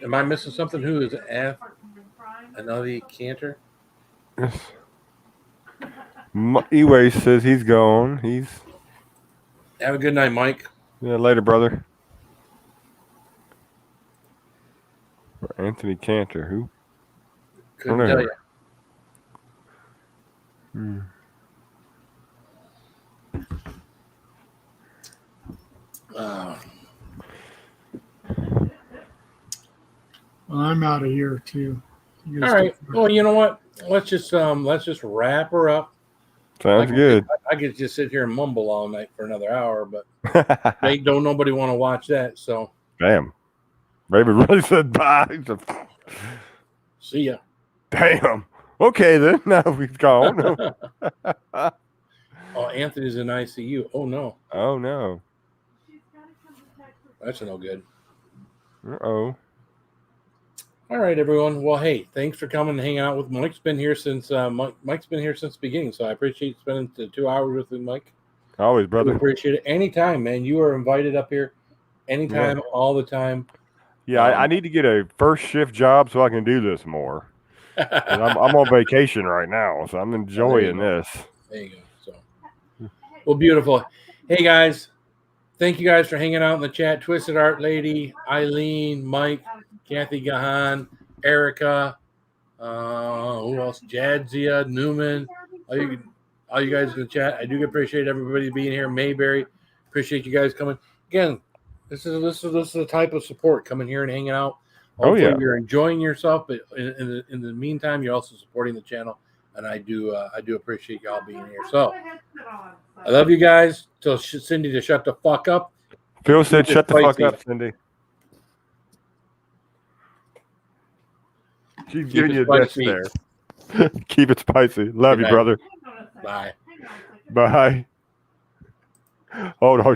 A: Am I missing something? Who is another Cantor?
B: Yes. Eway says he's gone.
A: Have a good night, Mike.
B: Yeah, later, brother. Anthony Cantor, who?
A: Couldn't tell you.
G: Well, I'm out of here too.
A: All right. Well, you know what? Let's just wrap her up.
B: Sounds good.
A: I could just sit here and mumble all night for another hour, but don't nobody want to watch that. So
B: damn, baby really said bye.
A: See ya.
B: Damn. Okay then. Now he's gone.
A: Oh, Anthony's in ICU. Oh no.
B: Oh no.
A: That's no good.
B: Uh-oh.
A: All right, everyone. Well, hey, thanks for coming and hanging out with Mike's been here since Mike's been here since the beginning, so I appreciate spending the 2 hours with me, Mike.
B: Always, brother.
A: I appreciate it. Anytime, man. You are invited up here anytime, all the time.
B: Yeah, I need to get a first shift job so I can do this more. I'm on vacation right now, so I'm enjoying this.
A: There you go. So, well, beautiful. Hey, guys. Thank you guys for hanging out in the chat. Twisted Art Lady, Eileen, Mike, Kathy Gahan, Erica, who else? Jadzia, Newman, all you guys in the chat. I do appreciate everybody being here. Mayberry, appreciate you guys coming. Again, this is the type of support, coming here and hanging out. Hopefully you're enjoying yourself, but in the meantime, you're also supporting the channel, and I do appreciate y'all being here. So I love you guys. Tell Cindy to shut the fuck up.
B: Phil said, "Shut the fuck up, Cindy." She's giving you a death stare. Keep it spicy. Love you, brother.
A: Bye.
B: Bye. Oh no.